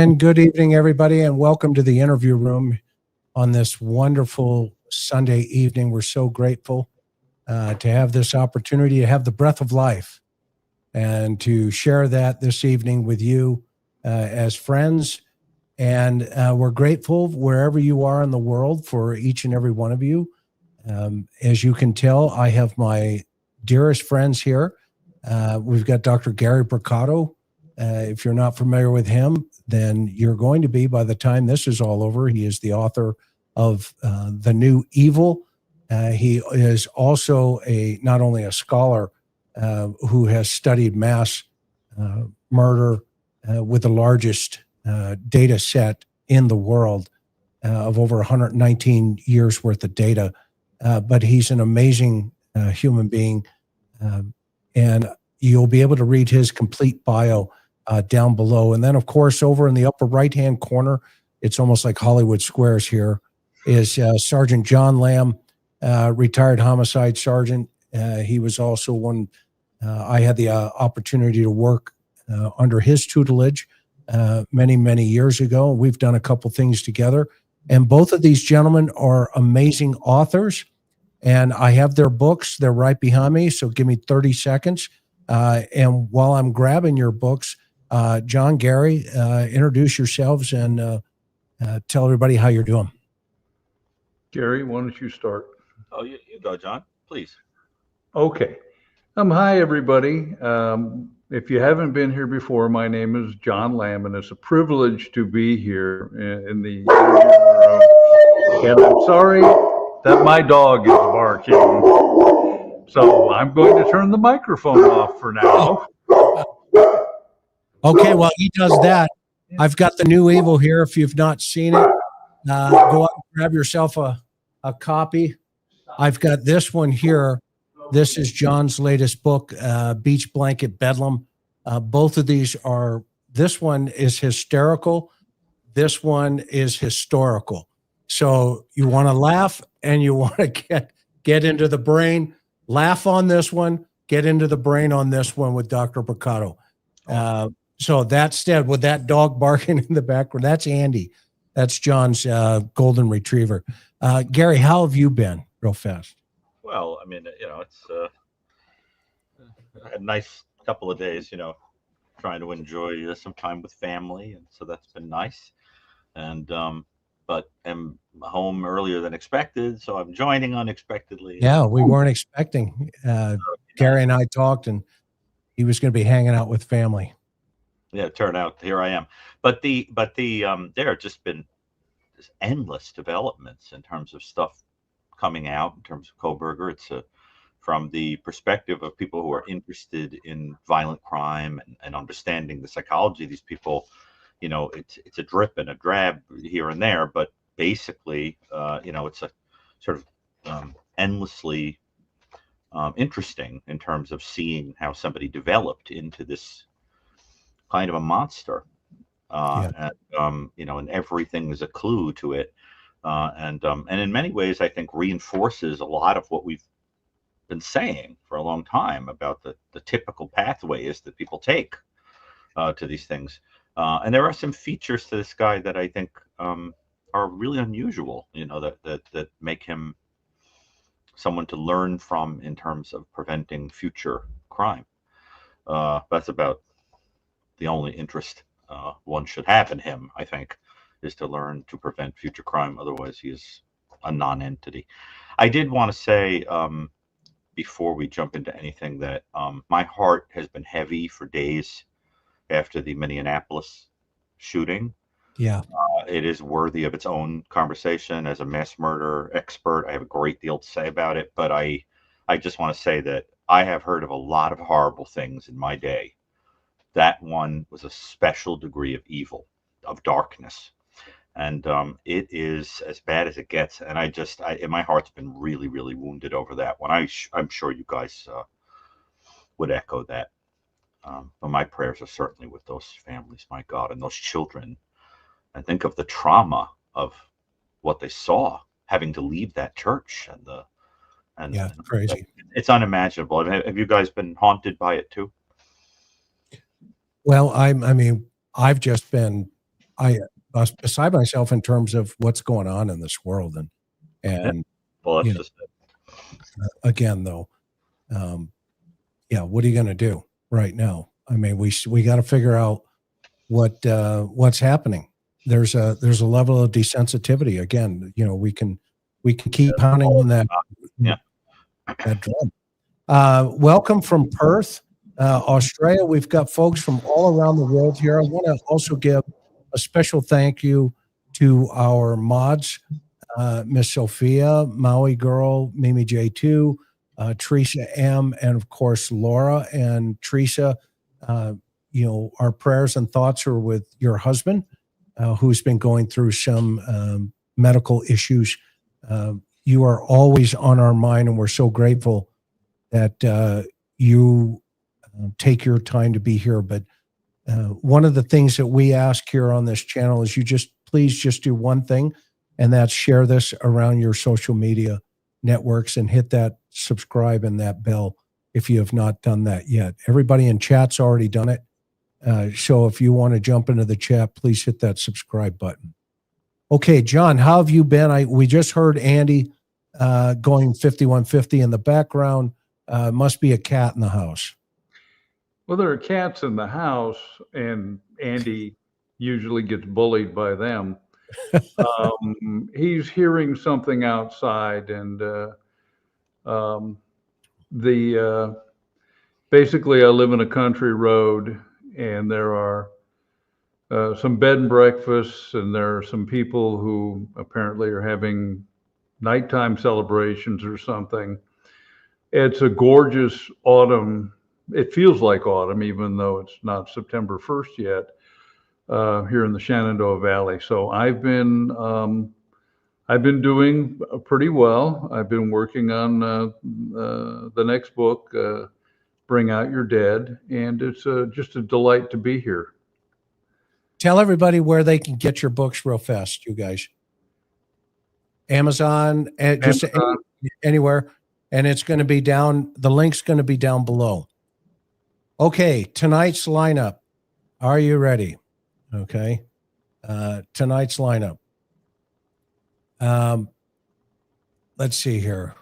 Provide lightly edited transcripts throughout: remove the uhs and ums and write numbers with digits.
And good evening, everybody, and welcome to the interview room on this wonderful Sunday evening. We're so grateful to have this opportunity to have the breath of life and to share that this evening with you as friends. And we're grateful wherever you are in the world for each and every one of you. As you can tell, I have my dearest friends here. We've got Dr. Gary Brucato. If you're not familiar with him, then you're going to be by the time this is all over. He is the author of The New Evil. He is also not only a scholar who has studied mass murder with the largest data set in the world of over 119 years worth of data, but he's an amazing human being, and you'll be able to read his complete bio down below. And then, of course, over in the upper right-hand corner, it's almost like Hollywood Squares here, is Sergeant John Lamb, retired homicide sergeant. He was also one, I had the opportunity to work under his tutelage many, many years ago. We've done a couple things together. And both of these gentlemen are amazing authors. And I have their books. They're right behind me. So give me 30 seconds. And while I'm grabbing your books, John, Gary, introduce yourselves and tell everybody how you're doing. Gary, why don't you start? Oh, you go, John, please. Okay. Hi, everybody. If you haven't been here before, my name is John Lamb, and it's a privilege to be here in the interview room. And I'm sorry that my dog is barking. So I'm going to turn the microphone off for now. Okay, well, he does that. I've got The New Evil here. If you've not seen it, go out and grab yourself a copy. I've got this one here. This is John's latest book, Beach Blanket Bedlam. Both of these are, this one is hysterical. This one is historical. So you want to laugh and you want to get into the brain. Laugh on this one, get into the brain on this one with Dr. Brucato. So that's Stead with that dog barking in the background. That's Andy. That's John's golden retriever. Gary, how have you been real fast? Well, I mean, it's a nice couple of days, trying to enjoy some time with family. And so that's been nice. And, but I'm home earlier than expected. So I'm joining unexpectedly. Yeah, we weren't expecting. Gary and I talked and he was going to be hanging out with family. Yeah, it turned out here I am. But there have just been this endless developments in terms of stuff coming out in terms of Kohberger. It's from the perspective of people who are interested in violent crime and understanding the psychology of these people. It's a drip and a drab here and there, but basically, it's a sort of endlessly interesting in terms of seeing how somebody developed into this kind of a monster. And everything is a clue to it. And in many ways, I think reinforces a lot of what we've been saying for a long time about the typical pathways that people take to these things. And there are some features to this guy that I think are really unusual, that make him someone to learn from in terms of preventing future crime. That's about the only interest one should have in him, I think, is to learn to prevent future crime. Otherwise, he is a non-entity. I did want to say, before we jump into anything, that my heart has been heavy for days after the Minneapolis shooting. Yeah. It is worthy of its own conversation. As a mass murder expert, I have a great deal to say about it, but I just want to say that I have heard of a lot of horrible things in my day. That one was a special degree of evil, of darkness. And it is as bad as it gets. And my heart's been really, really wounded over that one. I'm sure you guys would echo that. But my prayers are certainly with those families, my God, and those children. And think of the trauma of what they saw, having to leave that church and crazy. It's unimaginable. Have you guys been haunted by it too? Well, I mean, I've just been I beside myself in terms of what's going on in this world. And Well, that's you know, just it. again, though, yeah, what are you going to do right now? I mean, we got to figure out what's happening. There's a level of desensitivity. Again, we can keep pounding on that, Yeah. that drum. Welcome from Perth, Australia. We've got folks from all around the world here. I want to also give a special thank you to our mods, Miss Sophia, Maui Girl, Mimi J2, Teresa M, and of course Laura and Teresa. Our prayers and thoughts are with your husband, who's been going through some medical issues. You are always on our mind, and we're so grateful that you take your time to be here. But one of the things that we ask here on this channel is you please do one thing, and that's share this around your social media networks and hit that subscribe and that bell if you have not done that yet. Everybody in chat's already done it. So if you want to jump into the chat, please hit that subscribe button. Okay, John, how have you been? We just heard Andy going 5150 in the background. Must be a cat in the house. Well, there are cats in the house, and Andy usually gets bullied by them. He's hearing something outside, and basically I live in a country road, and there are some bed and breakfasts, and there are some people who apparently are having nighttime celebrations or something. It's a gorgeous autumn. It feels like autumn, even though it's not September 1st yet, here in the Shenandoah Valley. So I've been doing pretty well. I've been working on the next book, Bring Out Your Dead, and it's just a delight to be here. Tell everybody where they can get your books real fast, you guys. Amazon, anywhere. And it's going to be down, the link's going to be down below. Okay, tonight's lineup. Are you ready? Okay. Tonight's lineup. Let's see here.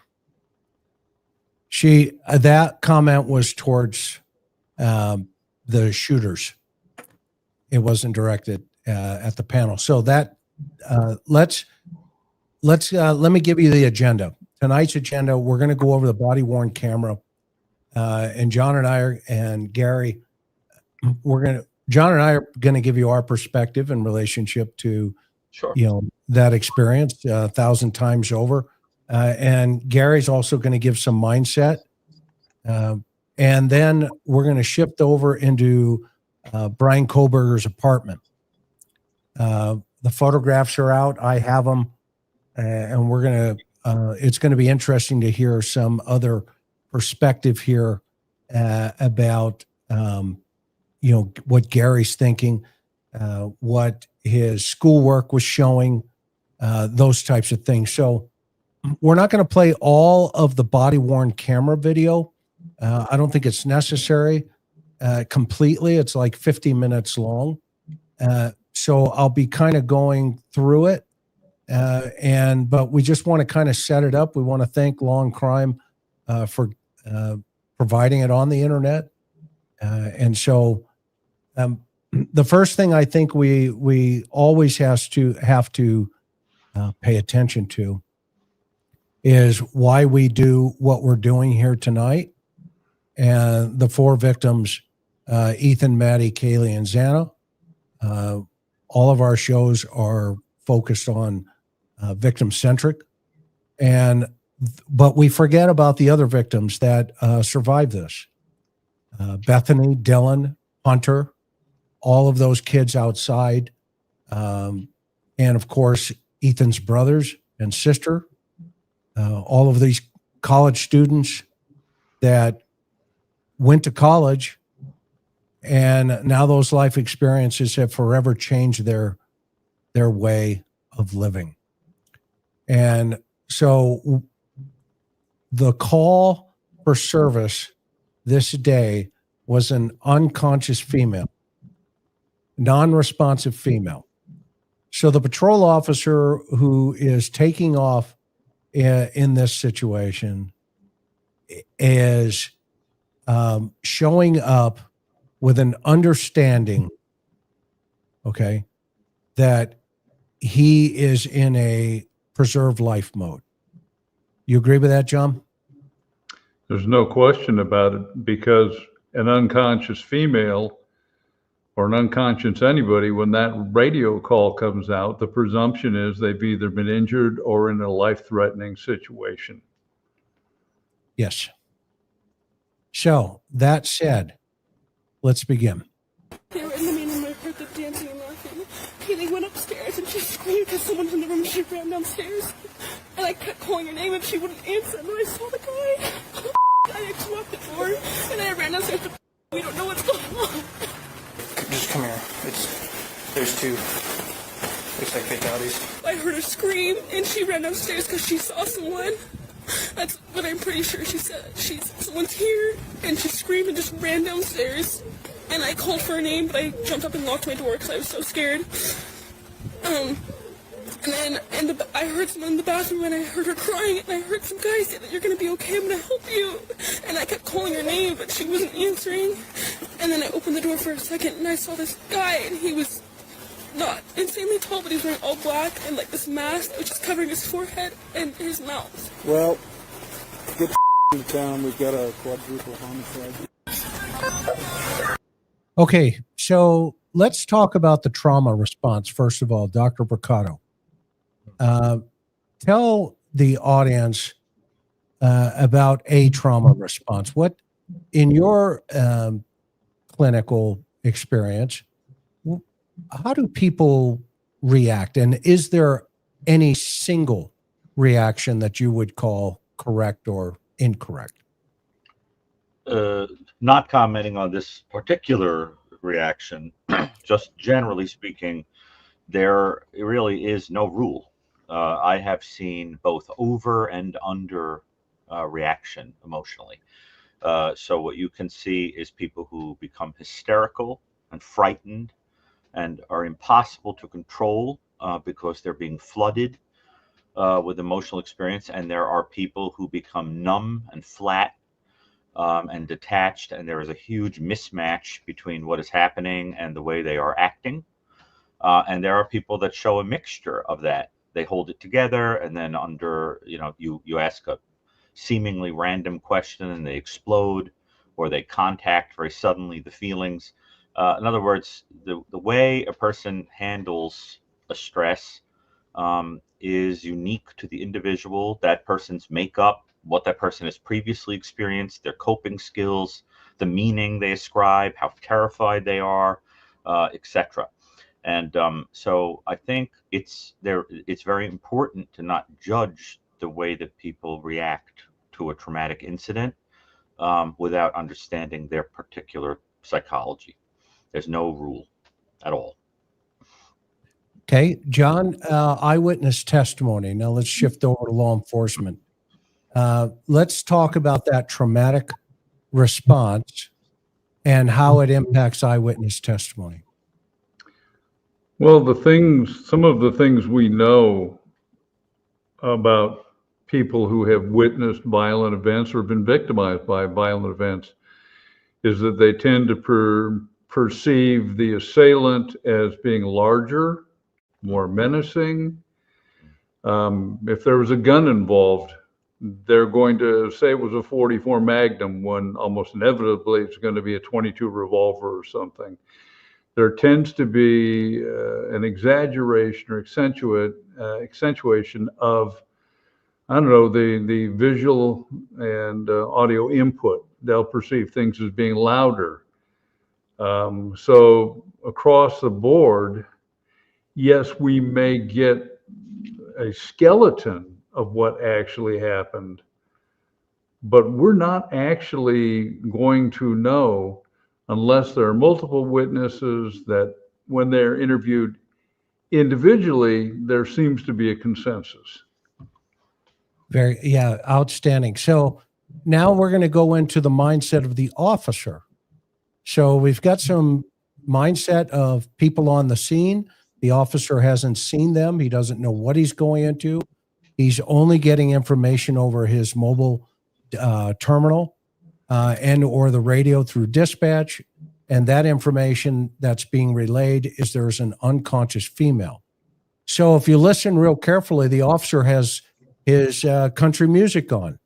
That comment was towards the shooters. It wasn't directed at the panel. So that let me give you the agenda. Tonight's agenda, we're going to go over the body-worn camera, and John and I and Gary, John and I are going to give you our perspective in relationship to, that experience 1,000 times over, and Gary's also going to give some mindset, and then we're going to shift over into Bryan Kohberger's apartment. The photographs are out. I have them, and we're going to. It's going to be interesting to hear some other perspective here about, what Gary's thinking, what his schoolwork was showing, those types of things. So we're not going to play all of the body-worn camera video. I don't think it's necessary completely. It's like 50 minutes long. So I'll be kind of going through it. But we just want to kind of set it up. We want to thank Law and Crime for providing it on the internet. And so the first thing I think we always have to pay attention to is why we do what we're doing here tonight. And the four victims, Ethan, Maddie, Kaylee, and Xana, all of our shows are focused on victim-centric, but we forget about the other victims that survived this. Bethany, Dylan, Hunter, all of those kids outside, and of course, Ethan's brothers and sister, all of these college students that went to college, and now those life experiences have forever changed their way of living. And so the call for service this day was an unconscious female, non-responsive female. So the patrol officer who is taking off in this situation is showing up with an understanding, okay, that he is in a preserve life mode. You agree with that, John? There's no question about it, because an unconscious female or an unconscious anybody, when that radio call comes out, the presumption is they've either been injured or in a life-threatening situation. Yes. So that said, let's begin. They were in the meeting and I heard them dancing and laughing. Kaylee went upstairs and she screamed because someone's in the room and she ran downstairs. And I kept calling her name and she wouldn't answer. And then I saw the guy. I just walked the door and I ran downstairs. We don't know what's going on. Just come here. There's two. Looks like fatalities. I heard her scream and she ran downstairs because she saw someone. That's what I'm pretty sure she said. Someone's here, and she screamed and just ran downstairs. And I called for her name, but I jumped up and locked my door because I was so scared. And then I heard someone in the bathroom, and I heard her crying, and I heard some guy say that you're gonna be okay, I'm gonna help you. And I kept calling her name, but she wasn't answering. And then I opened the door for a second, and I saw this guy, and he was not insanely tall, but he was wearing all black and like this mask that was just covering his forehead and his mouth. Well, get into town. We've got a quadruple homicide. Okay, so let's talk about the trauma response. First of all, Dr. Brucato, tell the audience about a trauma response. What, in your clinical experience, how do people react? And is there any single reaction that you would call correct or incorrect? Not commenting on this particular reaction, just generally speaking, there really is no rule. I have seen both over and under reaction emotionally. So what you can see is people who become hysterical and frightened and are impossible to control because they're being flooded with emotional experience. And there are people who become numb and flat and detached, and there is a huge mismatch between what is happening and the way they are acting. And there are people that show a mixture of that. They hold it together, and then under, you ask a seemingly random question and they explode, or they contact very suddenly the feelings. In other words, the way a person handles a stress is unique to the individual, that person's makeup, what that person has previously experienced, their coping skills, the meaning they ascribe, how terrified they are, etc. And so I think it's very important to not judge the way that people react to a traumatic incident without understanding their particular psychology. There's no rule at all. Okay, John, eyewitness testimony. Now let's shift over to law enforcement. Let's talk about that traumatic response and how it impacts eyewitness testimony. Well, some of the things we know about people who have witnessed violent events or been victimized by violent events is that they tend to perceive the assailant as being larger, more menacing. If there was a gun involved, they're going to say it was a 44 Magnum when almost inevitably it's going to be a 22 revolver or something. There tends to be an exaggeration or accentuation of, I don't know, the visual and audio input. They'll perceive things as being louder. So across the board, yes, we may get a skeleton of what actually happened, but we're not actually going to know unless there are multiple witnesses that when they're interviewed individually, there seems to be a consensus. Outstanding. So now we're going to go into the mindset of the officer. So we've got some mindset of people on the scene. The officer hasn't seen them. He doesn't know what he's going into. He's only getting information over his mobile terminal and or the radio through dispatch. And that information that's being relayed is there's an unconscious female. So if you listen real carefully, the officer has his country music on.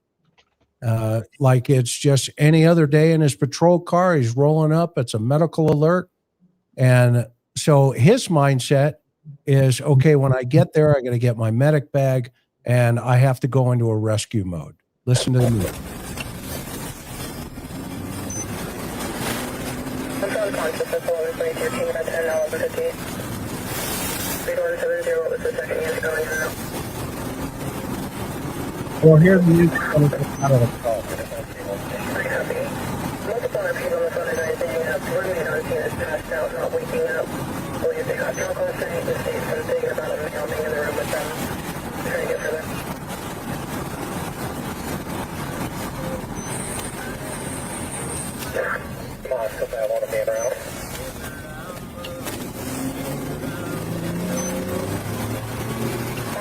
Like it's just any other day in his patrol car. He's rolling up. It's a medical alert. And so his mindset is, okay, when I get there, I got to get my medic bag and I have to go into a rescue mode. Listen to the music. Well, here's the music coming out of the call. Multiple people on the phone tonight saying that one man on scene is passed out, not waking up. Believe they got drunk on site. The state something about a male being in the room with them. Trying to get further. Come on, still I want to be around.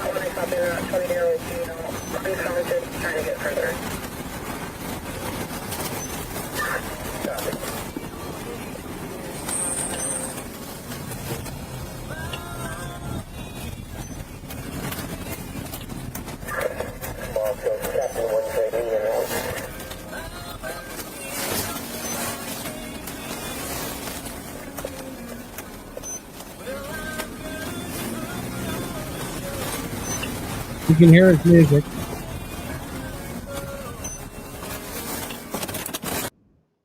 When I copy that 20-year-old female, unconscious, trying to get further. You can hear his music.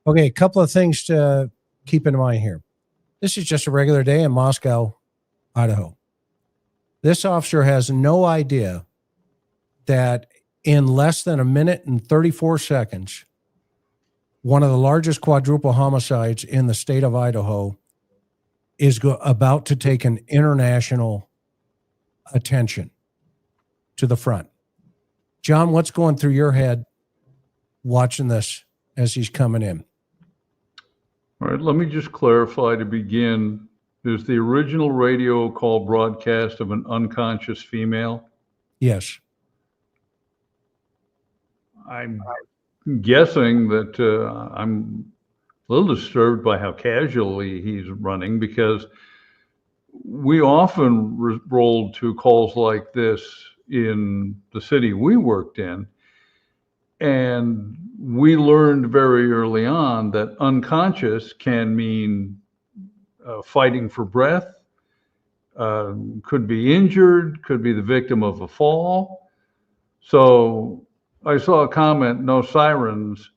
Okay, a couple of things to keep in mind here. This is just a regular day in Moscow, Idaho. This officer has no idea that in less than a minute and 34 seconds, one of the largest quadruple homicides in the state of Idaho is about to take an international attention to the front. John, what's going through your head watching this as he's coming in? All right, let me just clarify to begin. Is the original radio call broadcast of an unconscious female? Yes. I'm guessing that I'm a little disturbed by how casually he's running, because we often rolled to calls like this in the city we worked in. And we learned very early on that unconscious can mean fighting for breath, could be injured, could be the victim of a fall. So I saw a comment, no sirens.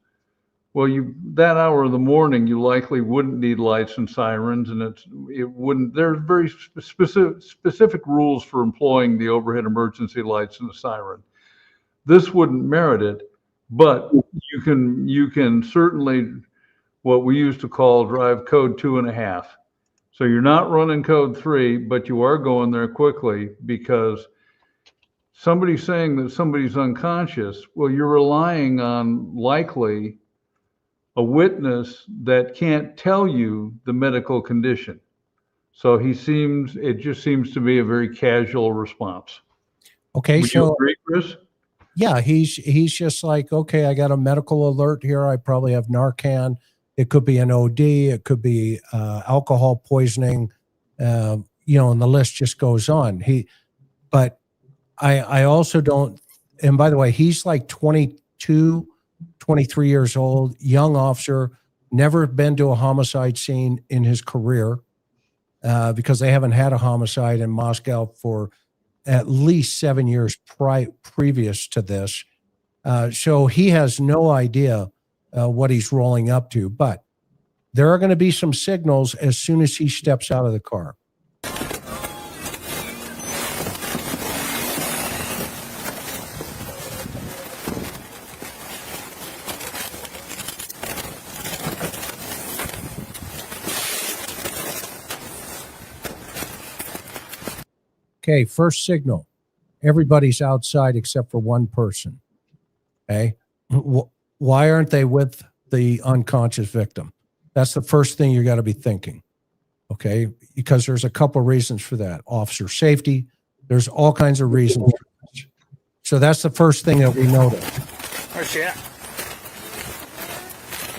Well, that hour of the morning, you likely wouldn't need lights and sirens, and it wouldn't. There's very specific rules for employing the overhead emergency lights and the siren. This wouldn't merit it, but you can certainly, what we used to call, drive code 2.5. So you're not running code 3, but you are going there quickly, because somebody's saying that somebody's unconscious. Well, you're relying on likely a witness that can't tell you the medical condition. So it just seems to be a very casual response. Okay, Would you agree, Chris? Yeah, he's just like, okay, I got a medical alert here. I probably have Narcan. It could be an OD. It could be alcohol poisoning. And the list just goes on. But I also don't. And by the way, he's like 22, 23 years old, young officer, never been to a homicide scene in his career, because they haven't had a homicide in Moscow for at least 7 years previous to this. So he has no idea what he's rolling up to. But there are going to be some signals as soon as he steps out of the car. Okay, first signal. Everybody's outside except for one person. Okay. Why aren't they with the unconscious victim? That's the first thing you got to be thinking. Okay, because there's a couple reasons for that. Officer safety, there's all kinds of reasons for this. So that's the first thing that we notice. Where's she at?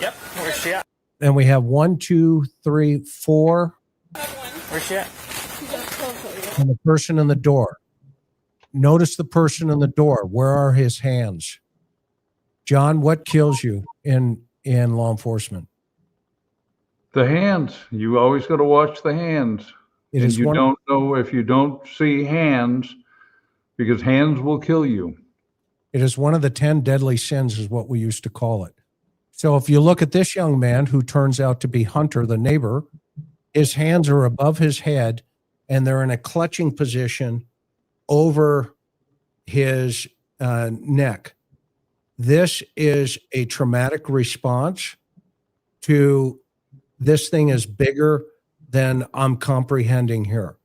Yep, where's she at? Then we have 1, 2, 3, 4, Where's she at? and the person in the door. Notice the person in the door. Where are his hands? John, what kills you in law enforcement? The hands. You always got to watch the hands. It And is you one. don't know if you don't see hands, because hands will kill you. It is one of the 10 deadly sins, is what we used to call it. So if you look at this young man who turns out to be Hunter, the neighbor, his hands are above his head and they're in a clutching position over his neck. This is a traumatic response to this thing is bigger than I'm comprehending here.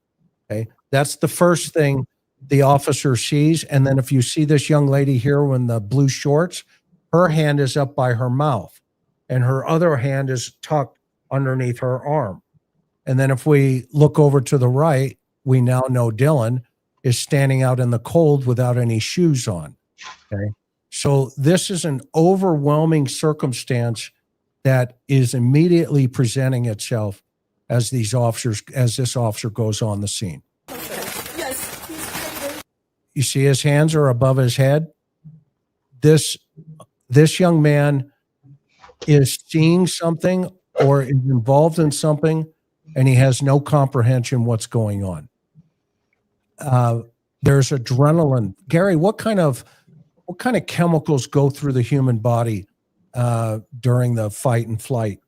Okay. That's the first thing the officer sees. And then if you see this young lady here in the blue shorts, her hand is up by her mouth and her other hand is tucked underneath her arm. And then if we look over to the right, we now know Dylan is standing out in the cold without any shoes on. Okay. So this is an overwhelming circumstance that is immediately presenting itself as this officer goes on the scene. Yes. You see his hands are above his head. This young man is seeing something or is involved in something, and he has no comprehension what's going on. There's adrenaline. Gary, what kind of chemicals go through the human body during the fight and flight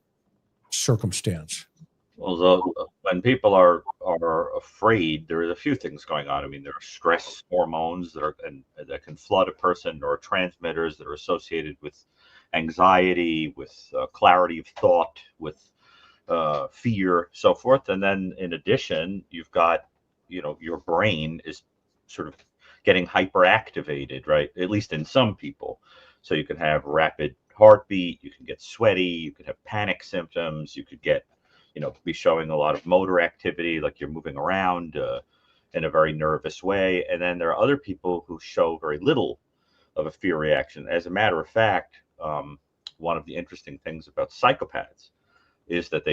circumstance? Well, when people are afraid, there are a few things going on. I mean, there are stress hormones that can flood a person, or transmitters that are associated with anxiety, with clarity of thought, with fear, so forth. And then in addition, you've got, your brain is sort of getting hyperactivated, right? At least in some people. So you can have rapid heartbeat, you can get sweaty, you could have panic symptoms, you could get, be showing a lot of motor activity, like you're moving around in a very nervous way. And then there are other people who show very little of a fear reaction. As a matter of fact, one of the interesting things about psychopaths is that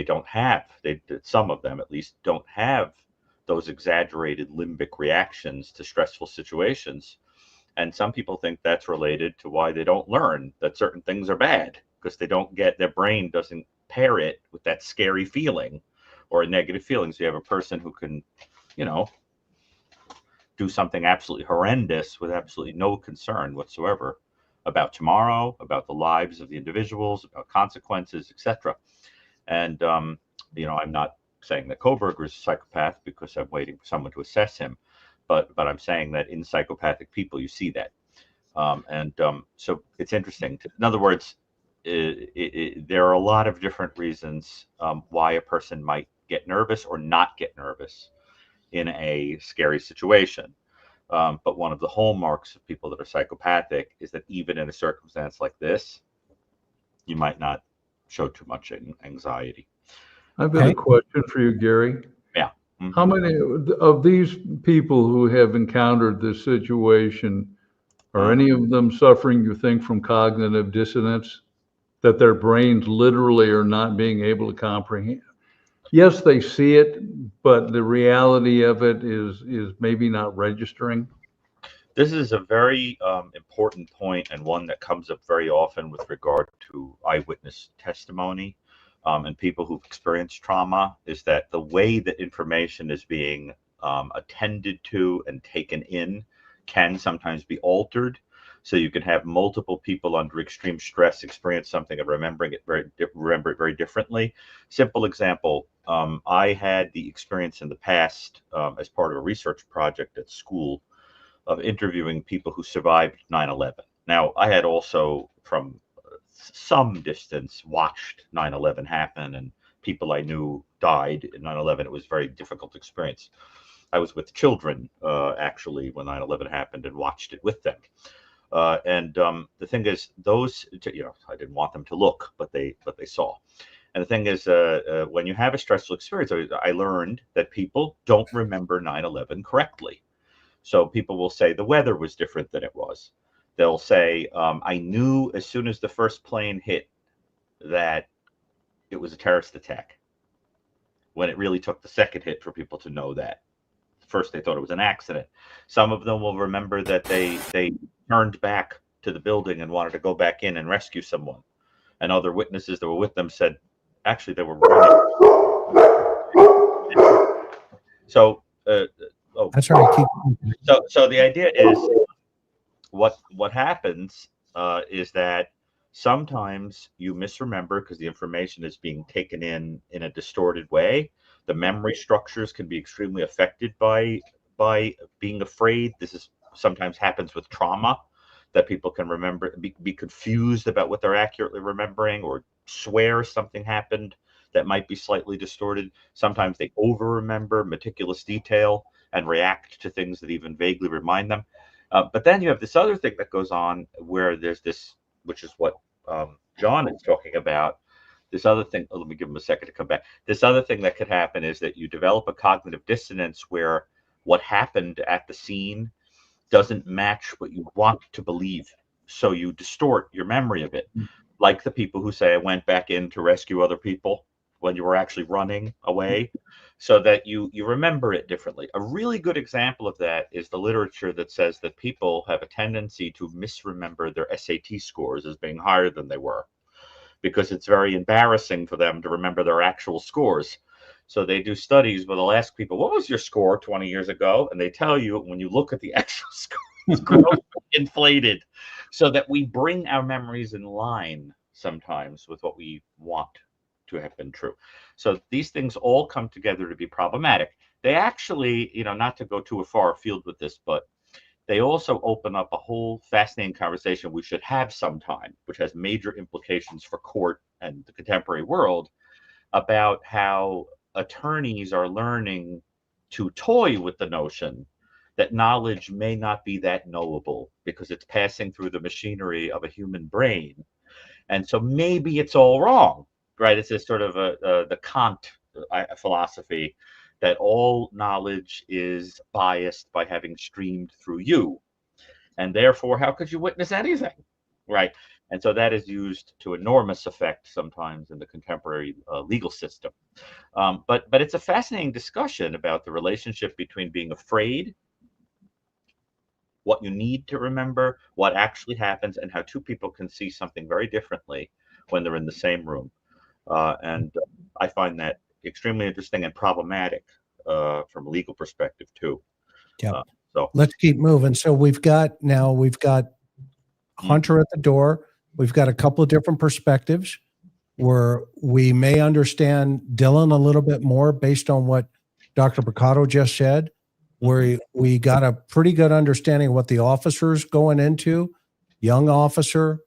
some of them at least don't have those exaggerated limbic reactions to stressful situations. And some people think that's related to why they don't learn that certain things are bad, because their brain doesn't pair it with that scary feeling or a negative feeling. So you have a person who can, do something absolutely horrendous with absolutely no concern whatsoever about tomorrow, about the lives of the individuals, about consequences, etc. And, I'm not saying that Kohberger is a psychopath because I'm waiting for someone to assess him. But I'm saying that in psychopathic people, you see that. So it's interesting. In other words, there are a lot of different reasons why a person might get nervous or not get nervous in a scary situation. But one of the hallmarks of people that are psychopathic is that even in a circumstance like this, you might not show too much anxiety. I've got a question for you, Gary. Yeah. How many of these people who have encountered this situation, are any of them suffering, you think, from cognitive dissonance, that their brains literally are not being able to comprehend? Yes, they see it, but the reality of it is maybe not registering. This is a very important point, and one that comes up very often with regard to eyewitness testimony. And people who've experienced trauma, is that the way that information is being attended to and taken in can sometimes be altered. So you can have multiple people under extreme stress experience something and remember it very differently. Simple example, I had the experience in the past as part of a research project at school of interviewing people who survived 9/11. Now, I had also from some distance watched 9/11 happen, and people I knew died in 9/11. It was a very difficult experience. I was with children actually when 9/11 happened and watched it with them. The thing is, those, I didn't want them to look, but they saw. And the thing is, when you have a stressful experience, I learned that people don't remember 9/11 correctly. So people will say the weather was different than it was. They'll say, I knew as soon as the first plane hit that it was a terrorist attack, when it really took the second hit for people to know that. First, they thought it was an accident. Some of them will remember that they turned back to the building and wanted to go back in and rescue someone. And other witnesses that were with them said, actually, they were running. So, That's right. So the idea is what happens is that sometimes you misremember because the information is being taken in a distorted way. The memory structures can be extremely affected by being afraid. This is sometimes happens with trauma, that people can remember, be confused about what they're accurately remembering, or swear something happened that might be slightly distorted. Sometimes they over-remember meticulous detail and react to things that even vaguely remind them. But then you have this other thing that goes on where there's this, which is what John is talking about, this other thing. Let me give him a second to come back. This other thing that could happen is that you develop a cognitive dissonance where what happened at the scene doesn't match what you want to believe. So you distort your memory of it. Like the people who say, I went back in to rescue other people when you were actually running away, so that you remember it differently. A really good example of that is the literature that says that people have a tendency to misremember their SAT scores as being higher than they were, because it's very embarrassing for them to remember their actual scores. So they do studies where they'll ask people, what was your score 20 years ago? And they tell you, when you look at the actual score, it's grossly inflated, so that we bring our memories in line sometimes with what we want to have been true. So these things all come together to be problematic. They actually, not to go too far afield with this, but they also open up a whole fascinating conversation we should have sometime, which has major implications for court and the contemporary world, about how attorneys are learning to toy with the notion that knowledge may not be that knowable because it's passing through the machinery of a human brain. And so maybe it's all wrong, right? It's this sort of the Kant philosophy that all knowledge is biased by having streamed through you. And therefore, how could you witness anything, right? And so that is used to enormous effect sometimes in the contemporary legal system. But it's a fascinating discussion about the relationship between being afraid, what you need to remember, what actually happens, and how two people can see something very differently when they're in the same room. And I find that extremely interesting and problematic from a legal perspective too. Yeah. So let's keep moving. So we've got Hunter at the door. We've got a couple of different perspectives where we may understand Dylan a little bit more based on what Dr. Brucato just said, where we got a pretty good understanding of what the officer's going into, young officer,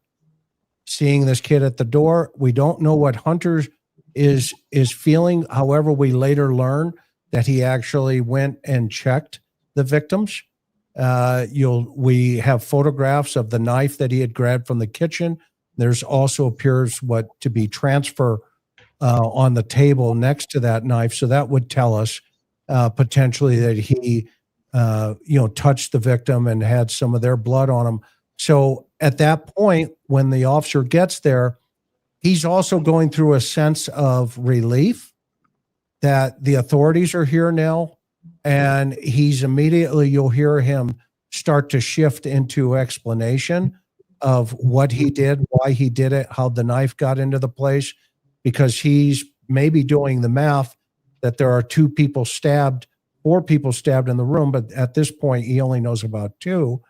seeing this kid at the door. We don't know what Hunter is feeling. However, we later learn that he actually went and checked the victims. We have photographs of the knife that he had grabbed from the kitchen. There's also appears what to be transfer on the table next to that knife. So that would tell us potentially that he, touched the victim and had some of their blood on him. So at that point, when the officer gets there, he's also going through a sense of relief that the authorities are here now. And he's immediately, you'll hear him start to shift into explanation of what he did, why he did it, how the knife got into the place, because he's maybe doing the math that there are 4 people stabbed in the room, but at this point he only knows about 2.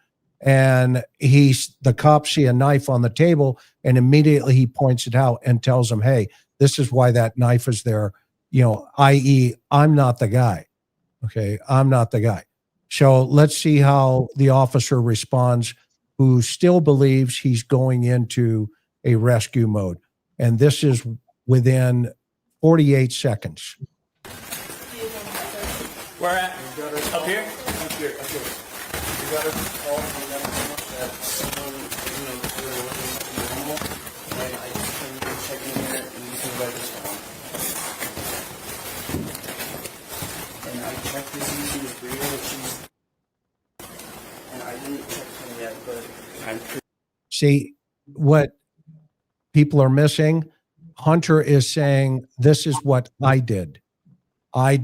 And the cops see a knife on the table and immediately he points it out and tells them, hey, this is why that knife is there, i.e. I'm not the guy. Okay, I'm not the guy. So let's see how the officer responds, who still believes he's going into a rescue mode. And this is within 48 seconds. Where at? Up here? Up here. We got a call from them that someone, they were looking for the animal, and I just came in checking in here, and you can write this down. check to see if she was real, if she's... And I didn't check her yet, but I'm pretty... See, what people are missing, Hunter is saying, this is what I did. I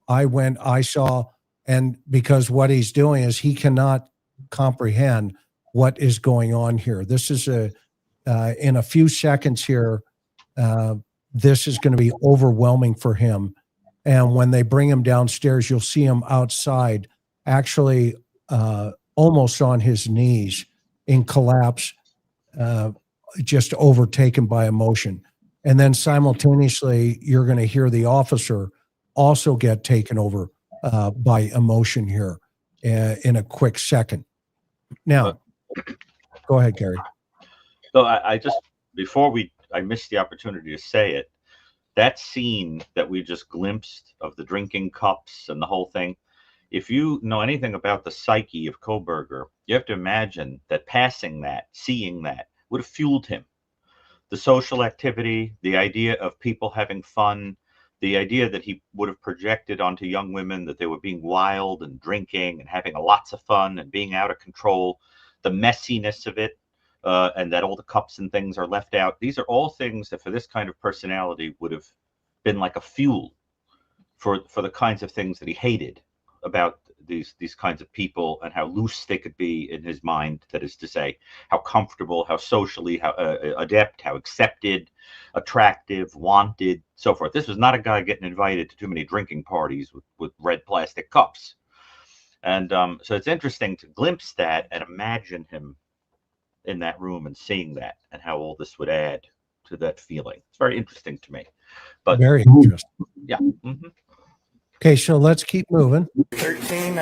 went, I saw, and because what he's doing is he cannot comprehend what is going on here. This is in a few seconds here, this is going to be overwhelming for him. And when they bring him downstairs, you'll see him outside, actually almost on his knees in collapse, just overtaken by emotion. And then simultaneously, you're going to hear the officer also get taken over by emotion here in a quick second. Now, go ahead, Gary. So I just, I missed the opportunity to say it, that scene that we just glimpsed of the drinking cups and the whole thing, if you know anything about the psyche of Kohberger, you have to imagine that passing that, seeing that, would have fueled him. The social activity, the idea of people having fun, the idea that he would have projected onto young women that they were being wild and drinking and having lots of fun and being out of control, the messiness of it, and that all the cups and things are left out. These are all things that for this kind of personality would have been like a fuel for the kinds of things that he hated about these kinds of people and how loose they could be in his mind. That is to say, how comfortable, how socially, how adept, how accepted, attractive, wanted, so forth. This was not a guy getting invited to too many drinking parties with red plastic cups. And so it's interesting to glimpse that and imagine him in that room and seeing that and how all this would add to that feeling. It's very interesting to me. But Very interesting. yeah. Mm-hmm. Okay, so let's keep moving. 13.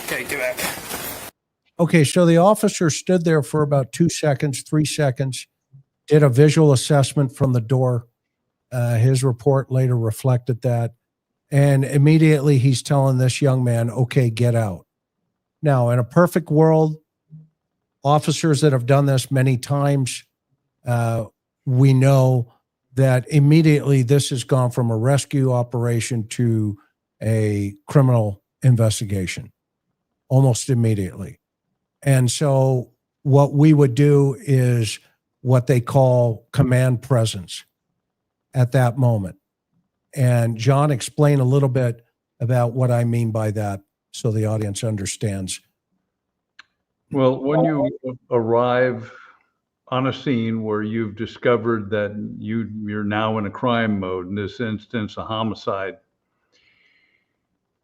Okay, get back. Okay, so the officer stood there for about 2 seconds, 3 seconds, did a visual assessment from the door. His report later reflected that. And immediately he's telling this young man, okay, get out. Now, in a perfect world, officers that have done this many times, we know that immediately this has gone from a rescue operation to a criminal investigation, almost immediately. And so what we would do is what they call command presence at that moment. And John, explain a little bit about what I mean by that so the audience understands. Well, when you arrive on a scene where you've discovered that you're now in a crime mode, in this instance, a homicide,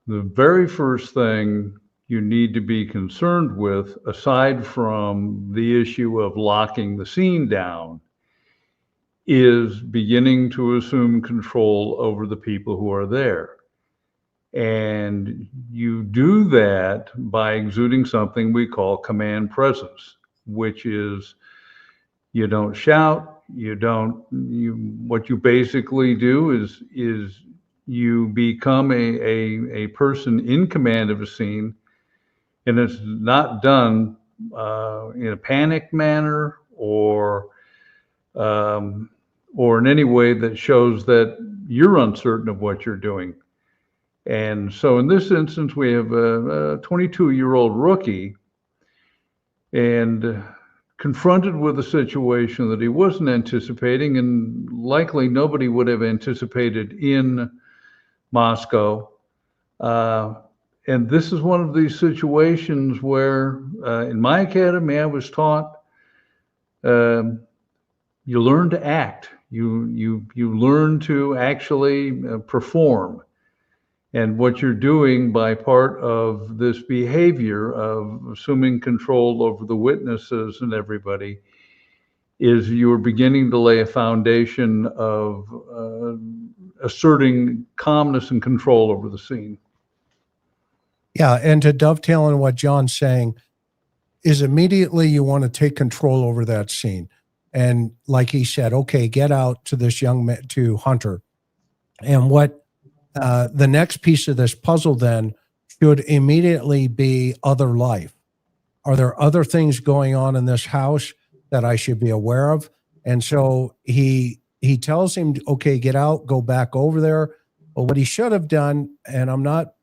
the very first thing you need to be concerned with, aside from the issue of locking the scene down, is beginning to assume control over the people who are there. And you do that by exuding something we call command presence, which is you don't shout, what you basically do is you become a person in command of a scene, and it's not done in a panic manner or in any way that shows that you're uncertain of what you're doing. And so in this instance, we have a 22-year-old rookie and confronted with a situation that he wasn't anticipating, and likely nobody would have anticipated in Moscow. And this is one of these situations where in my academy, I was taught you learn to act. You learn to actually perform. And what you're doing by part of this behavior of assuming control over the witnesses and everybody is you're beginning to lay a foundation of asserting calmness and control over the scene. Yeah, and to dovetail on what John's saying is immediately you want to take control over that scene. And like he said, okay, get out to this young man, to Hunter. And what the next piece of this puzzle then should immediately be other life. Are there other things going on in this house that I should be aware of? And so he tells him, okay, get out, go back over there. But what he should have done, and I'm not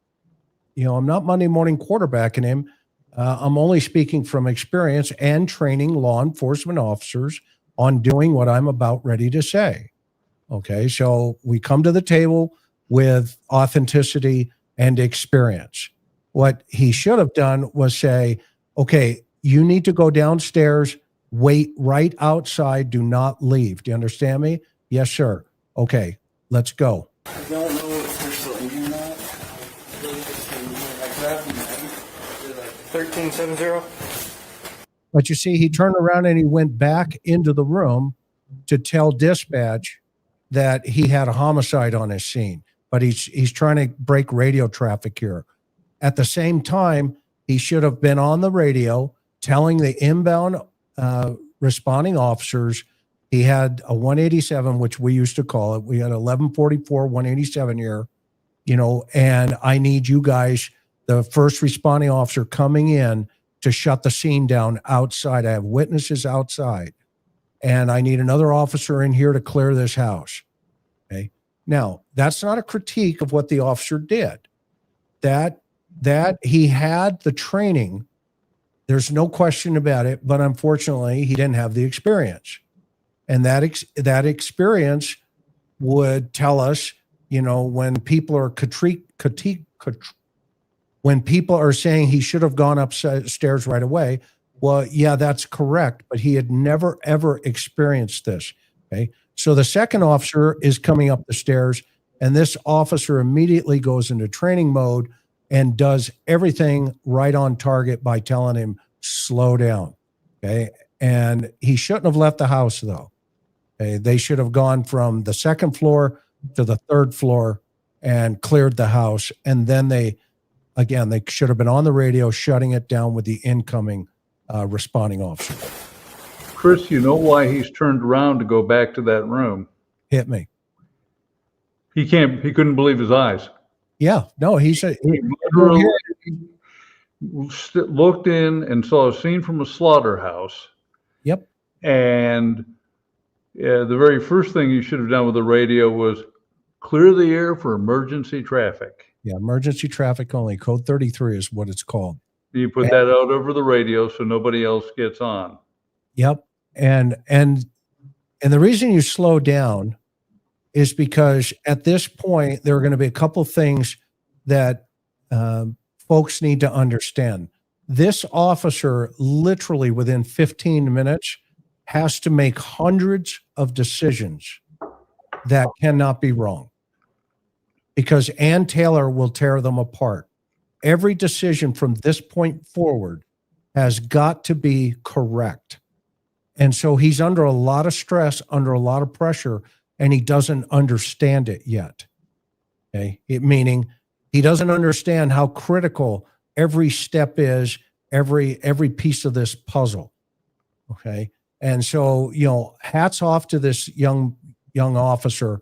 Monday morning quarterbacking him. I'm only speaking from experience and training law enforcement officers on doing what I'm about ready to say. Okay, so we come to the table with authenticity and experience. What he should have done was say, okay, you need to go downstairs, wait right outside, do not leave. Do you understand me? Yes, sir. Okay, let's go. I don't know if they're still in here or not. I grabbed them. They're like 1370. But you see, he turned around and he went back into the room to tell dispatch that he had a homicide on his scene. But he's trying to break radio traffic here. At the same time, he should have been on the radio telling the inbound responding officers he had a 187, which we used to call it. We had 1144 187 here, and I need you guys, the first responding officer coming in, to shut the scene down outside. I have witnesses outside, and I need another officer in here to clear this house. Okay. Now, that's not a critique of what the officer did. That he had the training, there's no question about it, but unfortunately, he didn't have the experience. And that experience would tell us, when people are when people are saying he should have gone upstairs right away, well, yeah, that's correct, but he had never, ever experienced this. Okay. So the second officer is coming up the stairs, and this officer immediately goes into training mode and does everything right on target by telling him, slow down. Okay. And he shouldn't have left the house, though. Okay? They should have gone from the second floor to the third floor and cleared the house. And then they should have been on the radio, shutting it down with the incoming responding officer. Chris, you know why he's turned around to go back to that room? Hit me. He couldn't believe his eyes. Yeah, no, He literally looked in and saw a scene from a slaughterhouse. Yep. And the very first thing you should have done with the radio was clear the air for emergency traffic. Yeah, emergency traffic only. Code 33 is what it's called. You put that out over the radio so nobody else gets on. Yep. And the reason you slow down is because at this point, there are going to be a couple things that folks need to understand. This officer, literally within 15 minutes, has to make hundreds of decisions that cannot be wrong, because Ann Taylor will tear them apart. Every decision from this point forward has got to be correct. And so he's under a lot of stress, under a lot of pressure, and he doesn't understand it yet. Okay. Meaning he doesn't understand how critical every step is, every piece of this puzzle. Okay. And so, hats off to this young officer,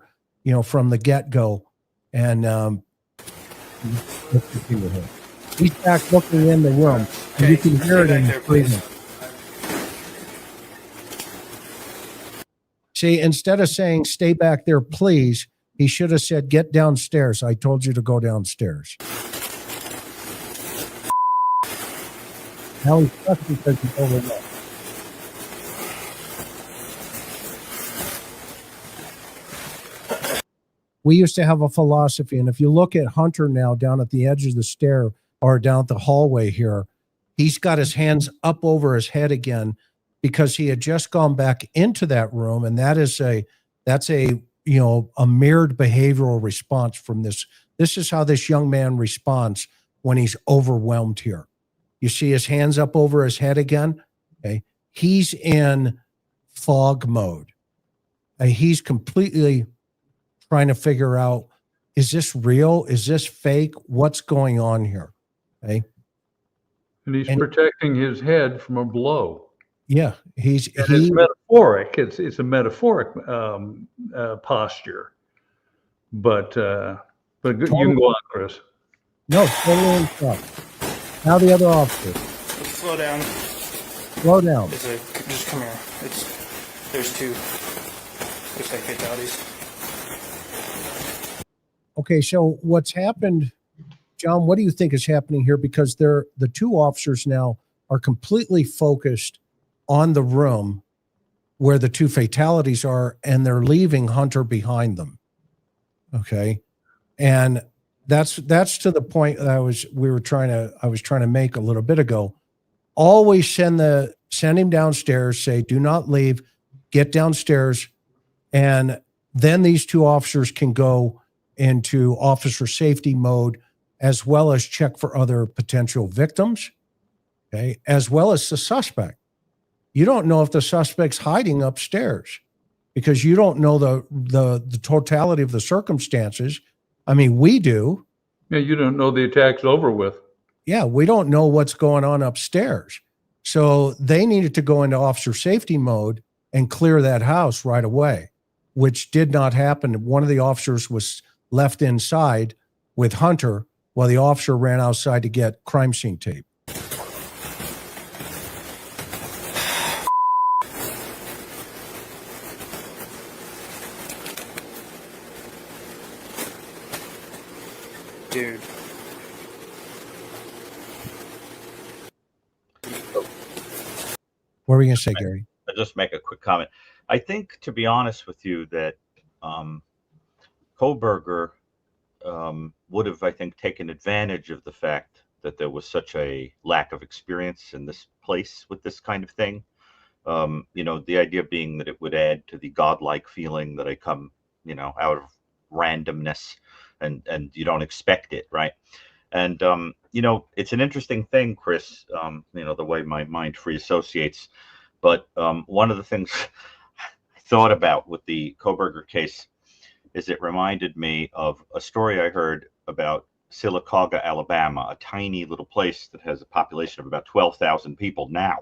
from the get-go. And he's back looking in the room. And you can hear it in his breathing. See, instead of saying, stay back there, please, he should have said, get downstairs. I told you to go downstairs. Now he's stuck because he's overlooked. We used to have a philosophy, and if you look at Hunter now down at the edge of the stair or down at the hallway here, he's got his hands up over his head again, because he had just gone back into that room, and that's a mirrored behavioral response from this. This is how this young man responds when he's overwhelmed here. You see his hands up over his head again. Okay, he's in fog mode. He's completely trying to figure out: is this real? Is this fake? What's going on here? Okay, and he's protecting his head from a blow. Yeah, it's metaphoric. It's a metaphoric posture, but you can go on, Chris. No, totally in shock. Now the other officer. Slow down. Slow down. Just come here. There's two. Looks like fatalities. Okay, so what's happened, John, what do you think is happening here? Because the two officers now are completely focused on the room where the two fatalities are, and they're leaving Hunter behind them. Okay. And that's to the point that I was trying to make a little bit ago. Always send him downstairs, say, do not leave, get downstairs. And then these two officers can go into officer safety mode, as well as check for other potential victims, okay, as well as the suspect. You don't know if the suspect's hiding upstairs because you don't know the totality of the circumstances. I mean, we do. Yeah, you don't know the attack's over with. Yeah, we don't know what's going on upstairs. So they needed to go into officer safety mode and clear that house right away, which did not happen. One of the officers was left inside with Hunter while the officer ran outside to get crime scene tape. Dude. What were you going to say, Gary? I'll just make a quick comment. I think, to be honest with you, that Kohberger would have, I think, taken advantage of the fact that there was such a lack of experience in this place with this kind of thing. You know, the idea being that it would add to the godlike feeling that I come, you know, out of randomness and you don't expect it, right? And, you know, it's an interesting thing, Chris, you know, the way my mind free associates. But one of the things I thought about with the Kohberger case is it reminded me of a story I heard about Sylacauga, Alabama, a tiny little place that has a population of about 12,000 people now.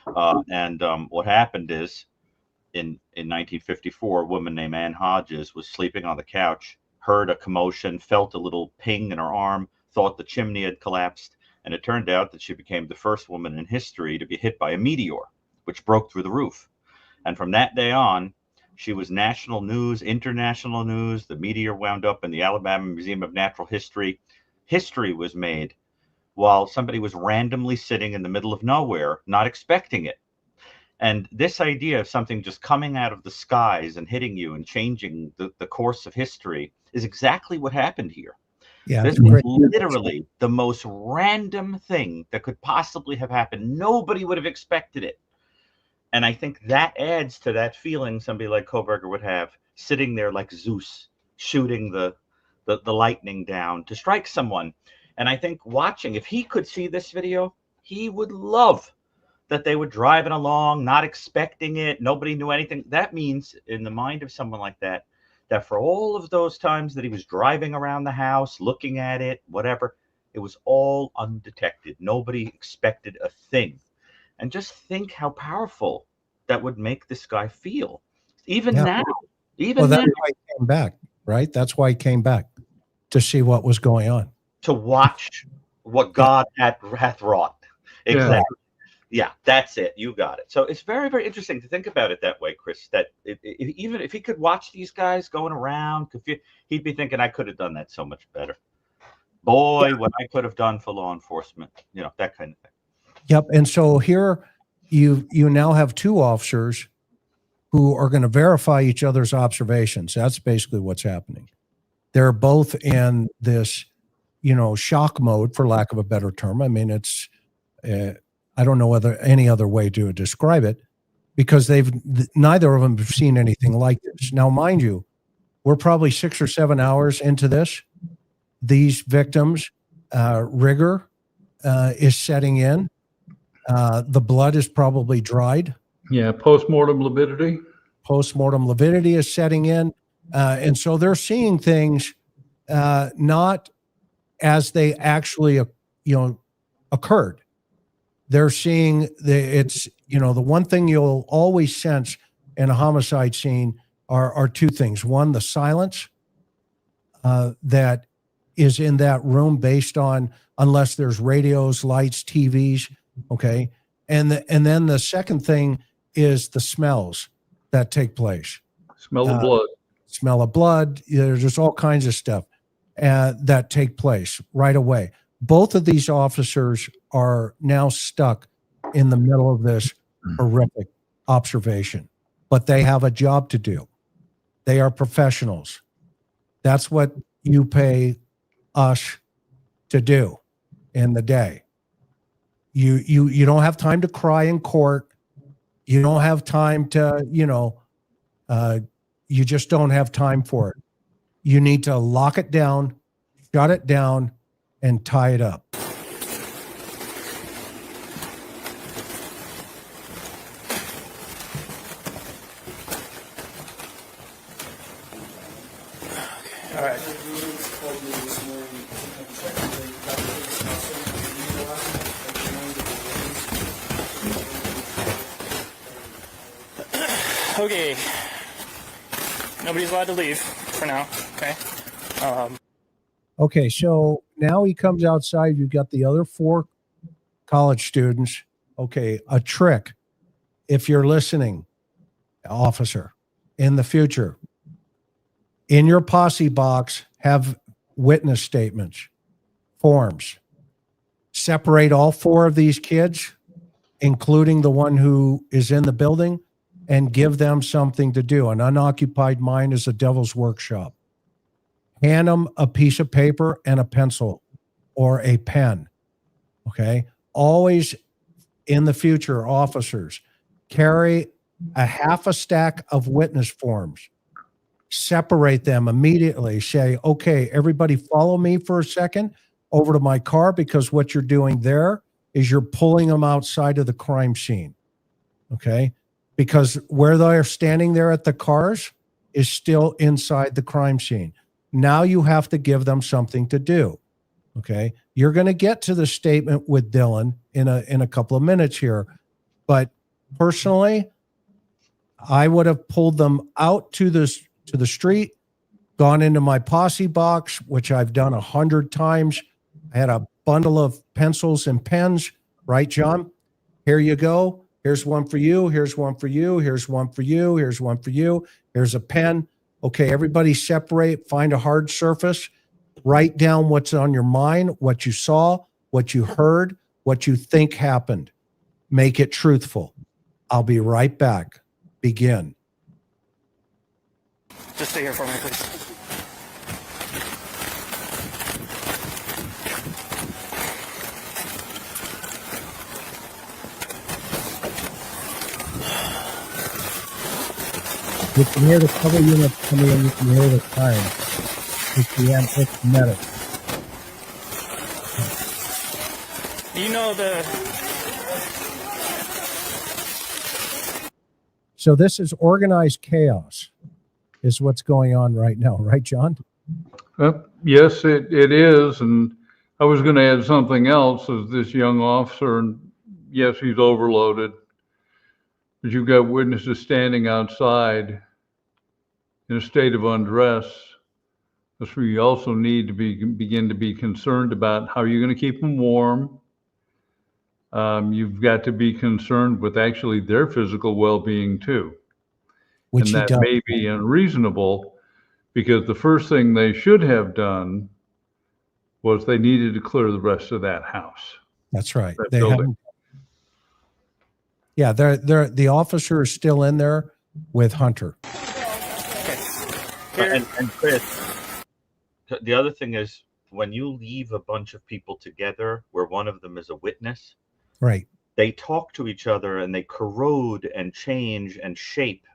What happened is in 1954, a woman named Ann Hodges was sleeping on the couch, heard a commotion, felt a little ping in her arm, thought the chimney had collapsed, and it turned out that she became the first woman in history to be hit by a meteor, which broke through the roof. And from that day on, she was national news, international news. The meteor wound up in the Alabama Museum of Natural History. History was made while somebody was randomly sitting in the middle of nowhere, not expecting it. And this idea of something just coming out of the skies and hitting you and changing the course of history is exactly what happened here. Yeah, this was literally the most random thing that could possibly have happened. Nobody would have expected it. And I think that adds to that feeling somebody like Kohberger would have, sitting there like Zeus, shooting the lightning down to strike someone. And I think watching, if he could see this video, he would love that they were driving along, not expecting it. Nobody knew anything. That means in the mind of someone like that, that for all of those times that he was driving around the house, looking at it, whatever, it was all undetected. Nobody expected a thing. And just think how powerful that would make this guy feel. Even now, that's why he came back, right? That's why he came back, to see what was going on. To watch what God hath wrought. Exactly. Yeah, that's it. You got it. So it's very, very interesting to think about it that way, Chris, that even if he could watch these guys going around, he'd be thinking, I could have done that so much better. Boy, what I could have done for law enforcement, you know, that kind of thing. Yep. And so here you now have two officers who are going to verify each other's observations. That's basically what's happening. They're both in this, you know, shock mode, for lack of a better term. I mean, it's, I don't know any other way to describe it, because neither of them have seen anything like this. Now, mind you, we're probably 6 or 7 hours into this. These victims, rigor is setting in. The blood is probably dried. Yeah, postmortem lividity. Postmortem lividity is setting in. And so they're seeing things not as they actually, occurred. They're seeing it's, the one thing you'll always sense in a homicide scene are two things. One, the silence that is in that room based on, unless there's radios, lights, TVs. Okay. And then the second thing is the smells. that take place. Smell the blood. Smell of blood. There's just all kinds of stuff that take place right away. Both of these officers are now stuck in the middle of this horrific observation, but they have a job to do. They are professionals. That's what you pay us to do in the day. You don't have time to cry in court. You don't have time to, you just don't have time for it. You need to lock it down, shut it down, and tie it up. All right. Okay. Nobody's allowed to leave for now. Okay. Okay, so now he comes outside. You've got the other 4 college students. Okay, a trick. If you're listening, officer, in the future, in your posse box, have witness statements, forms. Separate all 4 of these kids, including the one who is in the building, and give them something to do. An unoccupied mind is a devil's workshop. Hand them a piece of paper and a pencil or a pen. Okay. Always in the future, officers, carry a half a stack of witness forms. Separate them immediately. Say, okay, everybody follow me for a second over to my car, because what you're doing there is you're pulling them outside of the crime scene. Okay. Because where they're standing there at the cars is still inside the crime scene. Now you have to give them something to do. Okay. You're going to get to the statement with Dylan in a couple of minutes here. But personally, I would have pulled them out to the street, gone into my posse box, which I've done 100 times. I had a bundle of pencils and pens, right, John? Here you go. Here's one for you. Here's one for you. Here's one for you. Here's one for you. Here's a pen. Okay, everybody separate, find a hard surface, write down what's on your mind, what you saw, what you heard, what you think happened. Make it truthful. I'll be right back. Begin. Just stay here for me, please. You can hear the cover units coming in. You can hear the time. It's metal. You know So this is organized chaos is what's going on right now, right, John? Yes, it is. And I was going to add something else as this young officer, and yes, he's overloaded, but you've got witnesses standing outside in a state of undress. That's where you also need to begin to be concerned about how you're going to keep them warm. You've got to be concerned with actually their physical well-being too. Which and that may be unreasonable, because the first thing they should have done was they needed to clear the rest of that house. That's right. That They building. haven't. Yeah, they're the officer is still in there with Hunter. And Chris, the other thing is, when you leave a bunch of people together where one of them is a witness, Right. they talk to each other and they corrode and change and shape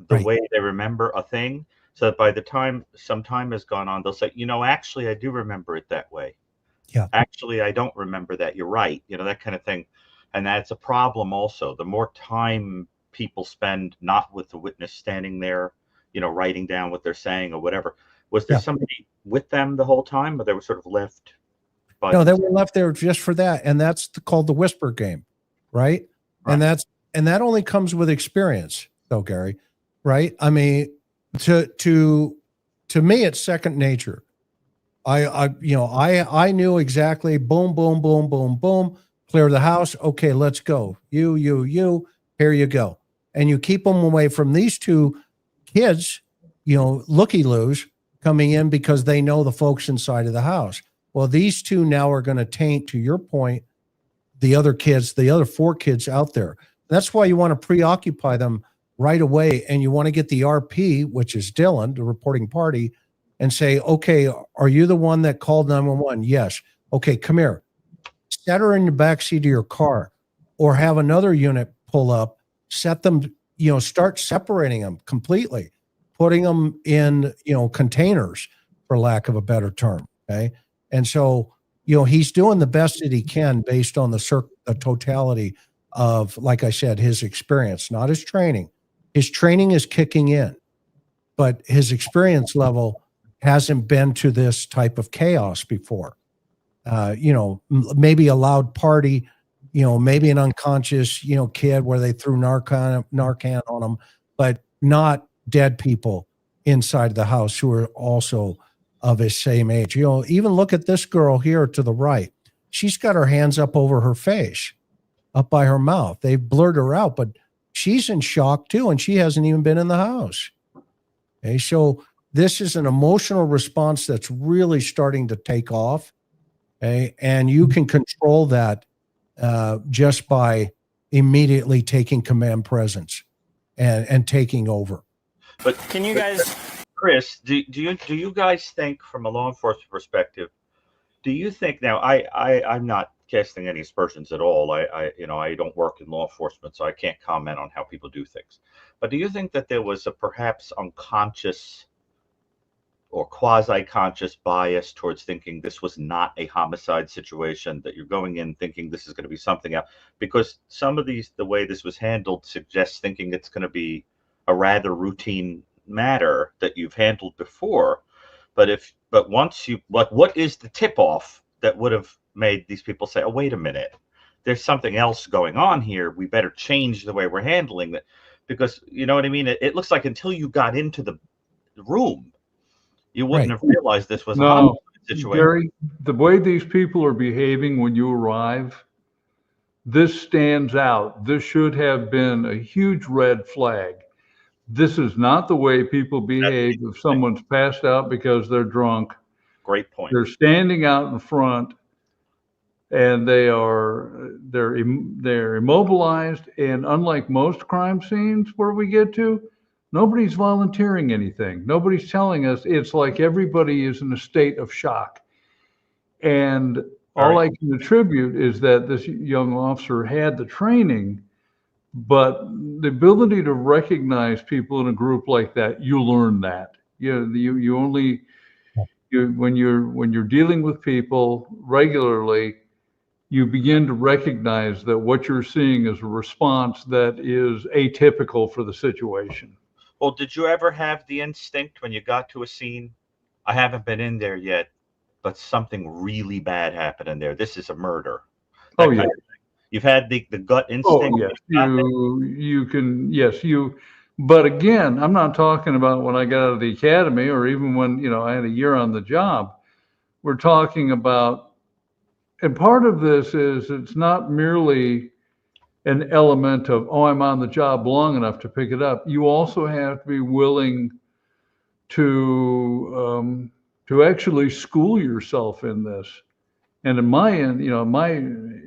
the Right. way they remember a thing, so that by the time some time has gone on, they'll say, actually, I do remember it that way. Yeah. Actually, I don't remember that. You're right. That kind of thing. And that's a problem also. The more time people spend not with the witness standing there, writing down what they're saying or whatever. Was there somebody with them the whole time, or they were sort of left? No, they were left there just for that. And that's called the whisper game. Right. And that only comes with experience, though, Gary. Right. I mean, to me, it's second nature. I knew exactly, boom, boom, boom, boom, boom, clear the house. Okay, let's go. You, here you go. and you keep them away from these two kids, looky-loos coming in because they know the folks inside of the house. Well, these two now are going to taint, to your point, the other kids, the other 4 kids out there. That's why you want to preoccupy them right away. And you want to get the RP, which is Dylan, the reporting party, and say, okay, are you the one that called 911? Yes. Okay, come here. Set her in the backseat of your car, or have another unit pull up, set them, start separating them completely, putting them in, containers, for lack of a better term. Okay. And so, he's doing the best that he can based on the totality of, like I said, his experience, not his training. His training is kicking in, but his experience level hasn't been to this type of chaos before. Maybe a loud party, maybe an unconscious, kid where they threw Narcan on them, but not dead people inside the house who are also of his same age. Even look at this girl here to the right. She's got her hands up over her face, up by her mouth. They've blurred her out, but she's in shock too, and she hasn't even been in the house. Okay, so this is an emotional response that's really starting to take off. Okay, and you can control that just by immediately taking command presence and taking over. But can you guys, Chris, do you guys think, from a law enforcement perspective, do you think, now I'm not casting any aspersions at all. I don't work in law enforcement, so I can't comment on how people do things. But do you think that there was a perhaps unconscious or quasi-conscious bias towards thinking this was not a homicide situation, that you're going in thinking this is going to be something else? Because some of these, the way this was handled, suggests thinking it's going to be a rather routine matter that you've handled before. But once you, what is the tip-off that would have made these people say, oh, wait a minute, there's something else going on here. We better change the way we're handling that. Because, you know what I mean? It looks like until you got into the room, you wouldn't have realized this was a homicide situation. Gary, the way these people are behaving when you arrive, this stands out. This should have been a huge red flag. This is not the way people behave if someone's passed out because they're drunk. Great point. They're standing out in front, and they're immobilized. And unlike most crime scenes where we get to, nobody's volunteering anything. Nobody's telling us. It's like everybody is in a state of shock. And all I can attribute is that this young officer had the training, but the ability to recognize people in a group like that, you learn that. When you're dealing with people regularly, you begin to recognize that what you're seeing is a response that is atypical for the situation. Well, did you ever have the instinct when you got to a scene? I haven't been in there yet, but something really bad happened in there. This is a murder. Oh, yeah. You've had the gut instinct. Oh, yes. But again, I'm not talking about when I got out of the academy or even when, I had a year on the job. We're talking about, and part of this is it's not merely an element of, I'm on the job long enough to pick it up. You also have to be willing to actually school yourself in this. And in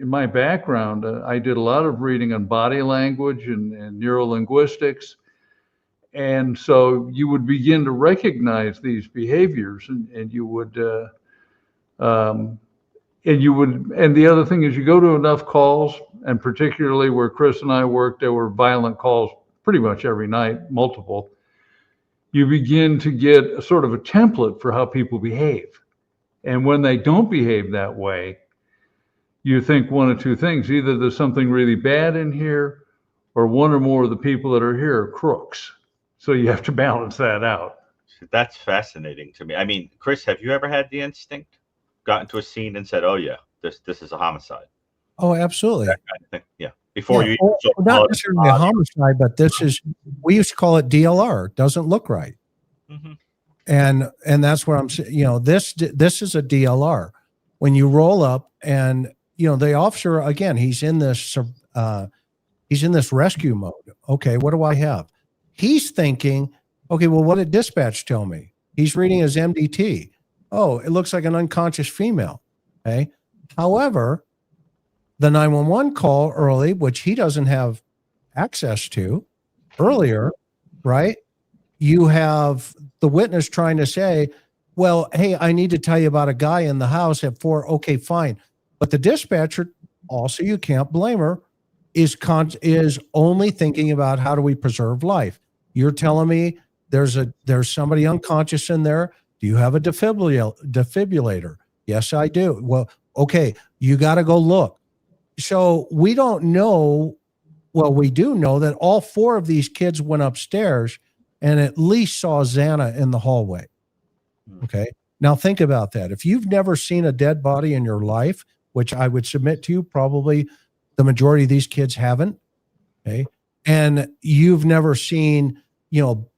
my background, I did a lot of reading on body language and neurolinguistics. And so you would begin to recognize these behaviors, and the other thing is, you go to enough calls, and particularly where Chris and I worked, there were violent calls pretty much every night, multiple. You begin to get a sort of a template for how people behave. And when they don't behave that way, you think one of two things: either there's something really bad in here, or one or more of the people that are here are crooks. So you have to balance that out. That's fascinating to me. I mean, Chris, have you ever had the instinct, gotten to a scene and said, oh yeah, this is a homicide? Oh, absolutely. That kind of thing. Yeah. Before you not necessarily a homicide, but we used to call it DLR. Doesn't look right. Mm-hmm. And that's what I'm saying. This is a DLR. When you roll up, and the officer, again, he's in this He's in this rescue mode. Okay, what do I have? He's thinking, okay, well, what did dispatch tell me? He's reading his MDT. Oh, it looks like an unconscious female. Okay. However, the 911 call early, which he doesn't have access to earlier, right? You have the witness trying to say, well, hey, I need to tell you about a guy in the house at 4. Okay, fine. But the dispatcher, also, you can't blame her, is only thinking about how do we preserve life. You're telling me there's somebody unconscious in there. Do you have a defibrillator? Yes, I do. Well, okay, you got to go look. So we don't know. Well, we do know that all 4 of these kids went upstairs and at least saw Xana in the hallway. Okay. Now think about that. If you've never seen a dead body in your life, which I would submit to you, probably the majority of these kids haven't. Okay. And you've never seen,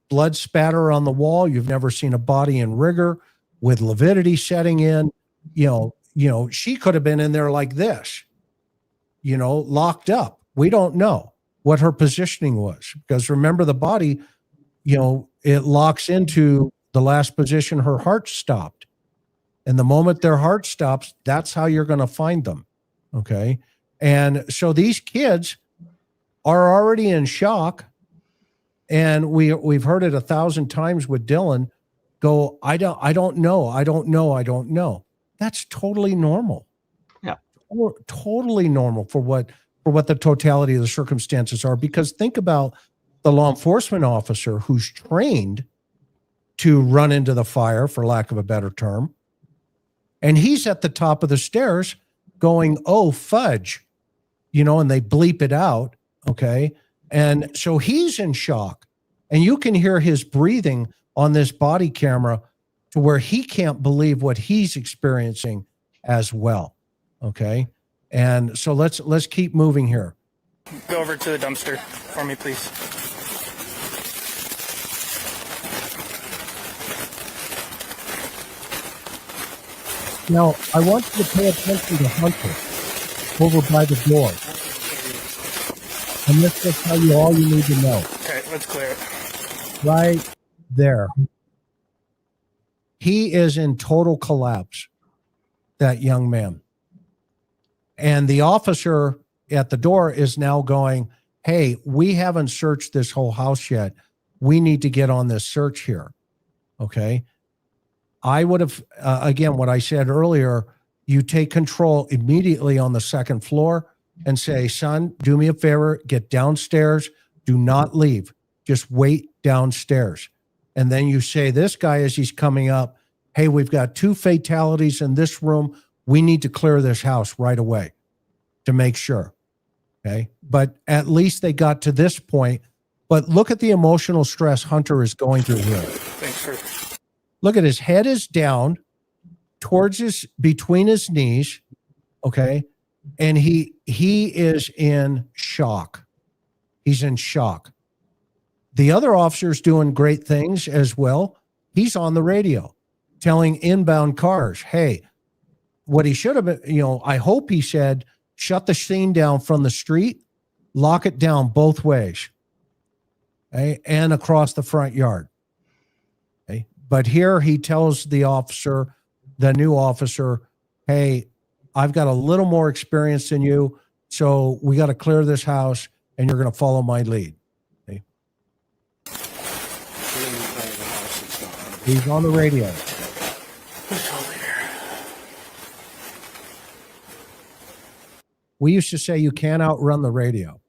blood spatter on the wall. You've never seen a body in rigor with lividity setting in, she could have been in there like this, locked up. We don't know what her positioning was, because remember, the body, it locks into the last position her heart stopped. And the moment their heart stops, that's how you're going to find them. Okay. And so these kids are already in shock. And we've heard it 1,000 times with Dylan go, I don't know. That's totally normal. Yeah. Totally normal for what the totality of the circumstances are. Because think about the law enforcement officer who's trained to run into the fire, for lack of a better term. And he's at the top of the stairs going, oh, fudge, and they bleep it out. Okay. And so he's in shock, and you can hear his breathing on this body camera to where he can't believe what he's experiencing as well. Okay. And so let's keep moving here. Go over to the dumpster for me, please. Now, I want you to pay attention to Hunter over by the door. And this will tell you all you need to know. Okay, let's clear it. Right there. He is in total collapse, that young man. And the officer at the door is now going, hey, we haven't searched this whole house yet. We need to get on this search here. Okay. I would have, again, what I said earlier, you take control immediately on the second floor and say, son, do me a favor, get downstairs. Do not leave. Just wait downstairs. And then you say, this guy, as he's coming up, hey, we've got 2 fatalities in this room. We need to clear this house right away to make sure. Okay. But at least they got to this point. But look at the emotional stress Hunter is going through here. Thanks for... Look at his head is down between his knees. Okay. And he is in shock. He's in shock. The other officer's doing great things as well. He's on the radio telling inbound cars, hey, what he should have been, I hope he said, shut the scene down from the street, lock it down both ways, okay, and across the front yard. Okay. But here he tells the officer, the new officer, hey, I've got a little more experience than you, so we got to clear this house, and you're going to follow my lead. Okay. He's on the radio. We used to say you can't outrun the radio,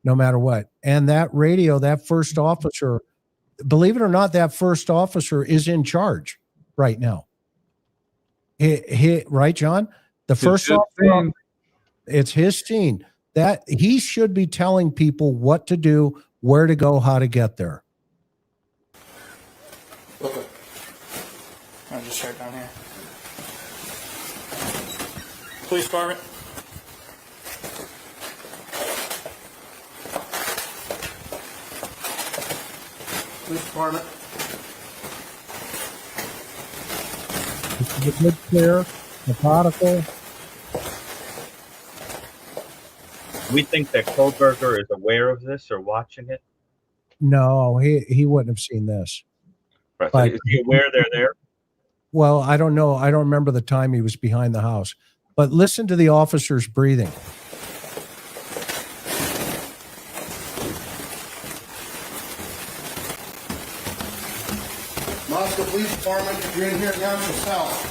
no matter what. And that radio, that first officer, believe it or not, that first officer is in charge right now. Right, John? The first officer, it's his scene. That he should be telling people what to do, where to go, how to get there. Okay. I'll just start down here. Police department. Police department. This is a good, clear, methodical. we think that Kohberger is aware of this or watching it? No, he wouldn't have seen this. Right. So But- is he aware they're there? Well, I don't know. I don't remember the time he was behind the house. But listen to the officer's breathing. Moscow Police Department, if you're in here, announce yourself.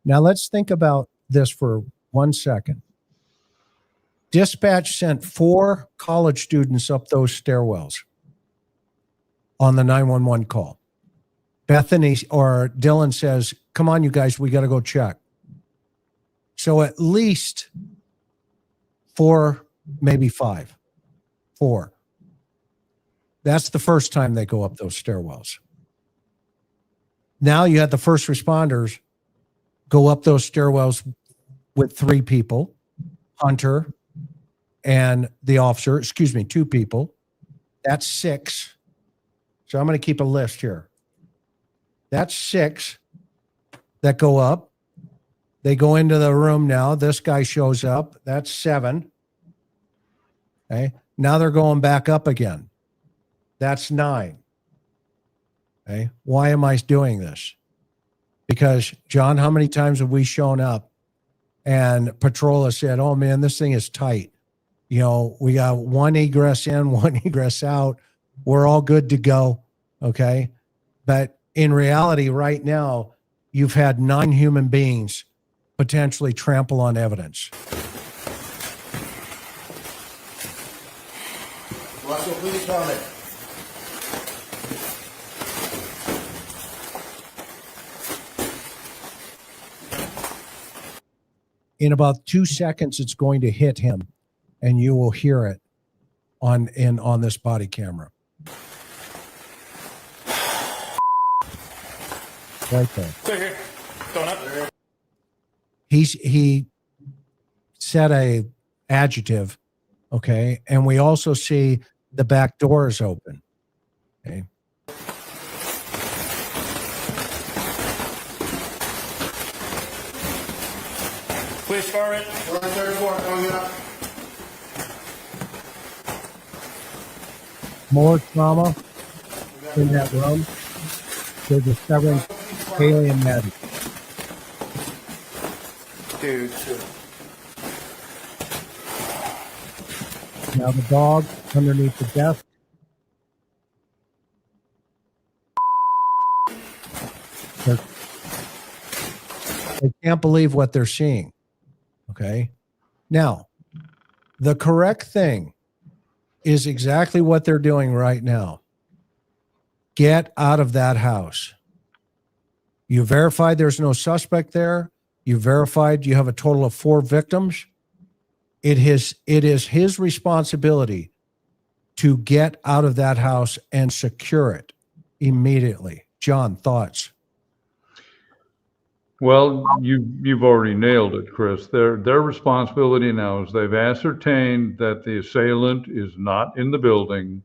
Now let's think about this for 1 second. Dispatch sent 4 college students up those stairwells on the 911 call. Bethany or Dylan says, come on, you guys, we got to go check. So at least 4, maybe 5. 4. That's the first time they go up those stairwells. Now you had the first responders go up those stairwells with 3 people, Hunter and the officer, 2 people. That's 6. So I'm going to keep a list here. That's 6 that go up. They go into the room now. This guy shows up. That's 7. Okay. Now they're going back up again. That's 9. Okay. Why am I doing this? Because, John, how many times have we shown up and patrol has said, oh, man, this thing is tight. You know, we got 1 egress in, 1 egress out. We're all good to go. Okay. But in reality, right now, you've had 9 human beings potentially trample on evidence. Moscow Police Department. In about 2 seconds, it's going to hit him, and you will hear it on this body camera. Right there. Clear here. Going up. He said a adjective, okay, and we also see the back door is open. Okay. Police Department. 134 going up. More trauma in that room. They're discovering Kaylee and Maddie. Dude. Now the dog underneath the desk. They can't believe what they're seeing. Okay. Now, the correct thing is exactly what they're doing right now. Get out of that house. You verified there's no suspect there. You verified you have a total of 4 victims. It is his responsibility to get out of that house and secure it immediately. John, thoughts? Well, you've already nailed it, Chris. Their responsibility now is they've ascertained that the assailant is not in the building,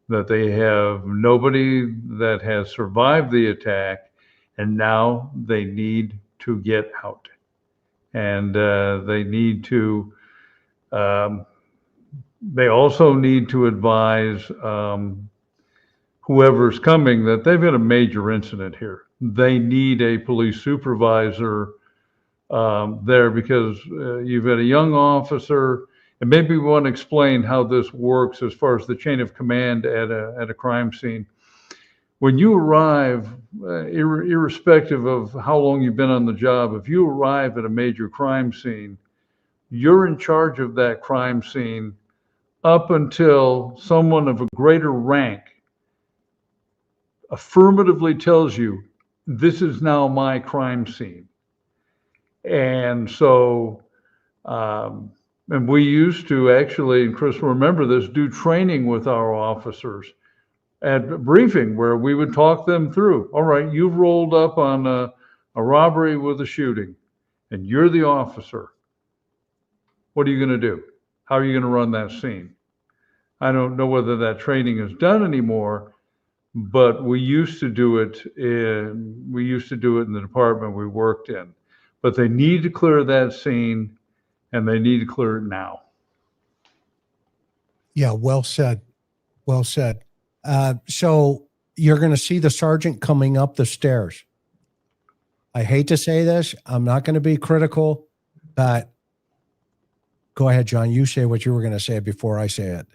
that they have nobody that has survived the attack, and now they need to get out. And they need to, they also need to advise whoever's coming that they've had a major incident here. They need a police supervisor there because you've got a young officer, and maybe we want to explain how this works as far as the chain of command at a crime scene. When you arrive, irrespective of how long you've been on the job, if you arrive at a major crime scene, you're in charge of that crime scene up until someone of a greater rank affirmatively tells you, this is now my crime scene. And so, and we used to actually, and Chris will remember this, do training with our officers at a briefing where we would talk them through, all right, you've rolled up on a robbery with a shooting and you're the officer. What are you going to do? How are you going to run that scene? I don't know whether that training is done anymore, but we used to do it in the department we worked in. but they need to clear that scene, and they need to clear it now. Yeah, well said. Well said. So you're going to see the sergeant coming up the stairs. I hate to say this. I'm not going to be critical, but go ahead, John. You say what you were going to say before I say it.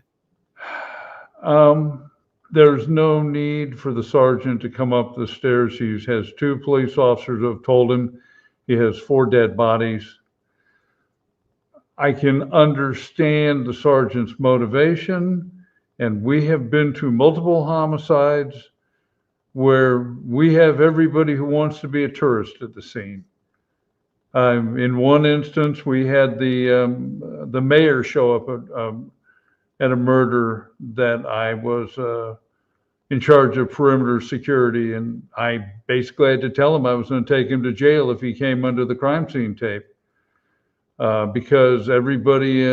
There's no need for the sergeant to come up the stairs. He has 2 police officers who have told him he has 4 dead bodies. I can understand the sergeant's motivation, and we have been to multiple homicides where we have everybody who wants to be a tourist at the scene. In one instance, we had the mayor show up at a murder that I was in charge of perimeter security, and I basically had to tell him I was going to take him to jail if he came under the crime scene tape, because everybody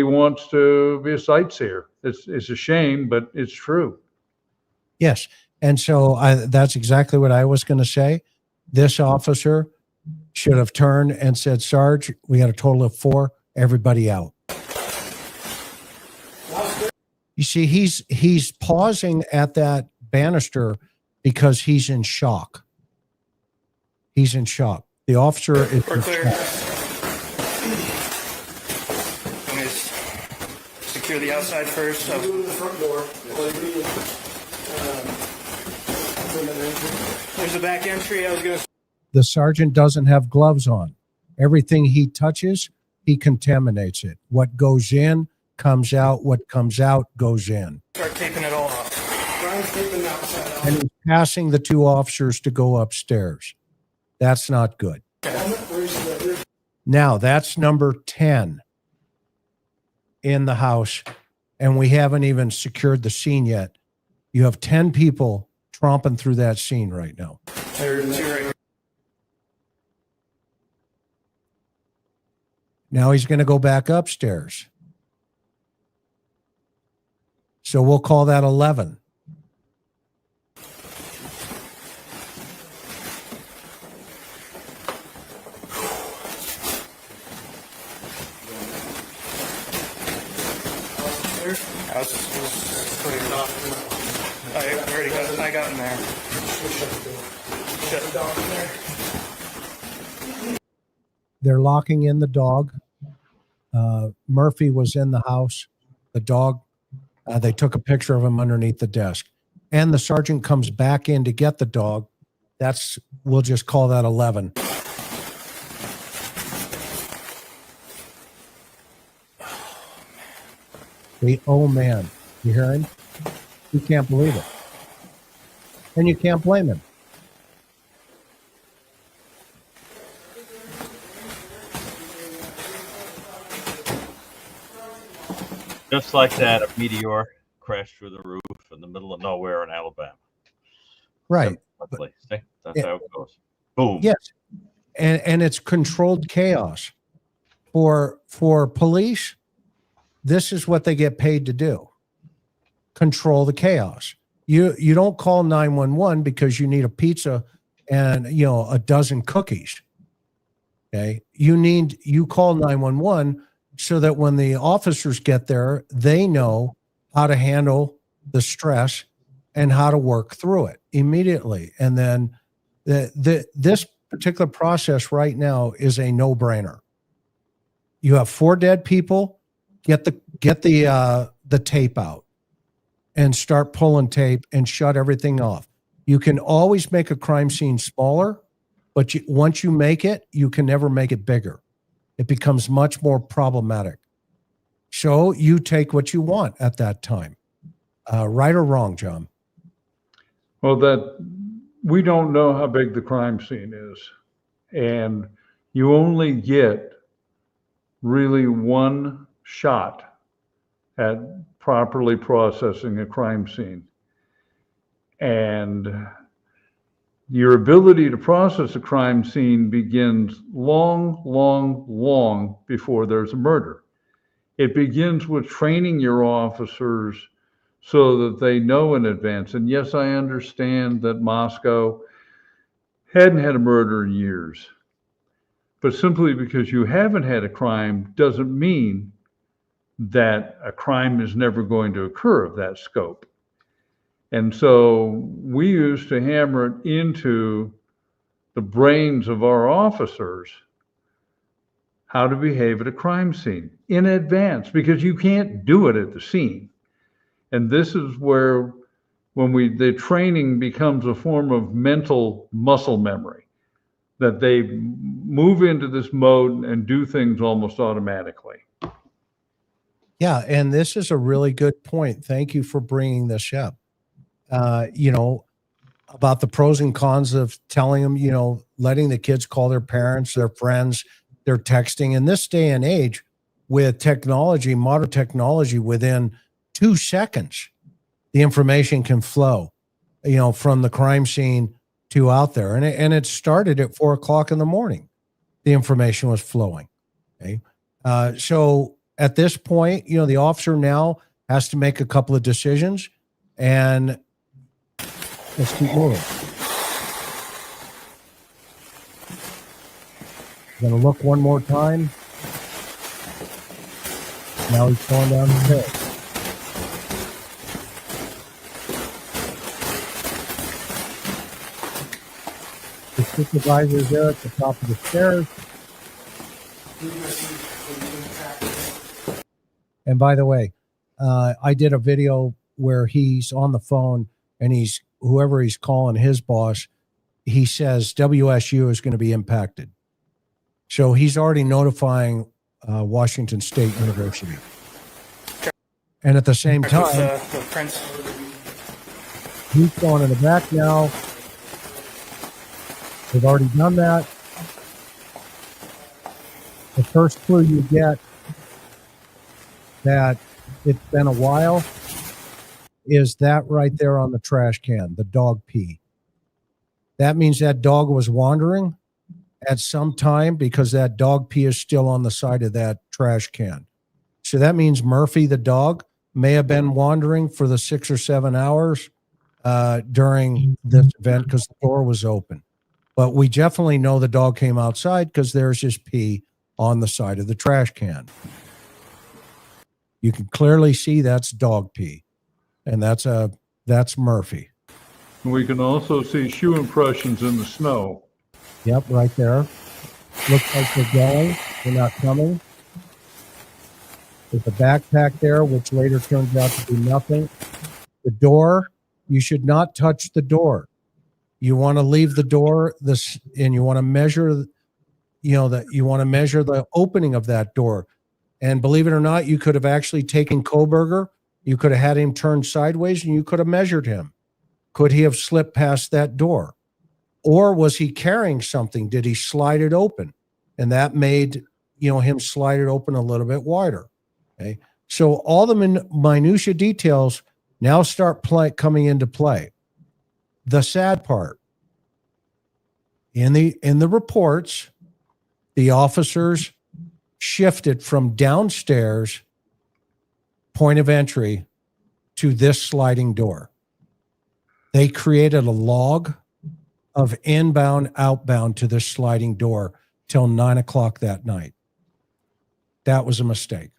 wants to be a sightseer. It's a shame, but it's true. Yes. And so that's exactly what I was going to say. This officer should have turned and said, Sarge, we got a total of 4, everybody out. You see, he's pausing at that banister because he's in shock. He's in shock. The officer is We're in clear. shock. Let me just secure the outside first. So. Go to the front door. There's the back entry. I was going to. The sergeant doesn't have gloves on. Everything he touches, he contaminates it. What goes in comes out. What comes out goes in. Start taping it all off. Brian's taping the outside off. And he's passing the 2 officers to go upstairs. That's not good. Now, that's number 10 in the house, and we haven't even secured the scene yet. You have 10 people tromping through that scene right now. There's 2 right here. Now he's going to go back upstairs. So we'll call that 11. I got in there. Shut the door in there. They're locking in the dog. Murphy was in the house. The dog, they took a picture of him underneath the desk. And the sergeant comes back in to get the dog. We'll just call that 11. Oh man, you hear him? You can't believe it. And you can't blame him. Just like that, a meteor crashed through the roof in the middle of nowhere in Alabama. Right. See? That's how it goes. Boom. Yes. And it's controlled chaos. For police, this is what they get paid to do. Control the chaos. You don't call 911 because you need a pizza and a dozen cookies. Okay? You call 911 so that when the officers get there, they know how to handle the stress and how to work through it immediately. And then this particular process right now is a no-brainer. You have 4 dead people, get the tape out and start pulling tape and shut everything off. You can always make a crime scene smaller, but once you make it, you can never make it bigger. It becomes much more problematic. So you take what you want at that time. Right or wrong, John? Well, we don't know how big the crime scene is. And you only get really one shot at properly processing a crime scene. And your ability to process a crime scene begins long, long, long before there's a murder. It begins with training your officers so that they know in advance. And yes, I understand that Moscow hadn't had a murder in years, But simply because you haven't had a crime doesn't mean that a crime is never going to occur of that scope. And so we used to hammer it into the brains of our officers how to behave at a crime scene in advance, because you can't do it at the scene. And this is where the training becomes a form of mental muscle memory, that they move into this mode and do things almost automatically. Yeah, and this is a really good point. Thank you for bringing this up. About the pros and cons of telling them, letting the kids call their parents, their friends, their texting. In this day and age, with technology, modern technology, within 2 seconds, the information can flow, from the crime scene to out there. And it started at 4:00 in the morning. The information was flowing. Okay. So at this point, the officer now has to make a couple of decisions, and let's keep moving. Going to look one more time. Now he's going down the hill. The supervisor is there at the top of the stairs. And by the way, I did a video where he's on the phone and whoever he's calling, his boss, he says WSU is going to be impacted. So he's already notifying Washington State University. And at the same time, he's going in the back now. They've already done that. The first clue you get that it's been a while is that right there on the trash can, the dog pee. That means that dog was wandering at some time, because that dog pee is still on the side of that trash can. So that means Murphy, the dog, may have been wandering for the 6 or 7 hours during this event because the door was open. But we definitely know the dog came outside because there's just pee on the side of the trash can. You can clearly see that's dog pee, and that's Murphy. We can also see shoe impressions in the snow. Yep, right there. Looks like they're going. They're not coming. There's a backpack there, which later turns out to be nothing. The door, you should not touch the door. You want to leave the door and you want to measure, you want to measure the opening of that door. And believe it or not, you could have actually taken Kohberger. You could have had him turn sideways and you could have measured him. Could he have slipped past that door? Or was he carrying something? Did he slide it open? And that made, him slide it open a little bit wider. Okay. So all the minutia details now start coming into play. The sad part, in the reports, the officers shifted from downstairs point of entry to this sliding door. They created a log of inbound, outbound to this sliding door till 9:00 that night. That was a mistake.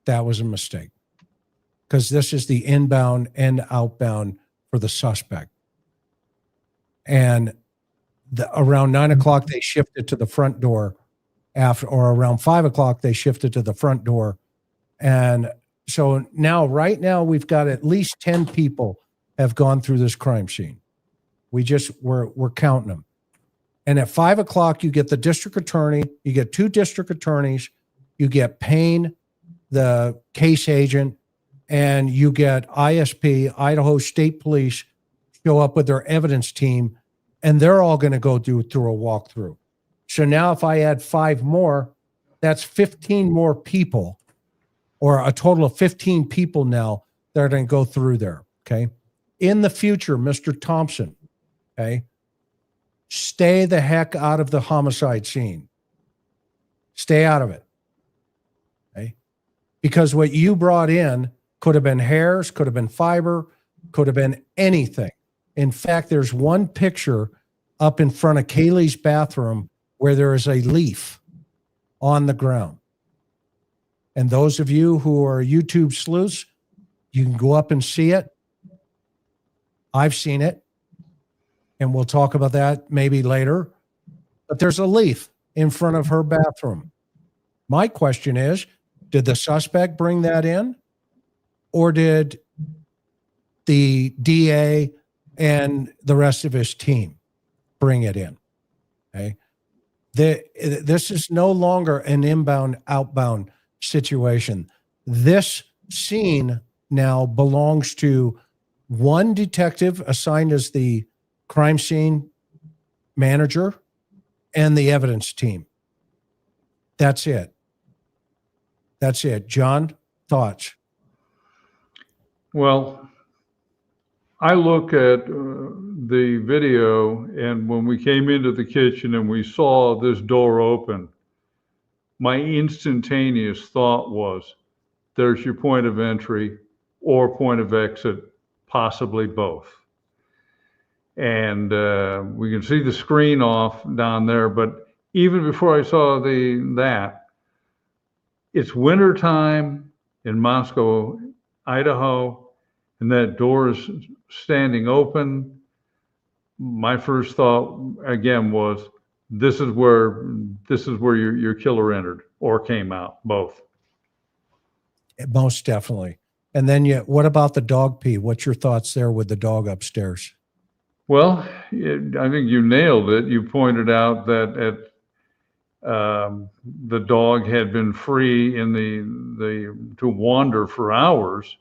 That was a mistake. Because this is the inbound and outbound for the suspect. And around 9:00, they shifted to the front door. Or around 5:00, they shifted to the front door. And so right now, we've got at least 10 people have gone through this crime scene. We're counting them. And at 5:00, you get the district attorney, you get 2 district attorneys, you get Payne, the case agent, and you get ISP, Idaho State Police, show up with their evidence team, and they're all going to go through a walkthrough. So now if I add 5 more, that's 15 more people, or a total of 15 people now that are going to go through there, okay? In the future, Mr. Thompson, okay, stay the heck out of the homicide scene. Stay out of it, okay? Because what you brought in could have been hairs, could have been fiber, could have been anything. In fact, there's one picture up in front of Kaylee's bathroom where there is a leaf on the ground. And those of you who are YouTube sleuths, you can go up and see it. I've seen it, and we'll talk about that maybe later. But there's a leaf in front of her bathroom. My question is, did the suspect bring that in, or did the DA and the rest of his team bring it in? Okay. This is no longer an inbound, outbound situation. This scene now belongs to one detective assigned as the crime scene manager and the evidence team. That's it. That's it. John, thoughts? Well, I look at the video, and when we came into the kitchen and we saw this door open, my instantaneous thought was, there's your point of entry or point of exit, possibly both. And we can see the screen off down there, but even before I saw that, it's winter time in Moscow, Idaho, and that door is standing open. My first thought again was, this is where your killer entered or came out, both. Most definitely. And then what about the dog pee? What's your thoughts there with the dog upstairs? Well, I think you nailed it. You pointed out that the dog had been free in to wander for hours.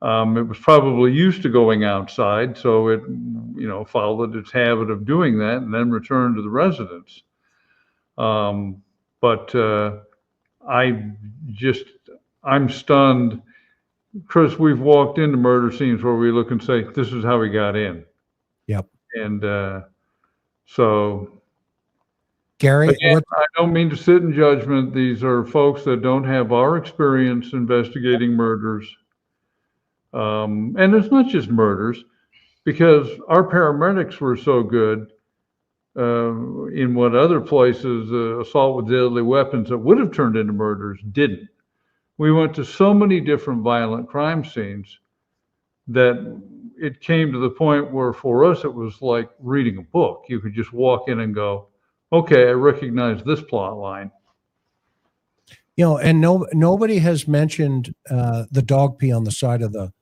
It was probably used to going outside, so it, followed its habit of doing that and then returned to the residence. But I'm stunned. Chris, we've walked into murder scenes where we look and say, this is how he got in. Yep. And so, Gary, again, I don't mean to sit in judgment. These are folks that don't have our experience investigating murders. And it's not just murders, because our paramedics were so good in what other places, assault with deadly weapons that would have turned into murders, didn't. We went to so many different violent crime scenes that it came to the point where for us, it was like reading a book. You could just walk in and go, okay, I recognize this plot line. And nobody has mentioned the dog pee on the side of the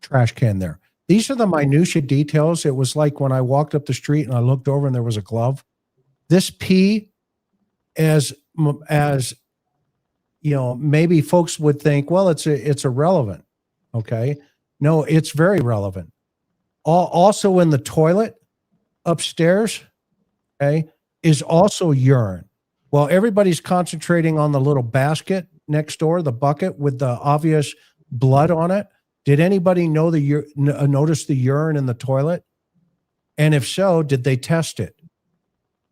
trash can there. These are the minutia details. It was like when I walked up the street and I looked over and there was a glove. This pee, as maybe folks would think, well, it's irrelevant. Okay. No, it's very relevant. Also in the toilet upstairs, okay, is also urine. While everybody's concentrating on the little basket next door, the bucket with the obvious blood on it, did anybody notice the urine in the toilet? And if so, did they test it?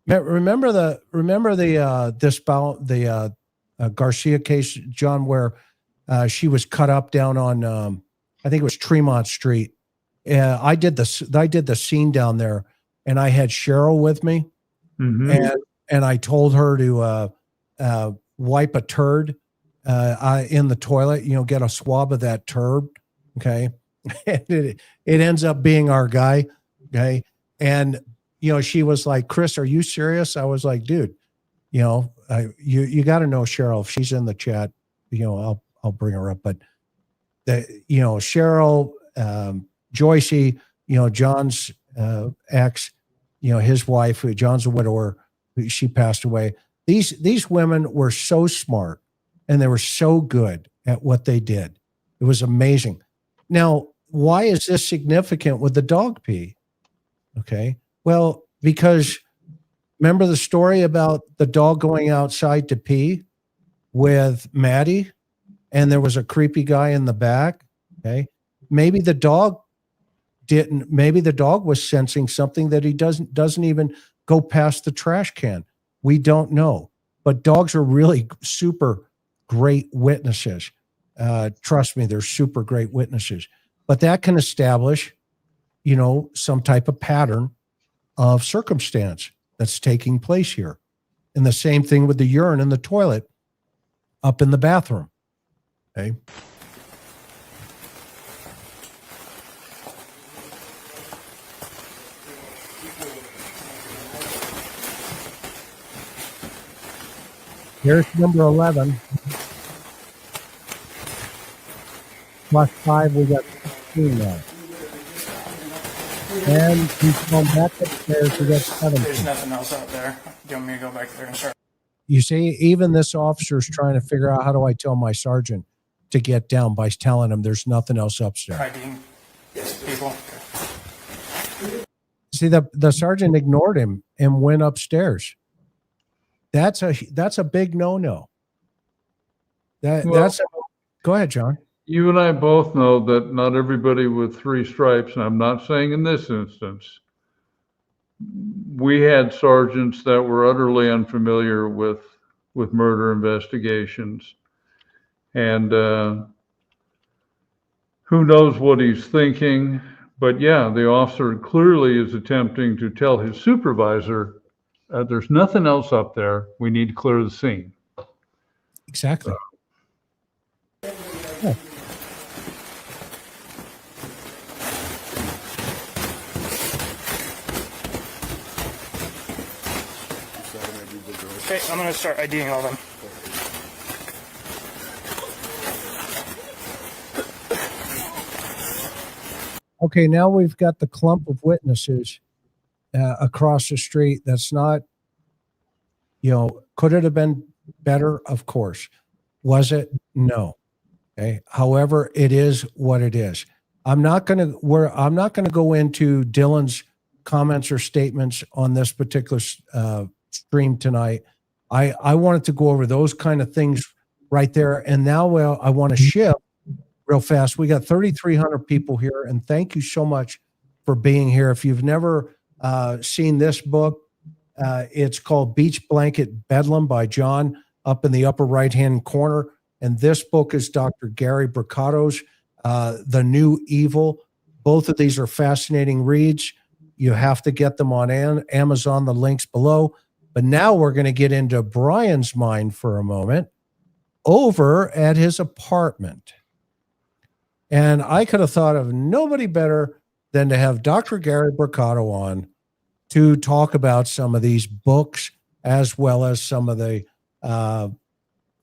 Remember the Garcia case, John, where she was cut up down on I think it was Tremont Street. I did the scene down there, and I had Cheryl with me, and I told her to wipe a turd in the toilet. Get a swab of that turd. Okay, it ends up being our guy. Okay, and she was like, "Chris, are you serious?" I was like, "Dude, you got to know Cheryl. If she's in the chat, I'll bring her up." But Cheryl, Joycey, John's ex, his wife, who John's a widower, she passed away. These women were so smart, and they were so good at what they did. It was amazing. Now, why is this significant with the dog pee? Okay, well, because remember the story about the dog going outside to pee with Maddie, and there was a creepy guy in the back. Okay, maybe the dog didn't. Maybe the dog was sensing something that he doesn't even go past the trash can. We don't know, but dogs are really super great witnesses. Trust me, they're super great witnesses. But that can establish, some type of pattern of circumstance. that's taking place here. And the same thing with the urine in the toilet up in the bathroom. Okay. Here's number 11. Plus 5, we got 16 now. And he's going back upstairs, we got 17. There's nothing else out there. Do you want me to go back there and start? You see, even this officer's trying to figure out, how do I tell my sergeant to get down by telling him there's nothing else upstairs. IDing people. See, the sergeant ignored him and went upstairs. That's a big no-no. Go ahead, John. You and I both know that not everybody with 3 stripes, and I'm not saying in this instance, we had sergeants that were utterly unfamiliar with murder investigations. And who knows what he's thinking. But yeah, the officer clearly is attempting to tell his supervisor, there's nothing else up there. We need to clear the scene. Exactly. Yeah. Okay, I'm going to start IDing all of them. Okay, now we've got the clump of witnesses across the street. That's not, could it have been better? Of course. Was it? No. Okay. However, it is what it is. I'm not going to go into Dylan's comments or statements on this particular stream tonight. I wanted to go over those kind of things right there. And now I want to shift real fast. We got 3,300 people here, and thank you so much for being here. If you've never seen this book, it's called Beach Blanket Bedlam by John, up in the upper right-hand corner. And this book is Dr. Gary Brucato's The New Evil. Both of these are fascinating reads. You have to get them on Amazon, the links below. But now we're going to get into Bryan's mind for a moment over at his apartment. And I could have thought of nobody better than to have Dr. Gary Brucato on to talk about some of these books, as well as some of the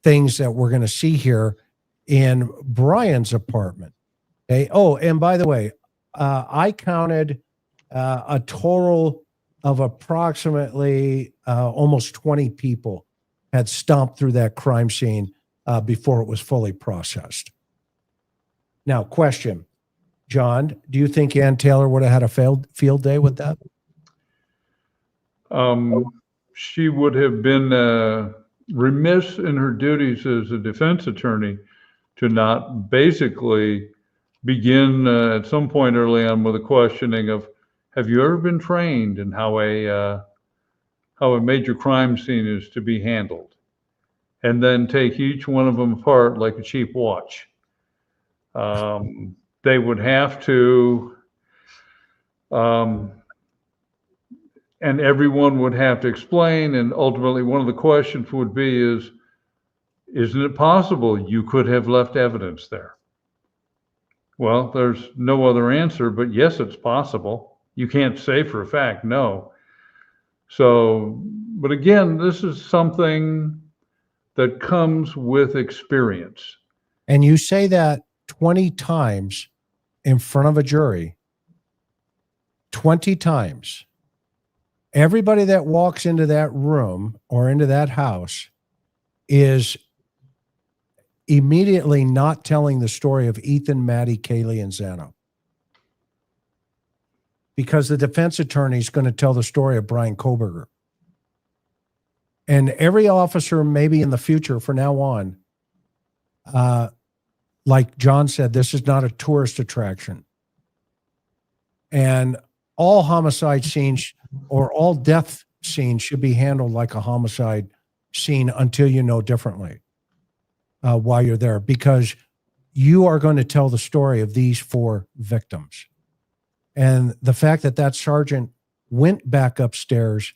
things that we're going to see here in Bryan's apartment. Okay. Oh, and by the way, I counted a total of approximately almost 20 people had stomped through that crime scene before it was fully processed. Now, question, John, do you think Ann Taylor would have had a field day with that? She would have been remiss in her duties as a defense attorney to not basically begin at some point early on with a questioning of, have you ever been trained in how a major crime scene is to be handled? And then take each one of them apart like a cheap watch. They would have to, and everyone would have to explain. And ultimately, one of the questions would be isn't it possible you could have left evidence there? Well, there's no other answer, but yes, it's possible. You can't say for a fact, no. So, but again, this is something that comes with experience. And you say that 20 times in front of a jury, 20 times. Everybody that walks into that room or into that house is immediately not telling the story of Ethan, Maddie, Kaylee, and Xana. Because the defense attorney is going to tell the story of Bryan Kohberger. And every officer, maybe in the future, from now on, like John said, this is not a tourist attraction. And all homicide scenes or all death scenes should be handled like a homicide scene until you know differently while you're there, because you are going to tell the story of these 4 victims. And the fact that that sergeant went back upstairs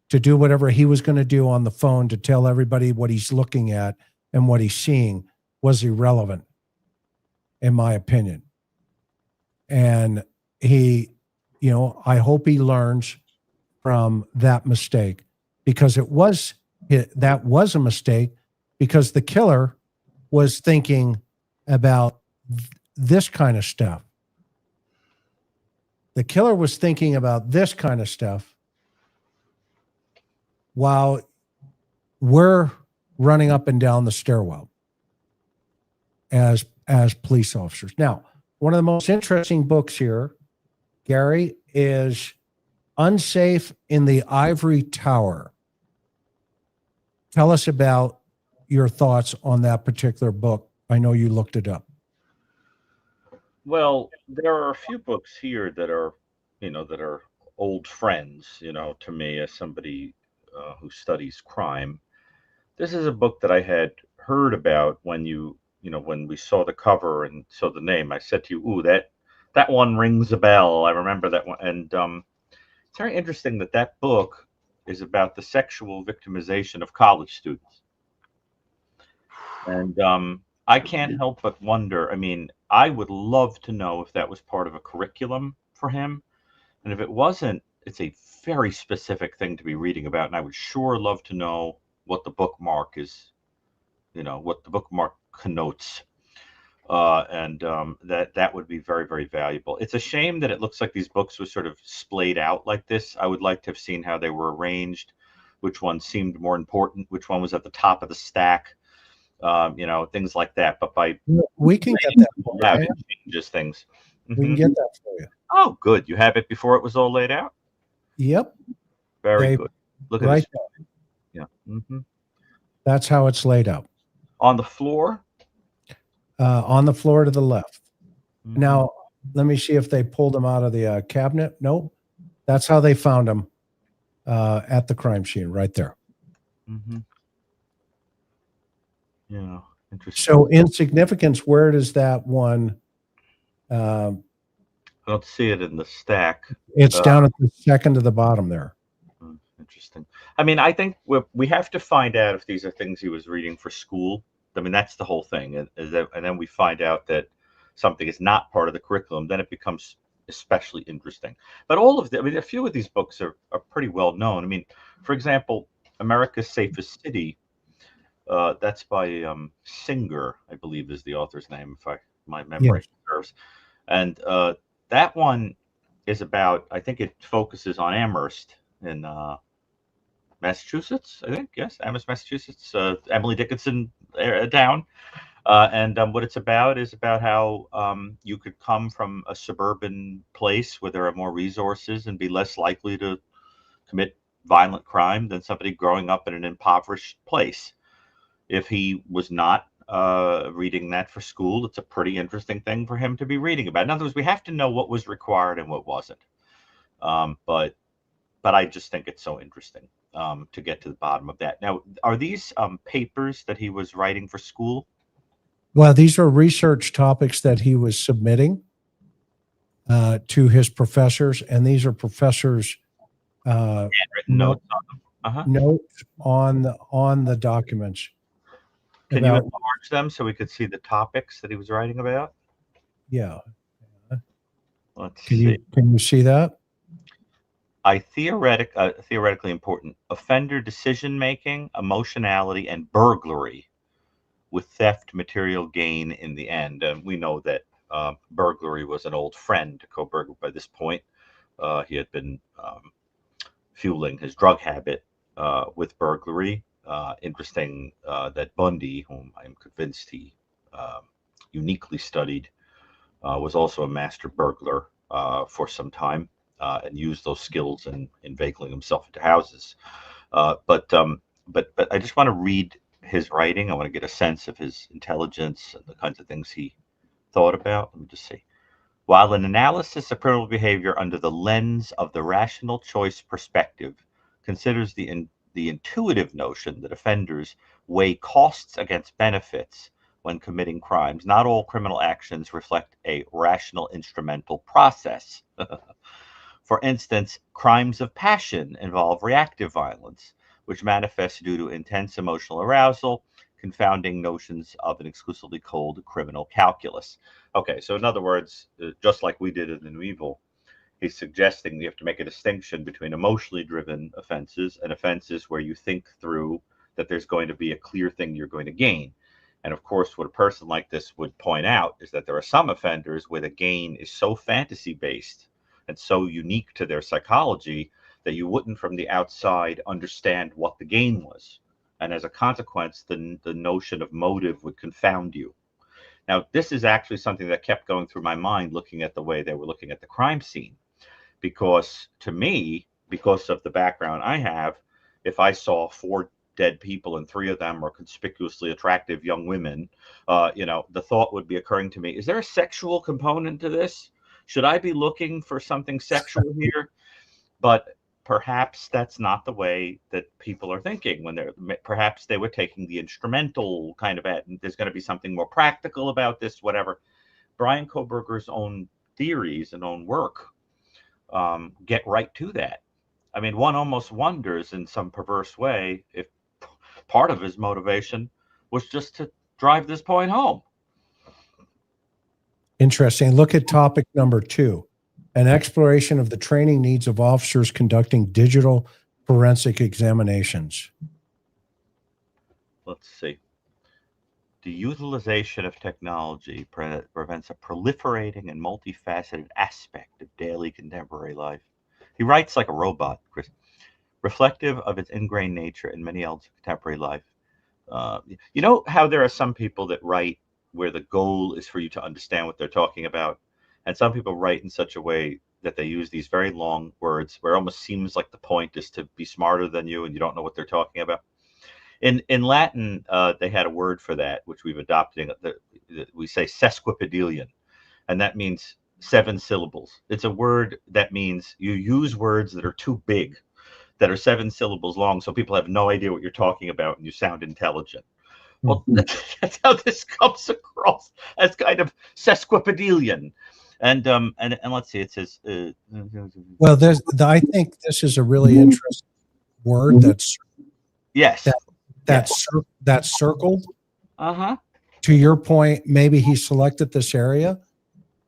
to do whatever he was going to do on the phone to tell everybody what he's looking at and what he's seeing was irrelevant, in my opinion. And he, you know, I hope he learns from that mistake, because that was a mistake, because the killer was thinking about this kind of stuff. The killer was thinking about this kind of stuff while we're running up and down the stairwell as police officers. Now, one of the most interesting books here, Gary, is Unsafe in the Ivory Tower. Tell us about your thoughts on that particular book. I know you looked it up. Well, there are a few books here that are, you know, that are old friends, you know, to me as somebody who studies crime. This is a book that I had heard about when when we saw the cover and saw the name. I said to you, "Ooh, that one rings a bell." I remember that one, and it's very interesting that book is about the sexual victimization of college students, and I can't help but wonder. I mean, I would love to know if that was part of a curriculum for him, and if it wasn't, it's a very specific thing to be reading about, and I would sure love to know what the bookmark is, what the bookmark connotes, and that would be very, very valuable. It's a shame that it looks like these books were sort of splayed out like this. I would like to have seen how they were arranged, which one seemed more important, which one was at the top of the stack, things like that. But we can get that for out, you. it changes things. We can get that for you. Oh, good. You have it before it was all laid out? Yep. Very good. Look at right this. Yeah. That's how it's laid out. On the floor? On the floor to the left. Now, let me see if they pulled them out of the cabinet. Nope. That's how they found them at the crime scene, right there. Yeah, interesting. So in significance, where does that one? I don't see it in the stack. It's down at the second to the bottom there. Interesting. I mean, I think we have to find out if these are things he was reading for school. I mean, that's the whole thing. And then we find out that something is not part of the curriculum. Then it becomes especially interesting. But all of a few of these books are pretty well known. I mean, for example, America's Safest City. That's by Singer, I believe is the author's name, if my memory serves. And that one is about, I think it focuses on Amherst in Massachusetts, I think. Yes, Amherst, Massachusetts, Emily Dickinson town. And what it's about is about how you could come from a suburban place where there are more resources and be less likely to commit violent crime than somebody growing up in an impoverished place. If he was not reading that for school, it's a pretty interesting thing for him to be reading about. In other words, we have to know what was required and what wasn't. But I just think it's so interesting to get to the bottom of that. Now, are these papers that he was writing for school? Well, these are research topics that he was submitting to his professors, and these are professors' notes on them. Notes on the documents. Can you enlarge them so we could see the topics that he was writing about? Yeah. Let's see. Can you see that? Theoretically important offender decision-making, emotionality, and burglary with theft, material gain in the end. And we know that burglary was an old friend to Kohberger by this point. He had been fueling his drug habit with burglary. Interesting that Bundy, whom I'm convinced he uniquely studied, was also a master burglar for some time and used those skills in inveigling himself into houses. But I just want to read his writing. I want to get a sense of his intelligence and the kinds of things he thought about. Let me just see. While an analysis of criminal behavior under the lens of the rational choice perspective considers the intuitive notion that offenders weigh costs against benefits when committing crimes, not all criminal actions reflect a rational instrumental process. For instance, crimes of passion involve reactive violence, which manifests due to intense emotional arousal, confounding notions of an exclusively cold criminal calculus. Okay, so in other words, just like we did in the New Evil, he's suggesting you have to make a distinction between emotionally driven offenses and offenses where you think through that there's going to be a clear thing you're going to gain. And of course, what a person like this would point out is that there are some offenders where the gain is so fantasy-based and so unique to their psychology that you wouldn't from the outside understand what the gain was. And as a consequence, the notion of motive would confound you. Now, this is actually something that kept going through my mind looking at the way they were looking at the crime scene. Because to me, because of the background I have, if I saw 4 dead people and 3 of them are conspicuously attractive young women, the thought would be occurring to me, is there a sexual component to this? Should I be looking for something sexual here? But perhaps that's not the way that people are thinking when perhaps they were taking the instrumental kind of there's going to be something more practical about this, whatever. Bryan Kohberger's own theories and own work get right to that. I mean, one almost wonders in some perverse way if part of his motivation was just to drive this point home. Interesting. Look at topic number 2, an exploration of the training needs of officers conducting digital forensic examinations. Let's see. The utilization of technology prevents a proliferating and multifaceted aspect of daily contemporary life. He writes like a robot, Chris, reflective of its ingrained nature in many elements of contemporary life. You know how there are some people that write where the goal is for you to understand what they're talking about? And some people write in such a way that they use these very long words where it almost seems like the point is to be smarter than you and you don't know what they're talking about. In Latin, they had a word for that, which we've adopted. We say sesquipedalian, and that means 7 syllables. It's a word that means you use words that are too big, that are 7 syllables long, so people have no idea what you're talking about and you sound intelligent. Well, that's how this comes across, as kind of sesquipedalian. And let's see, it says. Well, I think this is a really interesting word. That's yes. That's circled. Uh-huh. To your point, maybe he selected this area.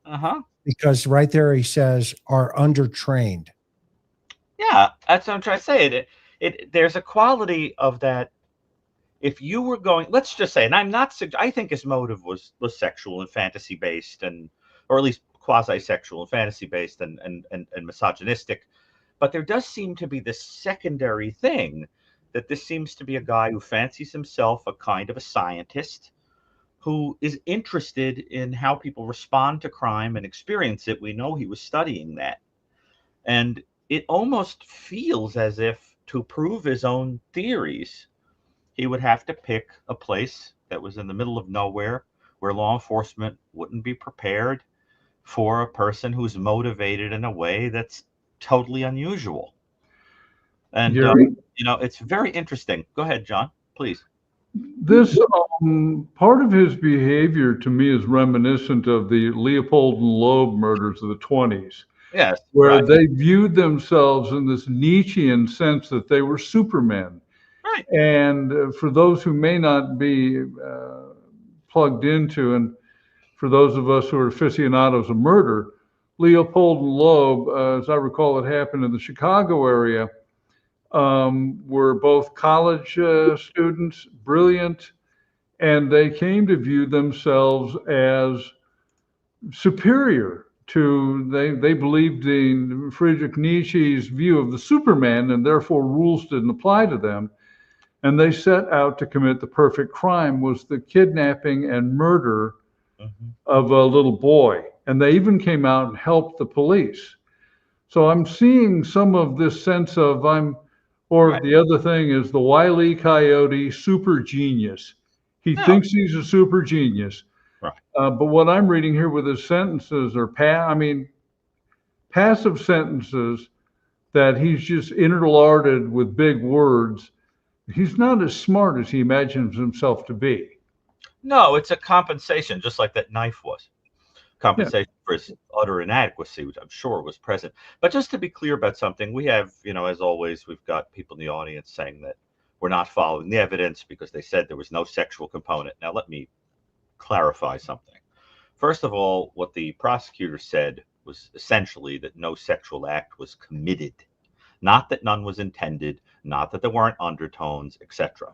Uh-huh. Because right there he says are undertrained. Yeah, that's what I'm trying to say. There's a quality of that. If you were going, let's just say, and I think his motive was sexual and fantasy based, or at least quasi-sexual and fantasy based and misogynistic. But there does seem to be this secondary thing that this seems to be a guy who fancies himself a kind of a scientist who is interested in how people respond to crime and experience it. We know he was studying that. And it almost feels as if to prove his own theories, he would have to pick a place that was in the middle of nowhere where law enforcement wouldn't be prepared for a person who's motivated in a way that's totally unusual. And, it's very interesting. Go ahead, John, please. This part of his behavior to me is reminiscent of the Leopold and Loeb murders of the 20s. Yes. Where they viewed themselves in this Nietzschean sense that they were supermen. Right. And for those who may not be plugged into, and for those of us who are aficionados of murder, Leopold and Loeb, as I recall, it happened in the Chicago area, were both college students, brilliant, and they came to view themselves as superior to, they believed in Friedrich Nietzsche's view of the Superman, and therefore rules didn't apply to them. And they set out to commit the perfect crime, was the kidnapping and murder of a little boy. And they even came out and helped the police. So I'm seeing some of this sense of the other thing is the Wile E. Coyote super genius. He thinks he's a super genius. Right. But what I'm reading here with his sentences are passive sentences that he's just interlarded with big words. He's not as smart as he imagines himself to be. No, it's a compensation, just like that knife was. compensation for his utter inadequacy, which I'm sure was present. But just to be clear about something, we have, as always, we've got people in the audience saying that we're not following the evidence because they said there was no sexual component. Now, let me clarify something. First of all, what the prosecutor said was essentially that no sexual act was committed, not that none was intended, not that there weren't undertones, etc.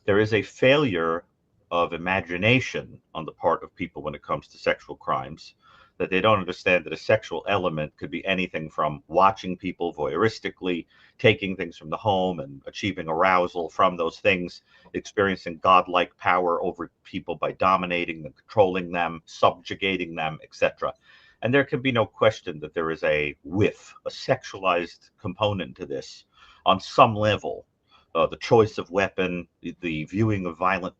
There is a failure of imagination on the part of people when it comes to sexual crimes, that they don't understand that a sexual element could be anything from watching people voyeuristically, taking things from the home and achieving arousal from those things, experiencing godlike power over people by dominating them, controlling them, subjugating them, etc. And there can be no question that there is a sexualized component to this on some level. The choice of weapon, the viewing of violent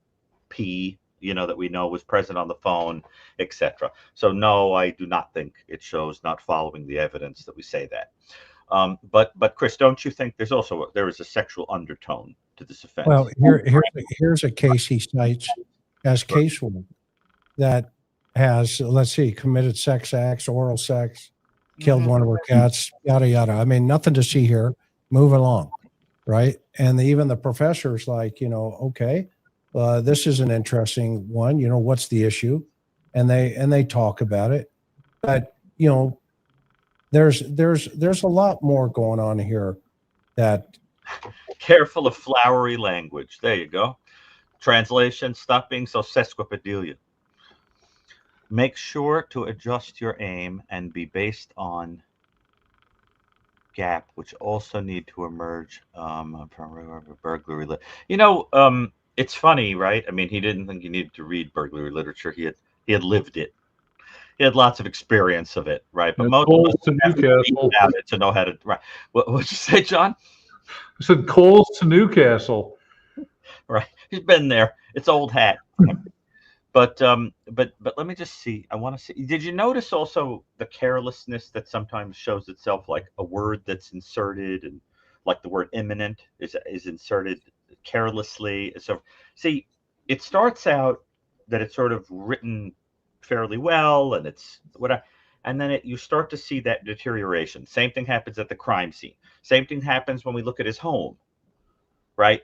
pee, that we know was present on the phone, etc. So no, I do not think it shows not following the evidence that we say that. But Chris, don't you think there is a sexual undertone to this offense? Well, here's a case he cites as casework that has, let's see, committed sex acts, oral sex, killed one of her cats, yada yada. I mean, nothing to see here. Move along, right? And even the professor's like, okay. This is an interesting one. What's the issue? And they talk about it, but there's a lot more going on here. That careful of flowery language. There you go. Translation: stop being so sesquipedalian. Make sure to adjust your aim and be based on gap, which also need to emerge from burglary. It's funny, right? I mean, he didn't think he needed to read burglary literature. He had lived it. He had lots of experience of it, right? But most of us have to read about it to know how to. Right? What'd you say, John? I said Coles to Newcastle. Right. He's been there. It's old hat. But let me just see. I want to see. Did you notice also the carelessness that sometimes shows itself, like a word that's inserted, and like the word imminent is inserted carelessly. So see, it starts out that it's sort of written fairly well, and it's whatever, and then you start to see that deterioration. Same thing happens at the crime scene. Same thing happens when we look at his home, right?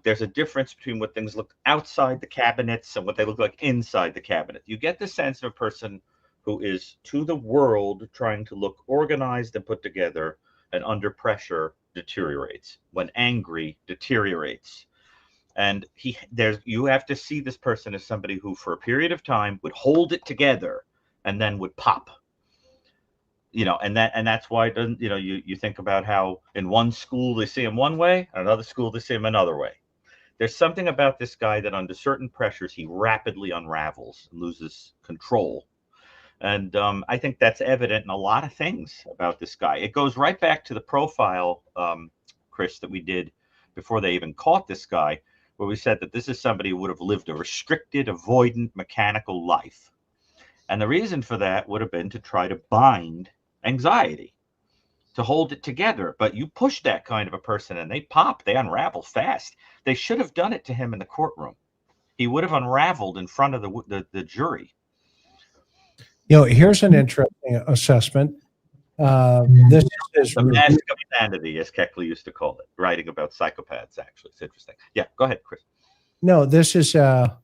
There's a difference between what things look outside the cabinets and what they look like inside the cabinet. You get the sense of a person who is to the world trying to look organized and put together, and under pressure deteriorates. When angry, deteriorates. And you have to see this person as somebody who for a period of time would hold it together and then would pop. And that's why it doesn't, you think about how in one school they see him one way, in another school they see him another way. There's something about this guy that under certain pressures he rapidly unravels and loses control. And I think that's evident in a lot of things about this guy. It goes right back to the profile, Chris, that we did before they even caught this guy, where we said that this is somebody who would have lived a restricted, avoidant, mechanical life. And the reason for that would have been to try to bind anxiety, to hold it together. But you push that kind of a person and they pop, they unravel fast. They should have done it to him in the courtroom. He would have unraveled in front of the jury. Here's an interesting assessment. This is the mask of sanity, as Keckley used to call it, writing about psychopaths. Actually, it's interesting. Yeah, go ahead, Chris. No, this is the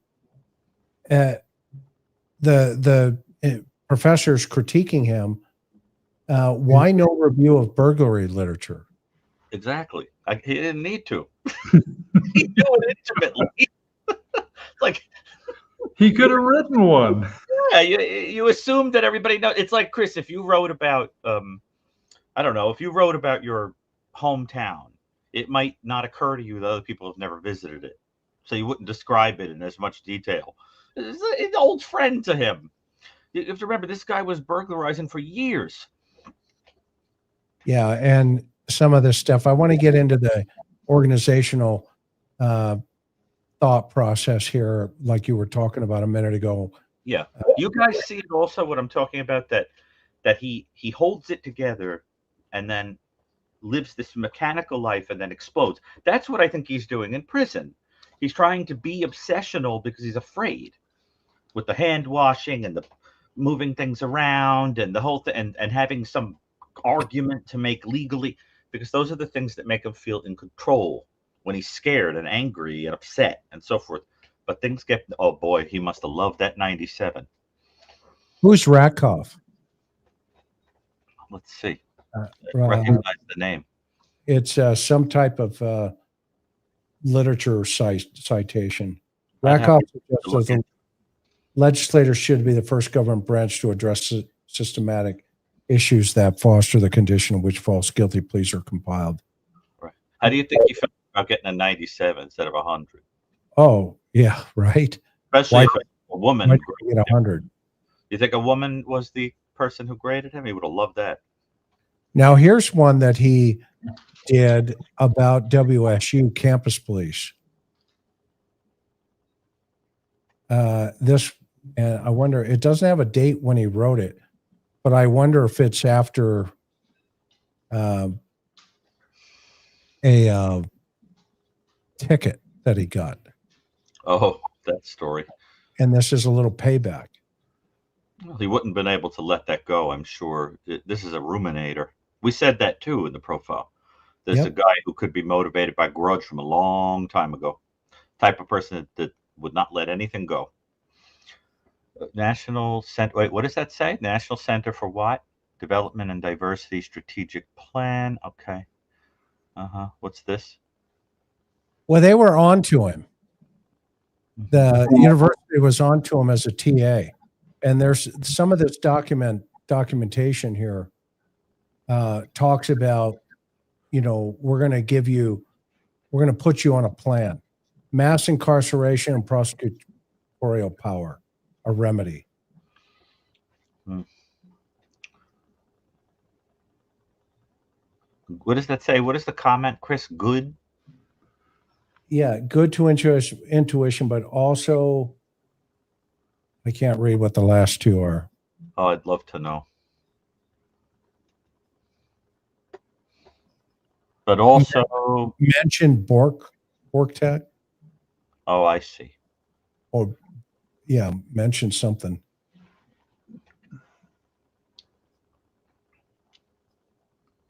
professors critiquing him. Why no review of burglary literature? Exactly. He didn't need to. He knew it intimately. Like he could have written one. Yeah, you assume that everybody knows. It's like, Chris, if you wrote about, I don't know, if you wrote about your hometown, it might not occur to you that other people have never visited it. So you wouldn't describe it in as much detail. It's an old friend to him. You have to remember, this guy was burglarizing for years. Yeah, and some of this stuff, I want to get into the organizational thought process here, like you were talking about a minute ago. Yeah, you guys see it also, what I'm talking about, that he holds it together and then lives this mechanical life and then explodes. That's what I think he's doing in prison. He's trying to be obsessional because he's afraid, with the hand washing and the moving things around and the whole thing, and having some argument to make legally, because those are the things that make him feel in control when he's scared and angry and upset and so forth. But things get, oh boy, he must have loved that 97. Who's Rakoff? Let's see. Right. Recognize the name. It's some type of literature citation. Rakoff suggests the legislators should be the first government branch to address systematic issues that foster the condition in which false guilty pleas are compiled. Right. How do you think he felt about getting a 97 instead of 100? Oh, yeah, right. Especially if a woman. Why did he get 100? You think a woman was the person who graded him? He would have loved that. Now, here's one that he did about WSU campus police. And I wonder, it doesn't have a date when he wrote it, but I wonder if it's after a ticket that he got. Oh, that story. And this is a little payback. Well, he wouldn't have been able to let that go, I'm sure. This is a ruminator. We said that too in the profile. There's a guy who could be motivated by grudge from a long time ago. Type of person that would not let anything go. National Center. Wait, what does that say? National Center for what? Development and Diversity Strategic Plan. Okay. What's this? Well, they were on to him. The university was on to him as a TA. And there's some of this documentation here talks about, we're going to put you on a plan. Mass incarceration and prosecutorial power, a remedy. What does that say? What is the comment, Chris? Good? Yeah, good to intuition, but also, I can't read what the last two are. Oh, I'd love to know. But also mentioned Bork-Tat. Oh, I see. Oh, yeah, mentioned something.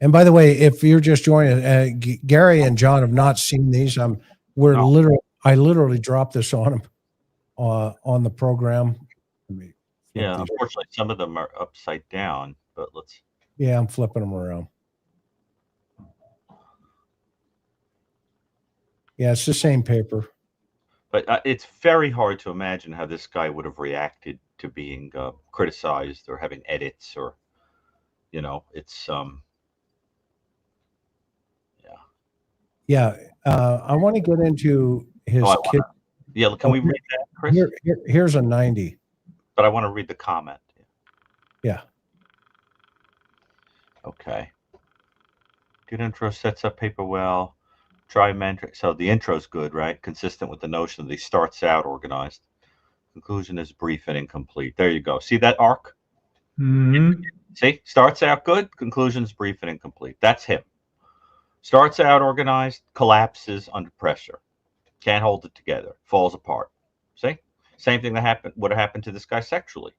And by the way, if you're just joining, Gary and John have not seen these. I literally dropped this on them on the program. Yeah, unfortunately, some of them are upside down, but let's. Yeah, I'm flipping them around. Yeah, it's the same paper. But it's very hard to imagine how this guy would have reacted to being criticized or having edits, or, it's Yeah, I want to get into his kid. Yeah, can we read that, Chris? Here's a 90. But I want to read the comment. Yeah. Okay. Good intro sets up paper well. Try mentor. So the intro's good, right? Consistent with the notion that he starts out organized. Conclusion is brief and incomplete. There you go. See that arc? Mm-hmm. See? Starts out good. Conclusion's brief and incomplete. That's him. Starts out organized, collapses under pressure. Can't hold it together. Falls apart. See? Same thing that would have happened to this guy sexually.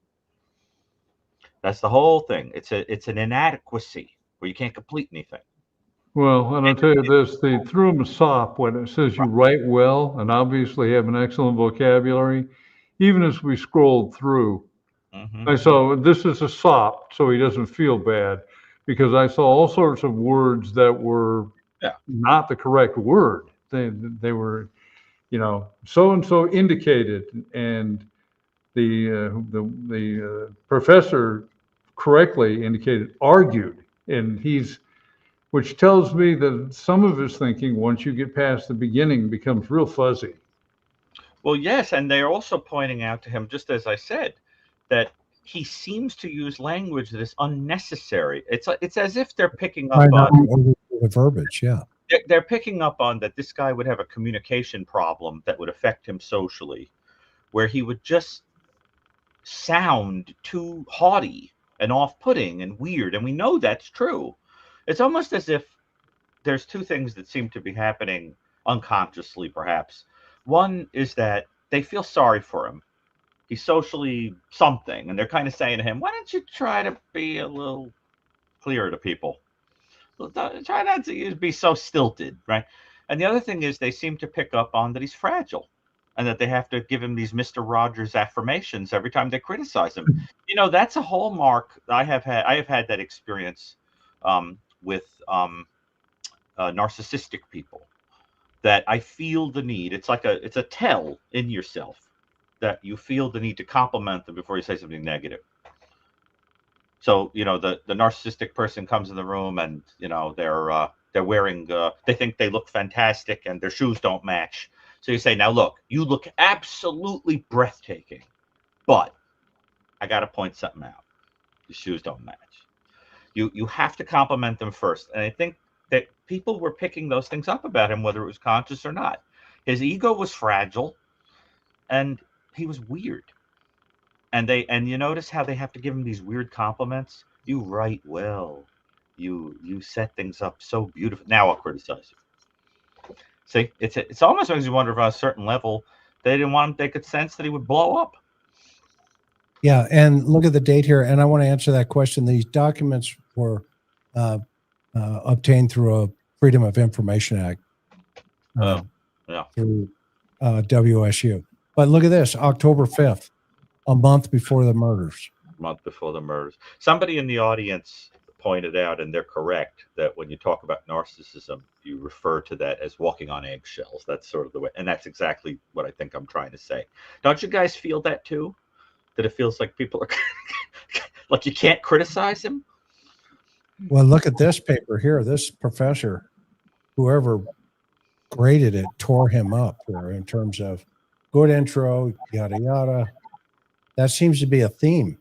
That's the whole thing. It's an inadequacy where you can't complete anything. Well, and I'll tell you this, they threw him a sop when it says you write well and obviously have an excellent vocabulary. Even as we scrolled through, I saw this is a sop, so he doesn't feel bad, because I saw all sorts of words that were not the correct word. They were, so-and-so indicated, and the professor correctly indicated argued, and which tells me that some of his thinking, once you get past the beginning, becomes real fuzzy. Well, yes, and they're also pointing out to him, just as I said, that he seems to use language that is unnecessary. It's as if they're picking up on the verbiage. Yeah, they're picking up on that this guy would have a communication problem that would affect him socially, where he would just sound too haughty and off-putting and weird, and we know that's true. It's almost as if there's two things that seem to be happening unconsciously, perhaps. One is that they feel sorry for him. he's socially something, and they're kind of saying to him, why don't you try to be a little clearer to people? Try not to be so stilted, right? And the other thing is they seem to pick up on that he's fragile, and that they have to give him these Mr. Rogers affirmations every time they criticize him. You know, that's a hallmark. I have had that experience with narcissistic people, that I feel the need. It's a tell in yourself that you feel the need to compliment them before you say something negative. So, you know, the narcissistic person comes in the room and, you know, they're wearing, they think they look fantastic and their shoes don't match. So you say, now look, you look absolutely breathtaking, but I got to point something out. Your shoes don't match. You have to compliment them first. And I think that people were picking those things up about him, whether it was conscious or not. His ego was fragile and he was weird. And you notice how they have to give him these weird compliments. You write well. You set things up so beautiful. Now I'll criticize you. See, it's almost makes you wonder if on a certain level they didn't want him. They could sense that he would blow up. Yeah, and look at the date here, and I want to answer that question. These documents were obtained through a Freedom of Information Act. Yeah. Through WSU. But look at this, October 5th, a month before the murders. Somebody in the audience pointed out, and they're correct, that when you talk about narcissism, you refer to that as walking on eggshells. That's sort of the way, and that's exactly what I think I'm trying to say. Don't you guys feel that too? That it feels like people are like you can't criticize him? Well, look at this paper here. This professor, whoever graded it, tore him up here in terms of good intro, yada, yada. That seems to be a theme.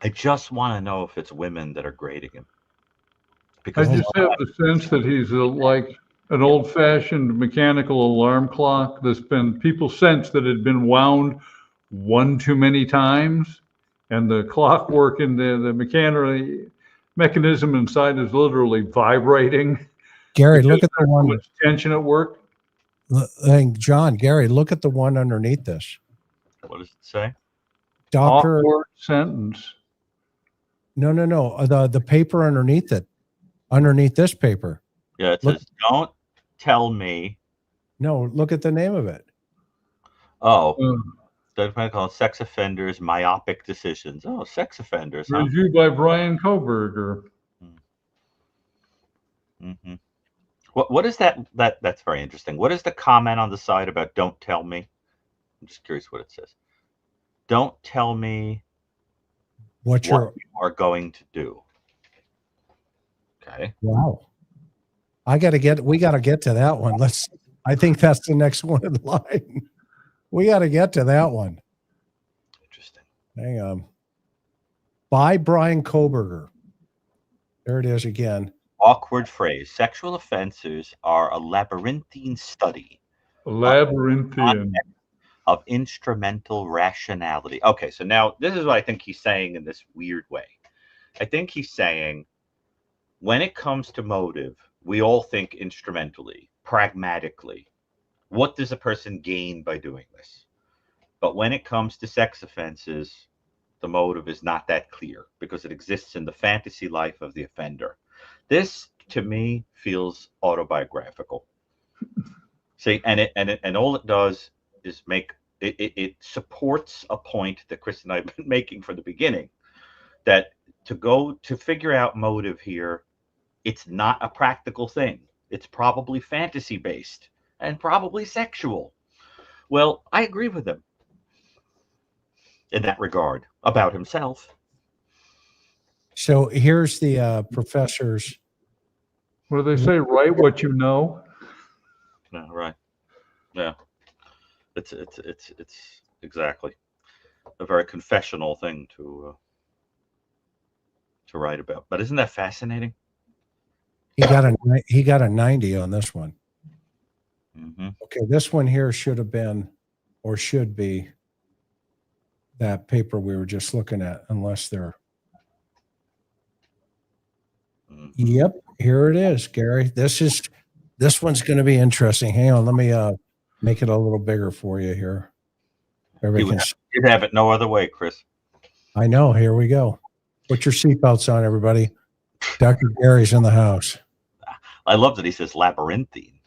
I just want to know if it's women that are grading him. I Because just have the sense that he's like an old-fashioned mechanical alarm clock that's been, people sense that it had been wound one too many times, and the clockwork in the mechanism inside is literally vibrating. Gary, look at the So one. much tension at work. Hey, John, Gary, look at the one underneath this. what does it say? Doctor. Awkward sentence. No. The paper underneath it, underneath this paper. Yeah, it says, don't tell me. No, look at the name of it. Oh, they're going to call it sex offenders, myopic decisions. Oh, sex offenders. Huh? Reviewed by Bryan Kohberger. Mm-hmm. What is that? That's very interesting. What is the comment on the side about don't tell me? I'm just curious what it says. Don't tell me what you are going to do. Okay. Wow. We got to get to that one. I think that's the next one in line. We got to get to that one. Interesting. Hang on. By Bryan Kohberger. There it is again. Awkward phrase. Sexual offenses are a labyrinthine study. Labyrinthian. Of instrumental rationality. Okay, so now this is what I think he's saying in this weird way. I think he's saying when it comes to motive, we all think instrumentally, pragmatically. What does a person gain by doing this? But when it comes to sex offenses, the motive is not that clear because it exists in the fantasy life of the offender. This, to me, feels autobiographical. See, and all it does is make it supports a point that Chris and I have been making from the beginning, that to figure out motive here, it's not a practical thing. It's probably fantasy based and probably sexual. Well, I agree with him in that regard about himself. So here's the professors. What do they say? Write what you know. Yeah, right. Yeah. It's exactly a very confessional thing to write about. But isn't that fascinating? He got a 90 on this one. Mm-hmm. Okay, this one here should have been, or should be, that paper we were just looking at, unless they're. Mm-hmm. Yep, here it is, Gary. This one's going to be interesting. Hang on, let me make it a little bigger for you here. You'd have it no other way, Chris. I know. Here we go. Put your seatbelts on, everybody. Dr. Gary's in the house. I love that he says labyrinthine.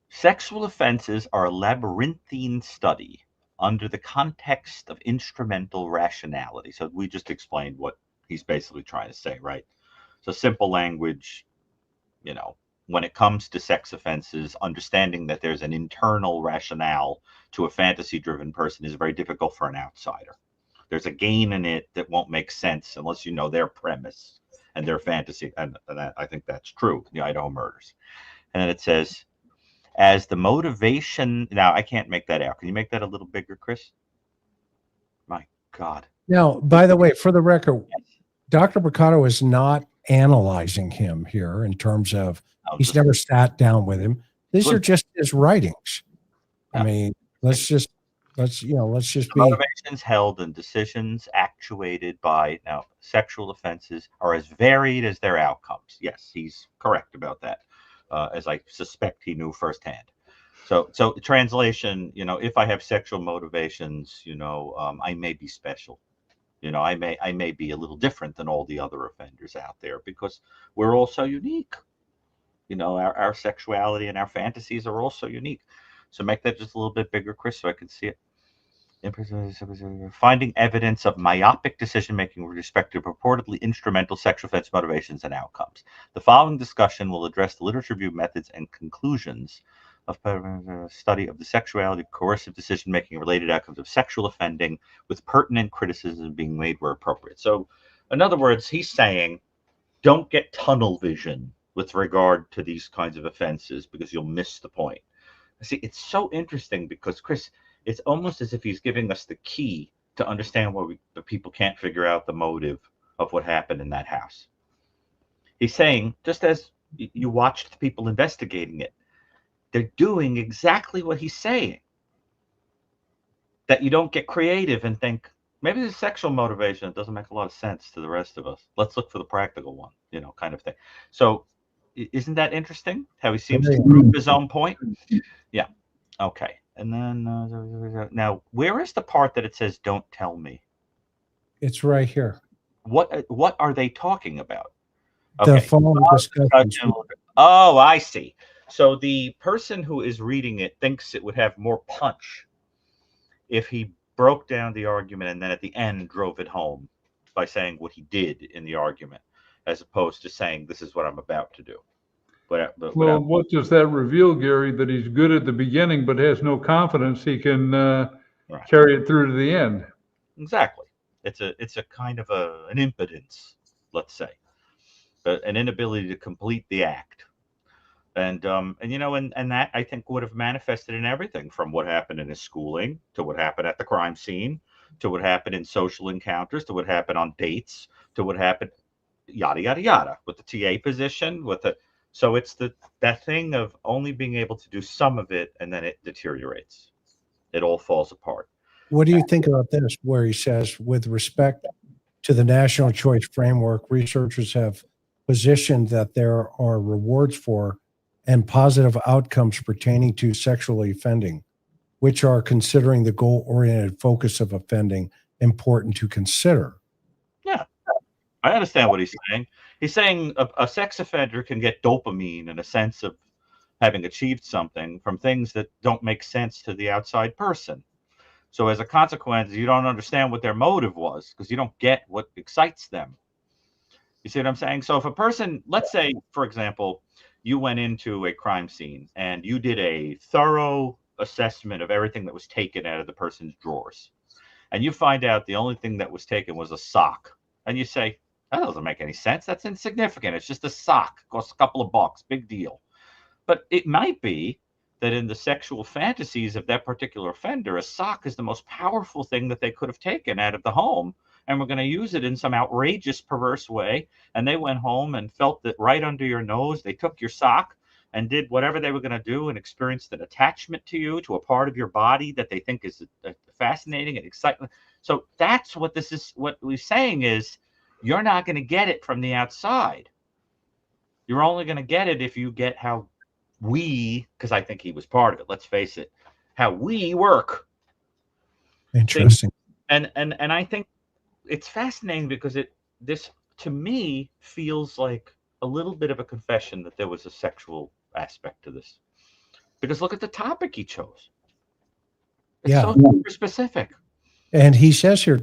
Sexual offenses are a labyrinthine study under the context of instrumental rationality. So we just explained what he's basically trying to say, right? So simple language, you know, when it comes to sex offenses, understanding that there's an internal rationale to a fantasy-driven person is very difficult for an outsider. There's a gain in it that won't make sense unless you know their premise and their fantasy. And I think that's true, the Idaho murders. And then it says, as the motivation, now I can't make that out. Can you make that a little bigger, Chris? My God. Now, by the way, for the record, Dr. Brucato is not analyzing him here in terms of he's never sat down with him. These are just his writings. I mean, let's just be motivations held and decisions actuated by sexual offenses are as varied as their outcomes. Yes, he's correct about that. As I suspect he knew firsthand. So translation, you know, if I have sexual motivations, you know, I may be special. You know, I may be a little different than all the other offenders out there because we're all so unique. You know, our sexuality and our fantasies are all so unique. So make that just a little bit bigger, Chris, so I can see it. Finding evidence of myopic decision-making with respect to purportedly instrumental sexual offense motivations and outcomes. The following discussion will address the literature review methods and conclusions of a study of the sexuality of coercive decision-making related outcomes of sexual offending with pertinent criticism being made where appropriate. So, in other words, he's saying, don't get tunnel vision with regard to these kinds of offenses because you'll miss the point. See, it's so interesting because, Chris, it's almost as if he's giving us the key to understand why the people can't figure out the motive of what happened in that house. He's saying, just as you watched the people investigating it, they're doing exactly what he's saying. That you don't get creative and think, maybe there's sexual motivation. It doesn't make a lot of sense to the rest of us. Let's look for the practical one, you know, kind of thing. So isn't that interesting? How he seems to prove his own point? Yeah. Okay. And then now, where is the part that it says, don't tell me? It's right here. What are they talking about? The following discussion. Oh, I see. So the person who is reading it thinks it would have more punch if he broke down the argument and then at the end drove it home by saying what he did in the argument, as opposed to saying, this is what I'm about to do. Well, what does that reveal, Gary? That he's good at the beginning, but has no confidence he can carry it through to the end. Exactly. It's a kind of an impotence, let's say, an inability to complete the act, and you know, and that I think would have manifested in everything from what happened in his schooling to what happened at the crime scene to what happened in social encounters to what happened on dates to what happened, yada yada yada, with the TA position, with the. So it's that thing of only being able to do some of it and then it deteriorates. It all falls apart. What do you think about this, where he says, with respect to the national choice framework, researchers have positioned that there are rewards for and positive outcomes pertaining to sexually offending, which are considering the goal-oriented focus of offending important to consider. Yeah, I understand what he's saying. He's saying a sex offender can get dopamine in a sense of having achieved something from things that don't make sense to the outside person. So as a consequence, you don't understand what their motive was because you don't get what excites them. You see what I'm saying? So if a person, let's say, for example, you went into a crime scene and you did a thorough assessment of everything that was taken out of the person's drawers, and you find out the only thing that was taken was a sock, and you say, that doesn't make any sense. That's insignificant. It's just a sock. Costs a couple of bucks. Big deal. But it might be that in the sexual fantasies of that particular offender, a sock is the most powerful thing that they could have taken out of the home, and we're going to use it in some outrageous, perverse way. And they went home and felt that right under your nose, they took your sock and did whatever they were going to do and experienced an attachment to you, to a part of your body that they think is fascinating and exciting. So that's what this is. What we're saying is, you're not going to get it from the outside. You're only going to get it if you get how we, because I think he was part of it, let's face it, how we work Interesting. And I think it's fascinating because this to me feels like a little bit of a confession that there was a sexual aspect to this. Because look at the topic he chose. It's Yeah. so super specific. And he says here,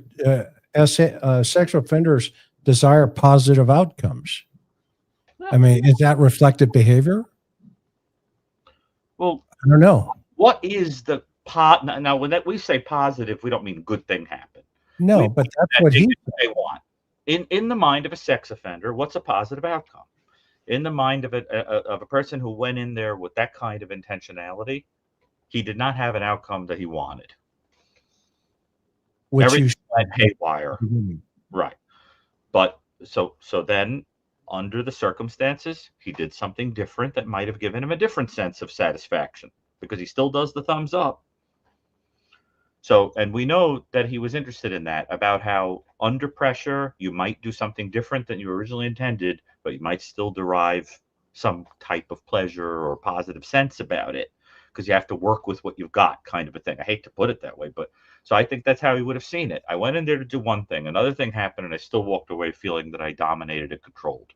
sexual offenders desire positive outcomes. I mean, is that reflective behavior? Well, I don't know. what is the now when we say positive, we don't mean good thing happen. No, We but mean that's that what he they want. In the mind of a sex offender, what's a positive outcome? In the mind of a person who went in there with that kind of intentionality, he did not have an outcome that he wanted. which Everything you went haywire. Right. But so then under the circumstances, he did something different that might have given him a different sense of satisfaction because he still does the thumbs up. So, and we know that he was interested in that, about how under pressure, you might do something different than you originally intended, but you might still derive some type of pleasure or positive sense about it because you have to work with what you've got, kind of a thing. I hate to put it that way, but so I think that's how he would have seen it. I went in there to do one thing, another thing happened, and I still walked away feeling that I dominated and controlled.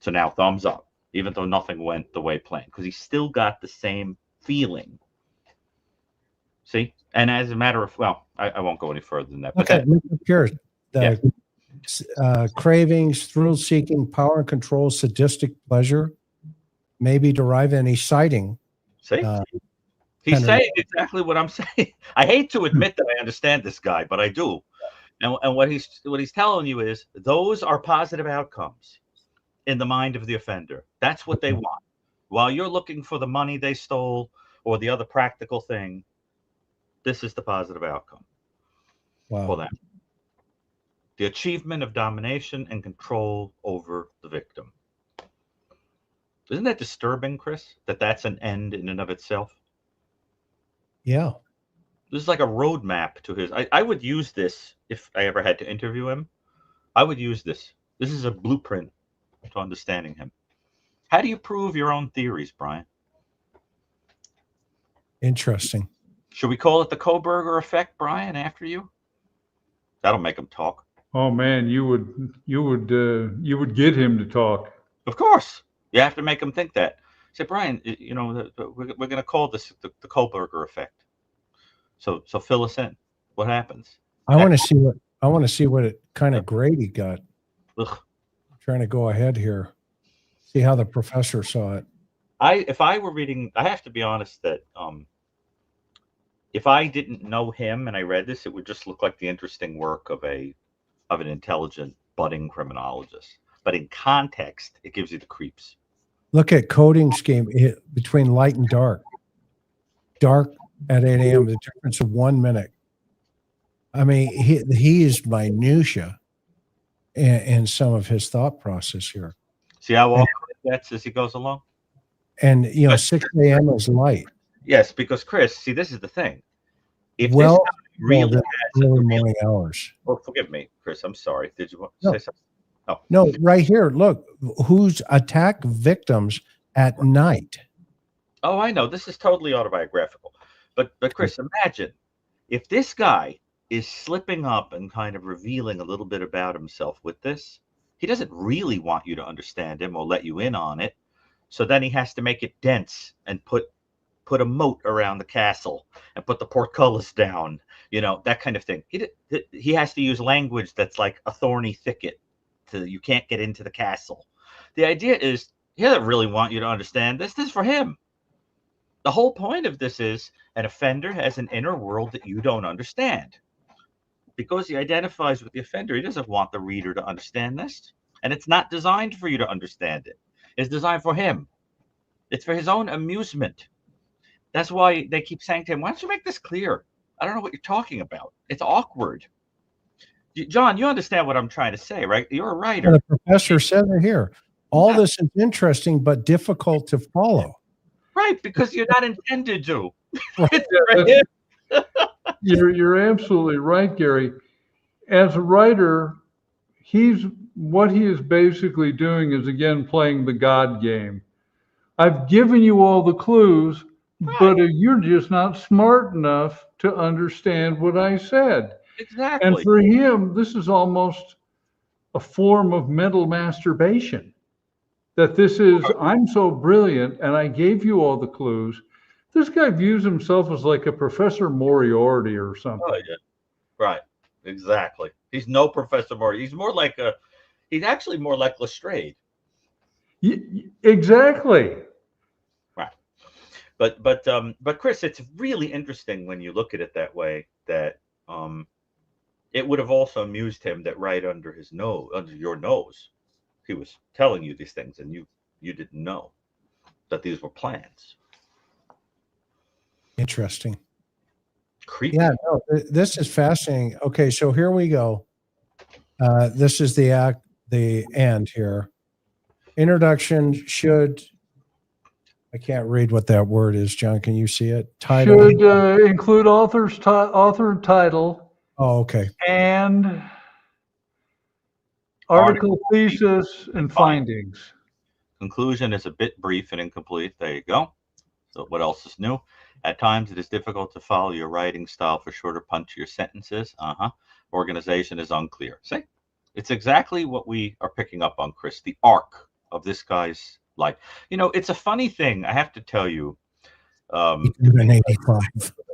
So now thumbs up, even though nothing went the way planned, because he still got the same feeling. See? And as a matter of, well, I won't go any further than that. But Okay, here, cravings, thrill-seeking, power and control, sadistic pleasure, maybe derive any citing. See? He's saying exactly what I'm saying. I hate to admit that I understand this guy, but I do. And what he's telling you is those are positive outcomes in the mind of the offender. That's what they want. While you're looking for the money they stole or the other practical thing, this is the positive outcome for them. The achievement of domination and control over the victim. Isn't that disturbing, Chris, that that's an end in and of itself? Yeah. This is like a roadmap to his. I would use this if I ever had to interview him. I would use this. This is a blueprint to understanding him. How do you prove your own theories, Bryan? Interesting. Should we call it the Kohberger effect, Bryan, after you? That'll make him talk. Oh man, you would get him to talk. Of course. You have to make him think that. Say, Bryan, you know, we're going to call this the Kohberger effect. So fill us in. What happens? I want to see what kind of grade he got. Ugh. I'm trying to go ahead here. See how the professor saw it. If I were reading, I have to be honest that if I didn't know him and I read this, it would just look like the interesting work of an intelligent budding criminologist. But in context, it gives you the creeps. Look at coding scheme between light and dark. Dark at 8 a.m. The difference of 1 minute. I mean, he is minutia in some of his thought process here. See how awkward it gets as he goes along? And 6 a.m. is light. Yes, because Chris, see, this is the thing. If well, this guy really has early morning hours. Oh, forgive me, Chris. I'm sorry. Did you want to say something? Oh. No, right here. Look, who's attack victims at night? Oh, I know. This is totally autobiographical. But Chris, imagine if this guy is slipping up and kind of revealing a little bit about himself with this. He doesn't really want you to understand him or let you in on it. So then he has to make it dense and put a moat around the castle and put the portcullis down, that kind of thing. He has to use language that's like a thorny thicket. You can't get into the castle. The idea is he doesn't really want you to understand this. This is for him. The whole point of this is an offender has an inner world that you don't understand. Because he identifies with the offender, he doesn't want the reader to understand this. And it's not designed for you to understand it. It's designed for him. It's for his own amusement. That's why they keep saying to him, why don't you make this clear? I don't know what you're talking about. It's awkward. John, you understand what I'm trying to say, right? You're a writer. The professor said it here. All this is interesting, but difficult to follow. Right, because you're not intended to. You're absolutely right, Gary. As a writer, what he is basically doing is, again, playing the God game. I've given you all the clues. but you're just not smart enough to understand what I said. Exactly. And for him, this is almost a form of mental masturbation. That this is, I'm so brilliant and I gave you all the clues. This guy views himself as like a Professor Moriarty or something. Oh, yeah. Right. Exactly. He's no Professor Moriarty. He's actually more like Lestrade. Exactly. Right. But Chris, it's really interesting when you look at it that way, that it would have also amused him that right under his nose, under your nose, he was telling you these things, and you didn't know that these were plans. Interesting. Creepy. Yeah, no, this is fascinating. Okay, so here we go. This is the end here. Introduction should. I can't read what that word is, John. Can you see it? Title Should include author and title. Oh, okay. And article, thesis, and findings. Conclusion is a bit brief and incomplete. There you go. So what else is new? At times, it is difficult to follow your writing style for shorter, punchier sentences. Organization is unclear. See? It's exactly what we are picking up on, Chris, the arc of this guy's life. You know, it's a funny thing. I have to tell you. An 85.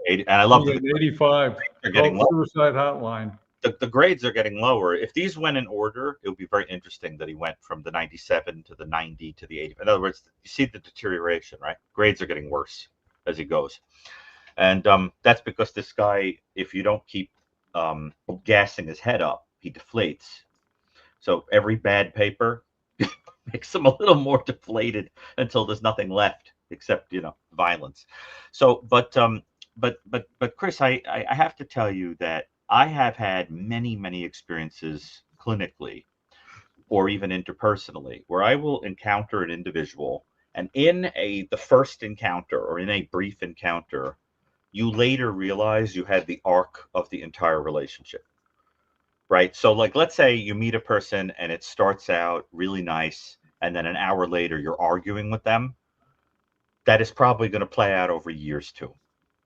And I love the 85. They're getting suicide hotline. The grades are getting lower. If these went in order, it would be very interesting that he went from the 97 to the 90 to the 80. In other words, you see the deterioration, right? Grades are getting worse as he goes. And that's because this guy, if you don't keep gassing his head up, he deflates. So every bad paper makes him a little more deflated until there's nothing left except, violence. So, but Chris, I have to tell you that I have had many, many experiences clinically or even interpersonally where I will encounter an individual, and in the first encounter or in a brief encounter, you later realize you had the arc of the entire relationship, right? So like, let's say you meet a person and it starts out really nice, and then an hour later you're arguing with them. That is probably going to play out over years too.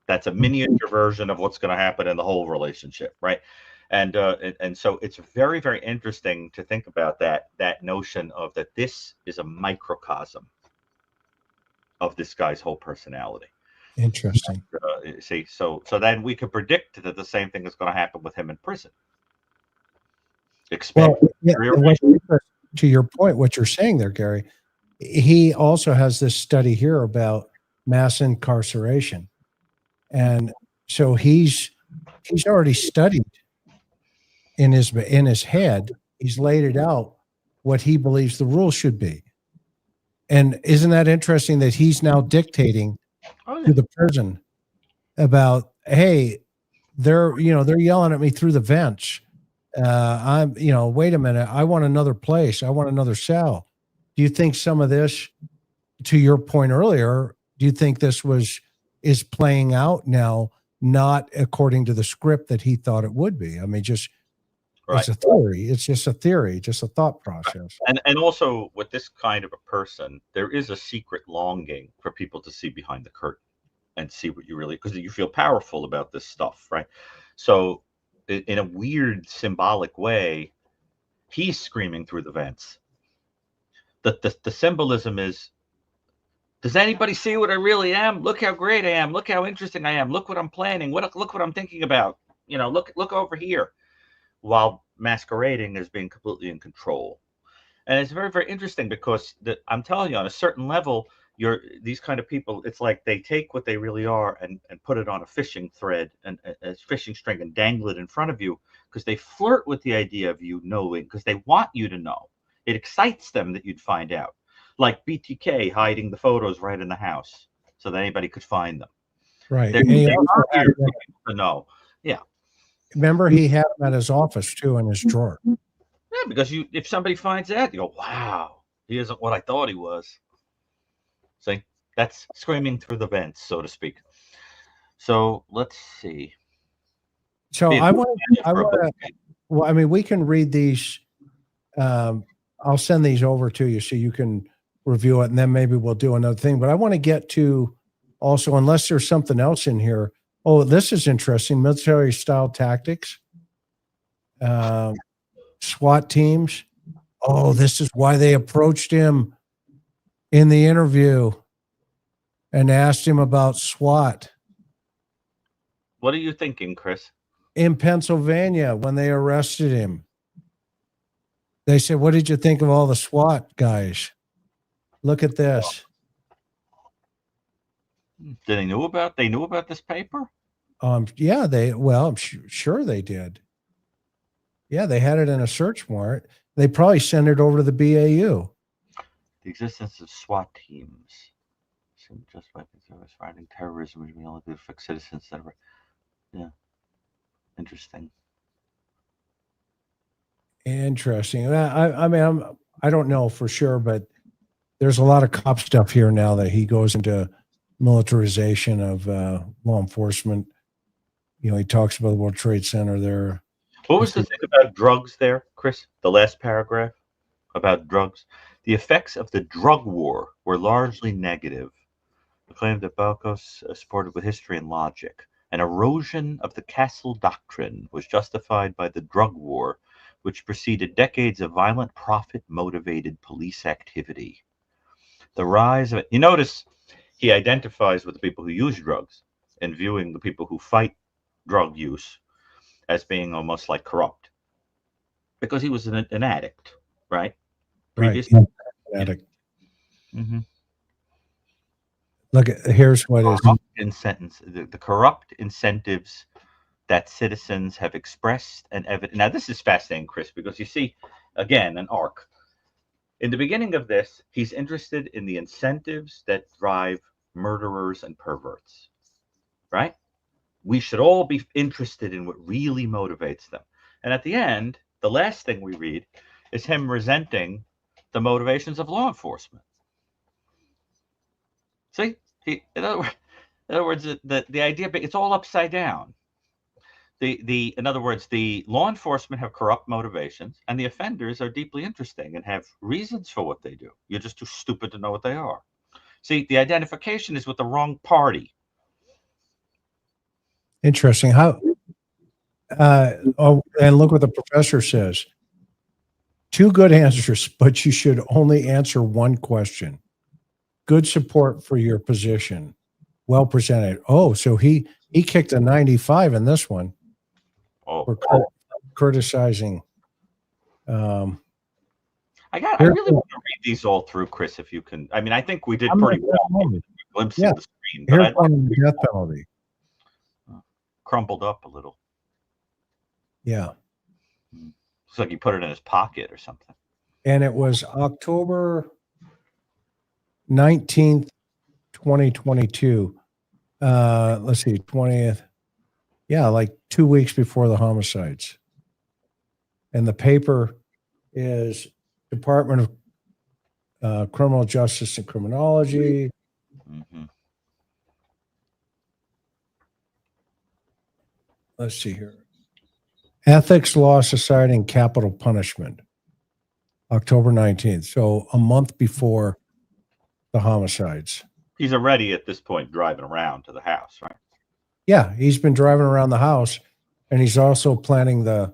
That's a miniature version of what's going to happen in the whole relationship, right? And so it's very, very interesting to think about that notion of that this is a microcosm of this guy's whole personality. Interesting. See, so then we could predict that the same thing is going to happen with him in prison. To your point, what you're saying there, Gary, he also has this study here about mass incarceration. And so he's already studied in his head. He's laid it out what he believes the rules should be. And isn't that interesting that he's now dictating to the prison about, hey, they're yelling at me through the vents. Wait a minute, I want another place. I want another cell. Do you think some of this, to your point earlier, do you think this is playing out now, not according to the script that he thought it would be? I mean, just right. It's a theory. It's just a theory, just a thought process. And also with this kind of a person, there is a secret longing for people to see behind the curtain and see what you really, because you feel powerful about this stuff, right? So in a weird symbolic way, he's screaming through the vents. The symbolism is, does anybody see what I really am? Look how great I am. Look how interesting I am. Look what I'm planning. Look what I'm thinking about. Look over here, while masquerading as being completely in control. And it's very, very interesting because I'm telling you, on a certain level, these kind of people, it's like they take what they really are and put it on a fishing thread and a fishing string and dangle it in front of you, because they flirt with the idea of you knowing, because they want you to know. It excites them that you'd find out. Like BTK hiding the photos right in the house so that anybody could find them. Right. They want you to know. Yeah. Remember, he had them at his office too, in his drawer. Yeah, because if somebody finds out, you go, wow, he isn't what I thought he was. See, that's screaming through the vents, so to speak. So let's see. So we can read these. I'll send these over to you so you can review it, and then maybe we'll do another thing. But I want to get to also, unless there's something else in here. Oh, this is interesting. Military style tactics, SWAT teams. Oh, this is why they approached him in the interview and asked him about SWAT. What are you thinking, Chris? In Pennsylvania, when they arrested him, they said, "What did you think of all the SWAT guys? Look at this." Did they knew about? They knew about this paper? Yeah, I'm sure they did. Yeah, they had it in a search warrant. They probably sent it over to the BAU. The existence of SWAT teams seem just like fighting terrorism, which may only be affect citizens that are. Yeah, interesting. Interesting. I mean, I don't know for sure, but there's a lot of cop stuff here now that he goes into militarization of law enforcement. You know, he talks about the World Trade Center there. What was the thing about drugs there, Chris? The last paragraph about drugs. The effects of the drug war were largely negative. The claim that Balkos supported with history and logic. An erosion of the Castle Doctrine was justified by the drug war, which preceded decades of violent, profit-motivated police activity. The rise of it. You notice he identifies with the people who use drugs and viewing the people who fight drug use as being almost like corrupt, because he was an addict, right? Previously. Right. Addict. Mm-hmm. Look, here's what is the corrupt incentives that citizens have expressed and evident. Now, this is fascinating, Chris, because you see, again, an arc. In the beginning of this, he's interested in the incentives that drive murderers and perverts, right? We should all be interested in what really motivates them. And at the end, the last thing we read is him resenting the motivations of law enforcement. See, in other words, the idea, it's all upside down. In other words, the law enforcement have corrupt motivations, and the offenders are deeply interesting and have reasons for what they do. You're just too stupid to know what they are. See, the identification is with the wrong party. interesting. How? And look what the professor says. 2 good answers, but you should only answer one question. Good support for your position. Well presented. Oh, so he kicked a 95 in this one. For criticizing. I really want to read these all through, Chris, if you can. I mean, I think we did pretty well. Glimpse of the screen, but here's one on the death penalty. Crumpled up a little. Yeah. Looks like he put it in his pocket or something. And it was October 19th, 2022. Let's see, 20th. Yeah, like 2 weeks before the homicides. And the paper is Department of Criminal Justice and Criminology. Mm-hmm. Let's see here. Ethics, Law, Society, and Capital Punishment. October 19th. So a month before the homicides. He's already at this point driving around to the house, right? Yeah, he's been driving around the house, and he's also planning the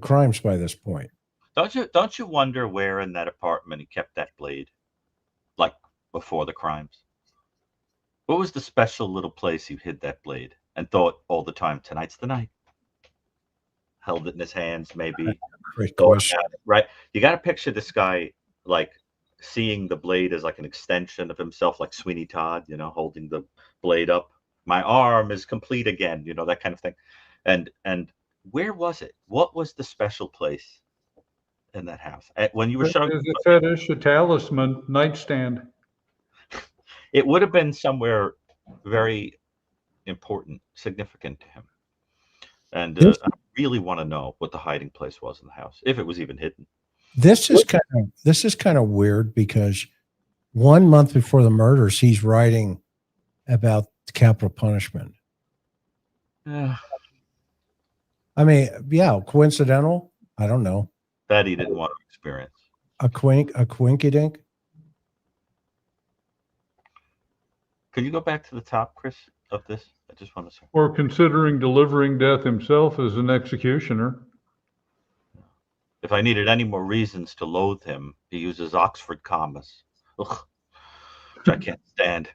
crimes by this point. Don't you wonder where in that apartment he kept that blade, like before the crimes? What was the special little place he hid that blade and thought all the time, tonight's the night? Held it in his hands, maybe. Great question. Right? You got to picture this guy like seeing the blade as like an extension of himself, like Sweeney Todd, you know, holding the blade up. My arm is complete again, you know, that kind of thing. And where was it? What was the special place in that house? When you were showing a fetish, a talisman, nightstand. It would have been somewhere very important, significant to him. And I really want to know what the hiding place was in the house, if it was even hidden. This is kind of weird because 1 month before the murders, he's writing about capital punishment. Yeah. I mean, yeah, coincidental? I don't know. That he didn't want to experience. A quinkydink? Can you go back to the top, Chris, of this? I just want to say. Or considering delivering death himself as an executioner. If I needed any more reasons to loathe him, he uses Oxford commas, ugh, which I can't stand.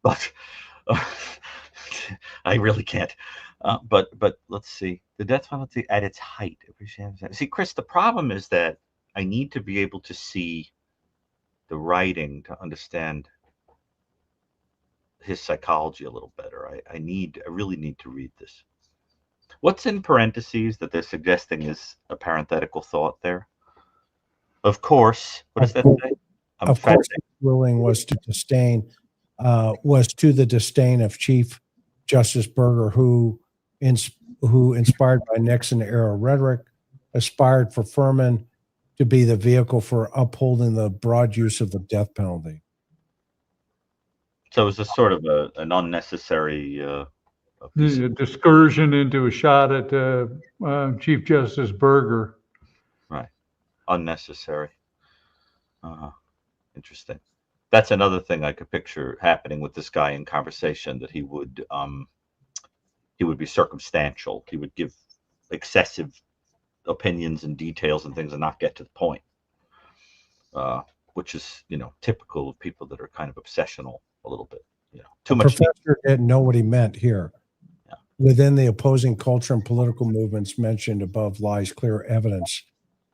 But I really can't. But let's see. The death penalty at its height. See, Chris, the problem is that I need to be able to see the writing to understand his psychology a little better. I really need to read this. What's in parentheses that they're suggesting is a parenthetical thought there? Of course. What does that say? Of course, the ruling was to the disdain of Chief Justice Berger, who inspired by Nixon-era rhetoric, aspired for Furman to be the vehicle for upholding the broad use of the death penalty. So is this sort of an unnecessary Discursion into a shot at Chief Justice Berger. Right. Unnecessary. Interesting. That's another thing I could picture happening with this guy in conversation, that he would be circumstantial. He would give excessive opinions and details and things and not get to the point, which is, typical of people that are kind of obsessional a little bit. Too much. The professor didn't know what he meant here. Yeah. Within the opposing culture and political movements mentioned above lies clear evidence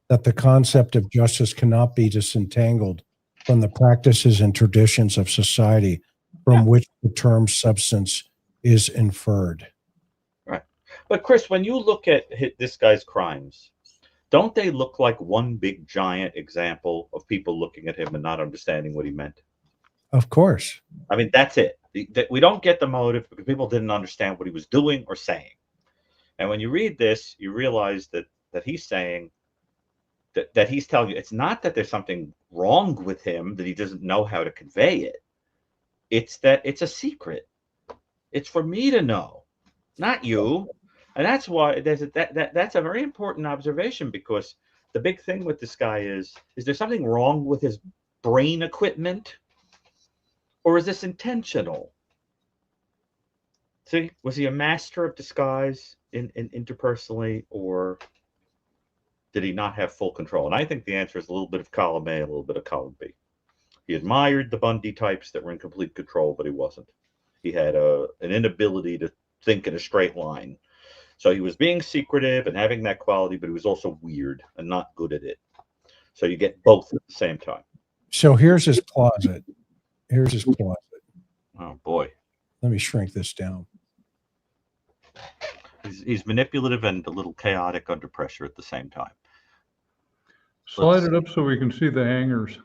that the concept of justice cannot be disentangled from the practices and traditions of society from which the term substance is inferred. Right. But Chris, when you look at this guy's crimes, don't they look like one big giant example of people looking at him and not understanding what he meant? Of course. I mean, that's it. We don't get the motive because people didn't understand what he was doing or saying. And when you read this, you realize that he's saying that he's telling you it's not that there's something wrong with him, that he doesn't know how to convey it. It's that it's a secret. It's for me to know, not you. And that's why that's a very important observation, because the big thing with this guy is there something wrong with his brain equipment? Or is this intentional? See, was he a master of disguise interpersonally, or did he not have full control? And I think the answer is a little bit of column A, a little bit of column B. He admired the Bundy types that were in complete control, but he wasn't. He had an inability to think in a straight line. So he was being secretive and having that quality, but he was also weird and not good at it. So you get both at the same time. So here's his closet. Here's his closet. Oh, boy. Let me shrink this down. He's manipulative and a little chaotic under pressure at the same time. Slide it up so we can see the hangers.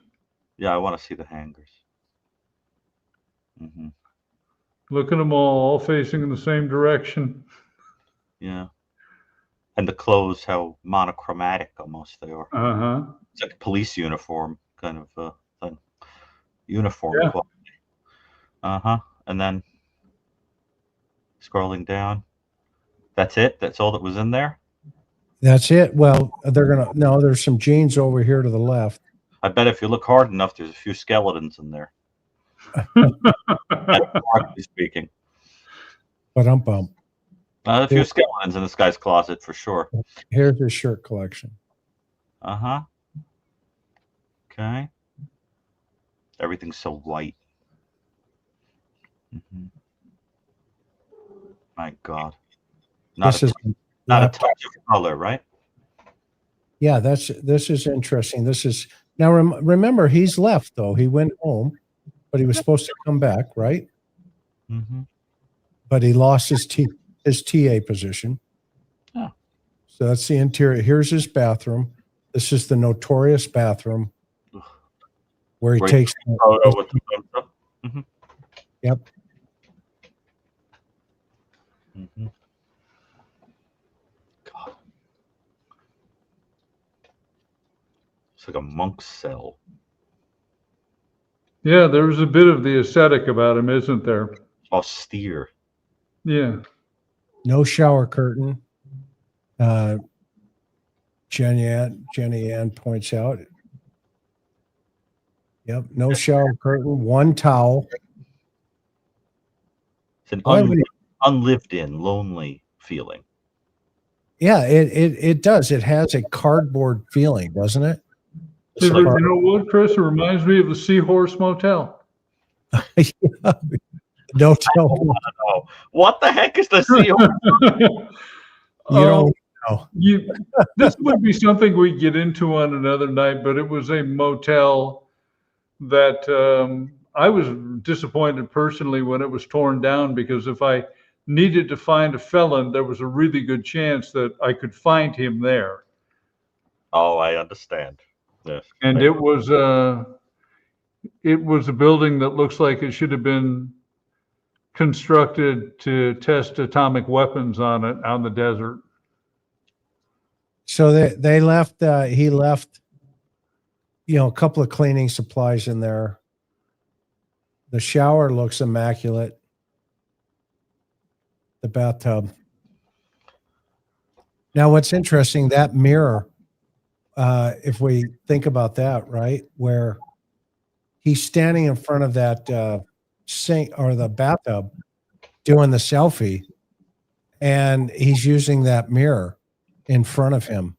Yeah, I want to see the hangers. Look at them all facing in the same direction. Yeah. And the clothes, how monochromatic almost they are. Uh-huh. It's like a police uniform kind of thing. Uniform. Yeah. Uh-huh. And then scrolling down. That's it? That's all that was in there? That's it. Well, there's some jeans over here to the left. I bet if you look hard enough, there's a few skeletons in there. Speaking. But a few skeletons in this guy's closet for sure. Here's his shirt collection. Uh-huh. Okay. Everything's so white. My God. Not a touch of color, right? Yeah, this is interesting. This is now. Remember, he's left though. He went home, but he was supposed to come back, right? But he lost his TA position. Oh. So that's the interior. Here's his bathroom. This is the notorious bathroom where he takes the photo with the Yep. God. It's like a monk's cell. Yeah, there's a bit of the aesthetic about him, isn't there? Austere. Yeah. No shower curtain. Jenny Ann points out. Yep, no shower curtain, one towel. It's an Why would he- unlived in, lonely feeling. Yeah, it does. It has a cardboard feeling, doesn't it? You like- know what, Chris? It reminds me of the Seahorse Motel. No tell. Oh, what the heck is the seal? You don't know. This would be something we get into on another night, but it was a motel that I was disappointed personally when it was torn down, because if I needed to find a felon, there was a really good chance that I could find him there. Oh, I understand. Yes. And it was a building that looks like it should have been constructed to test atomic weapons on it out in the desert. So they left. He left. A couple of cleaning supplies in there. The shower looks immaculate. The bathtub. Now, what's interesting, that mirror, if we think about that, right, where he's standing in front of that sink or the bathtub doing the selfie, and he's using that mirror in front of him,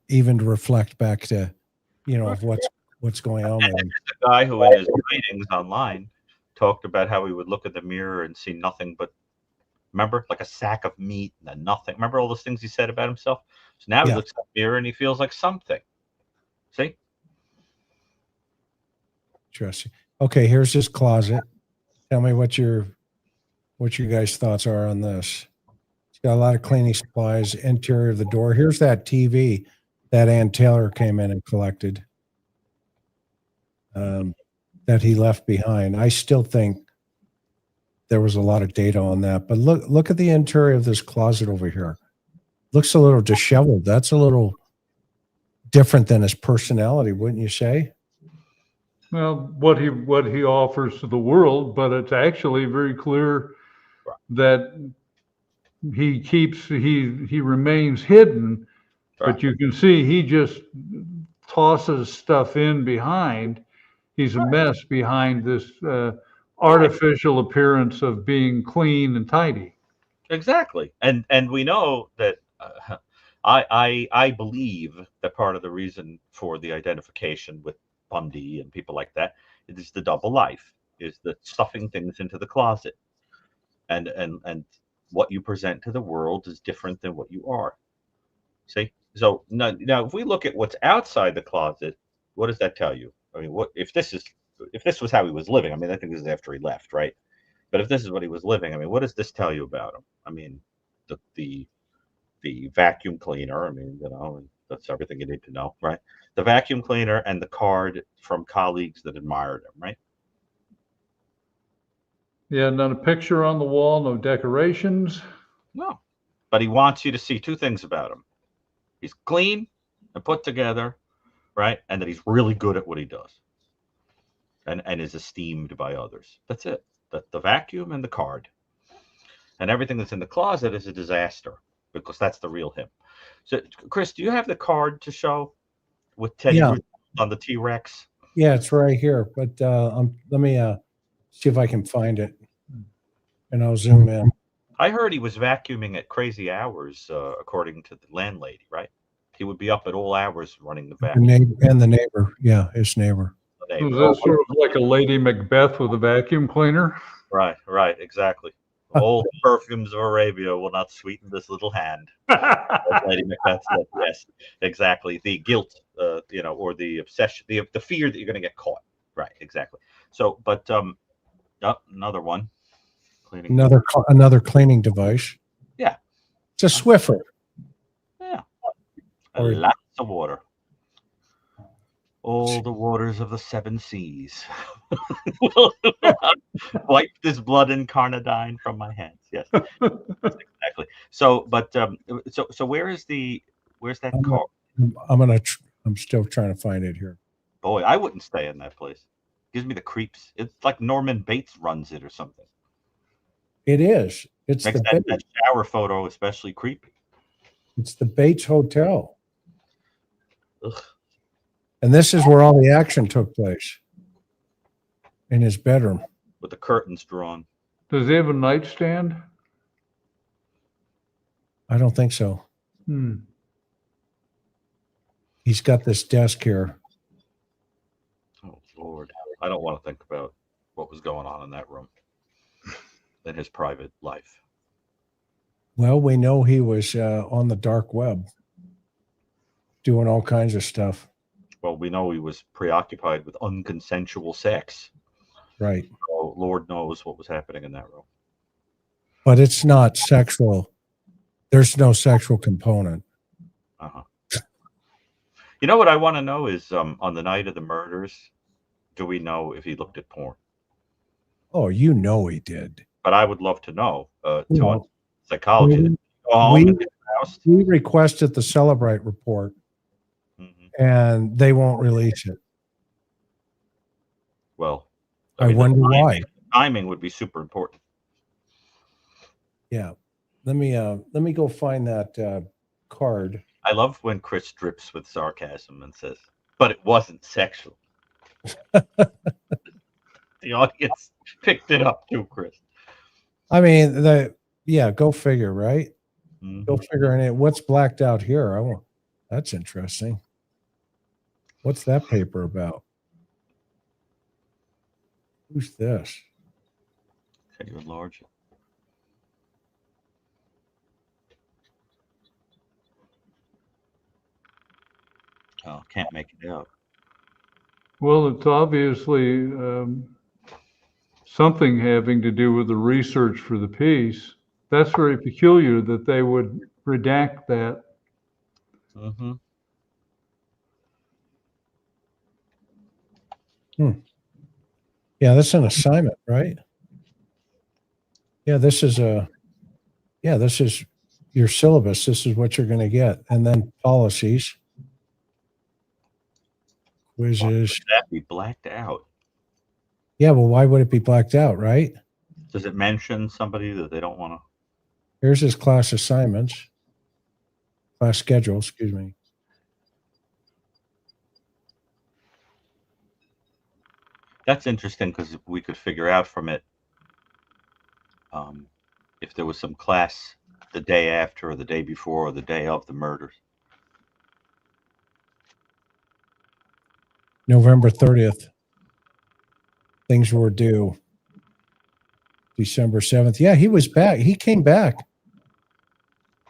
even to reflect back to, of what's going on with him. The guy who in his writings online talked about how he would look at the mirror and see nothing but, remember, like a sack of meat and then nothing. Remember all those things he said about himself? So now he looks at the mirror and he feels like something. See? Interesting. Okay, here's his closet. Tell me what your guys' thoughts are on this. It's got a lot of cleaning supplies, interior of the door. Here's that TV that Ann Taylor came in and collected, that he left behind. I still think there was a lot of data on that, but look at the interior of this closet over here. Looks a little disheveled. That's a little different than his personality, wouldn't you say? Well, what he offers to the world, but it's actually very clear that he remains hidden, but you can see he just tosses stuff in behind. He's a mess behind this artificial appearance of being clean and tidy. Exactly. And we know that I believe that part of the reason for the identification with Bundy and people like that is the double life, is the stuffing things into the closet, and what you present to the world is different than what you are. See? So now if we look at what's outside the closet, what does that tell you? I mean, what if this was how he was living? I mean, I think this is after he left, right? But if this is what he was living, I mean, what does this tell you about him? I mean, the vacuum cleaner, I mean, that's everything you need to know, right? The vacuum cleaner and the card from colleagues that admired him, right? Yeah, not a picture on the wall, no decorations. No. But he wants you to see two things about him. He's clean and put together, right? And that he's really good at what he does. And is esteemed by others. That's it. The vacuum and the card. And everything that's in the closet is a disaster, because that's the real him. So, Chris, do you have the card to show with Teddy on the T-Rex? Yeah, it's right here. But let me see if I can find it, and I'll zoom in. I heard he was vacuuming at crazy hours, according to the landlady, right? He would be up at all hours running the vacuum. The neighbor, yeah, his neighbor. Was that sort of like a Lady Macbeth with a vacuum cleaner? Right, exactly. All the perfumes of Arabia will not sweeten this little hand. Lady Macbeth said, yes, exactly. The guilt, or the obsession, the fear that you're going to get caught. Right, exactly. So, but another one. Cleaning. Another cleaning device. Yeah. It's a Swiffer. Yeah. Lots of water. All the waters of the seven seas. Wipe this blood incarnadine from my hands. Yes, exactly. So, but so where's that car? I'm still trying to find it here. Boy, I wouldn't stay in that place. Gives me the creeps. It's like Norman Bates runs it or something. It is. It's Makes that shower photo especially creepy. It's the Bates Hotel. Ugh. And this is where all the action took place, in his bedroom. With the curtains drawn. Does he have a nightstand? I don't think so. He's got this desk here. Oh, Lord. I don't want to think about what was going on in that room in his private life. Well, we know he was on the dark web doing all kinds of stuff. Well, we know he was preoccupied with unconsensual sex. Right. So Lord knows what was happening in that room. But it's not sexual. There's no sexual component. Uh-huh. You know what I want to know is on the night of the murders, do we know if he looked at porn? Oh, you know he did. But I would love to know. No. Psychology. We- Did he go home and get roused? We requested the Celebrate report, and they won't release it. Well, I mean, wonder why. Timing would be super important. Yeah. Let me go find that card. I love when Chris drips with sarcasm and says, but it wasn't sexual. The audience picked it up too, Chris. I mean, go figure, right? Mhm. Go figure. And what's blacked out here? That's interesting. What's that paper about? Who's this? Can you enlarge it? Oh, can't make it out. Well, it's obviously something having to do with the research for the piece. That's very peculiar that they would redact that. Mm-hmm. Yeah, that's an assignment, right? Yeah, this is your syllabus. This is what you're going to get. And then policies, quizzes. That be blacked out. Yeah, well, why would it be blacked out, right? Does it mention somebody that they don't want to? Here's his class assignments, class schedule, excuse me. That's interesting because we could figure out from it if there was some class the day after or the day before or the day of the murders. November 30th. Things were due. December 7th. Yeah, he was back. He came back.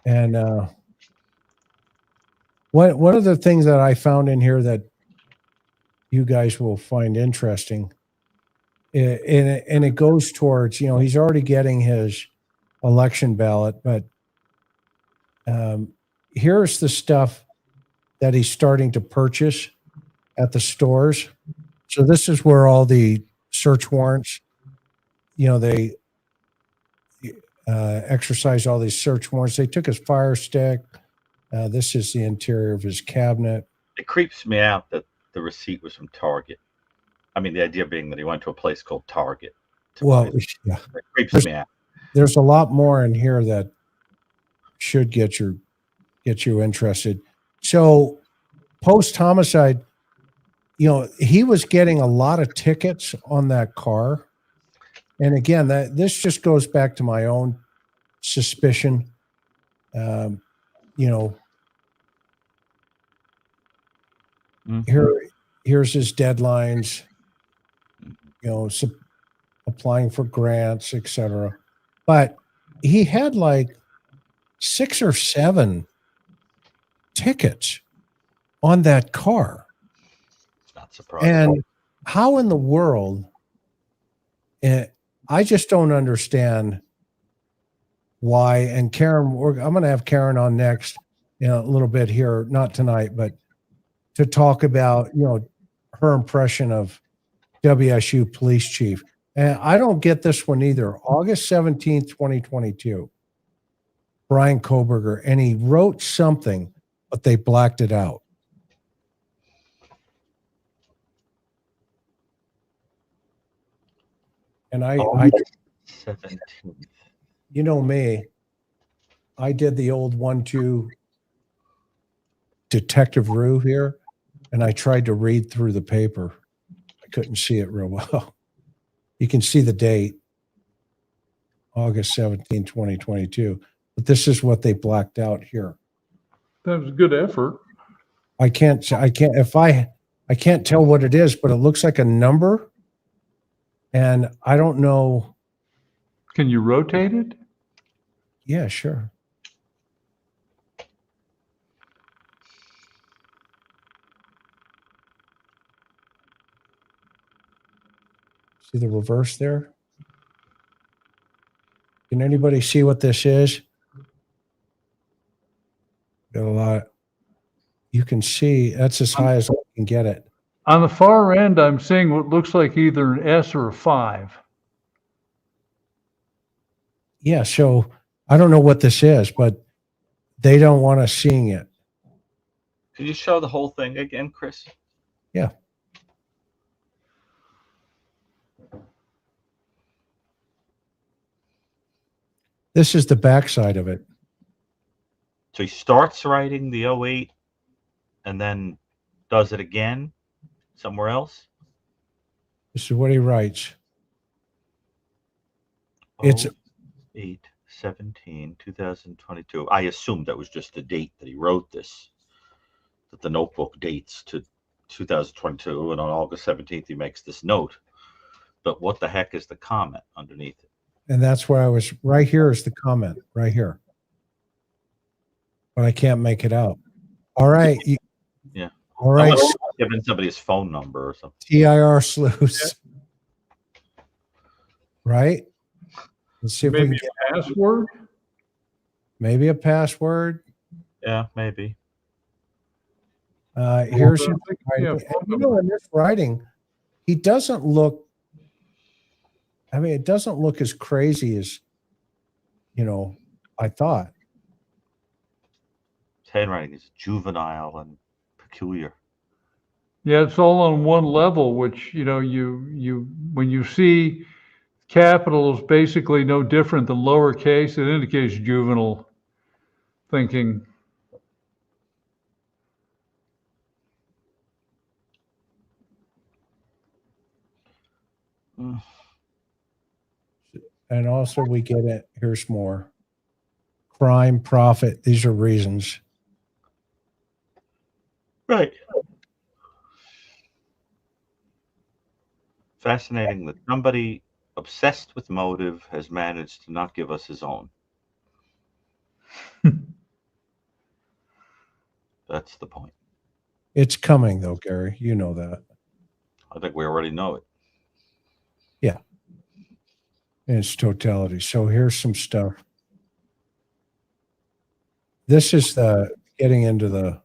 And one of the things that I found in here that you guys will find interesting, and it goes towards, he's already getting his election ballot, but here's the stuff that he's starting to purchase at the stores. So this is where all the search warrants, they exercise all these search warrants. They took his Fire Stick. This is the interior of his cabinet. It creeps me out that the receipt was from Target. I mean, the idea being that he went to a place called Target. Well, yeah. It creeps me out. There's a lot more in here that should get you interested. So post homicide, he was getting a lot of tickets on that car. And again, this just goes back to my own suspicion. Here's his deadlines, applying for grants, etc. But he had like 6 or 7 tickets on that car. It's not surprising. And how in the world, I just don't understand why. And Karen, I'm going to have Karen on next in a little bit here, not tonight, but to talk about, her impression of WSU police chief. And I don't get this one either. August 17th, 2022, Bryan Kohberger, and he wrote something, but they blacked it out. And I 17th. you know me, I did the old 1-2 detective rue here, and I tried to read through the paper. I couldn't see it real well. You can see the date. August 17, 2022. But this is what they blacked out here. That was a good effort. I can't tell what it is, but it looks like a number. And I don't know. Can you rotate it? Yeah, sure. See the reverse there? Can anybody see what this is? Got a lot. You can see that's as high as I can get it. On the far end, I'm seeing what looks like either an S or a 5. Yeah, so I don't know what this is, but they don't want us seeing it. Can you show the whole thing again, Chris? Yeah. This is the backside of it. So he starts writing the 08 and then does it again somewhere else. This is what he writes. It's 8/17/2022. I assumed that was just the date that he wrote this, that the notebook dates to 2022, and on August 17th he makes this note. But what the heck is the comment underneath it? and that's where I was. Right here is the comment, right here. But I can't make it out. All right. Yeah. All right. Giving somebody his phone number or something. TIR sleuths. Right? Let's see if Maybe we can a password? maybe a password. Yeah, maybe. Here's his Yeah, writing. And, you know, in this writing, he doesn't look, I mean, it doesn't look as crazy as, you know, I thought. His handwriting is juvenile and peculiar. Yeah, it's all on one level, which, you know, when you see capitals basically no different than lowercase, it indicates juvenile thinking. And also we get it. Here's more. Crime, profit. These are reasons. Right. Fascinating that somebody obsessed with motive has managed to not give us his own. That's the point. It's coming though, Gary. You know that. I think we already know it. Yeah. In its totality. So here's some stuff. This is the getting into the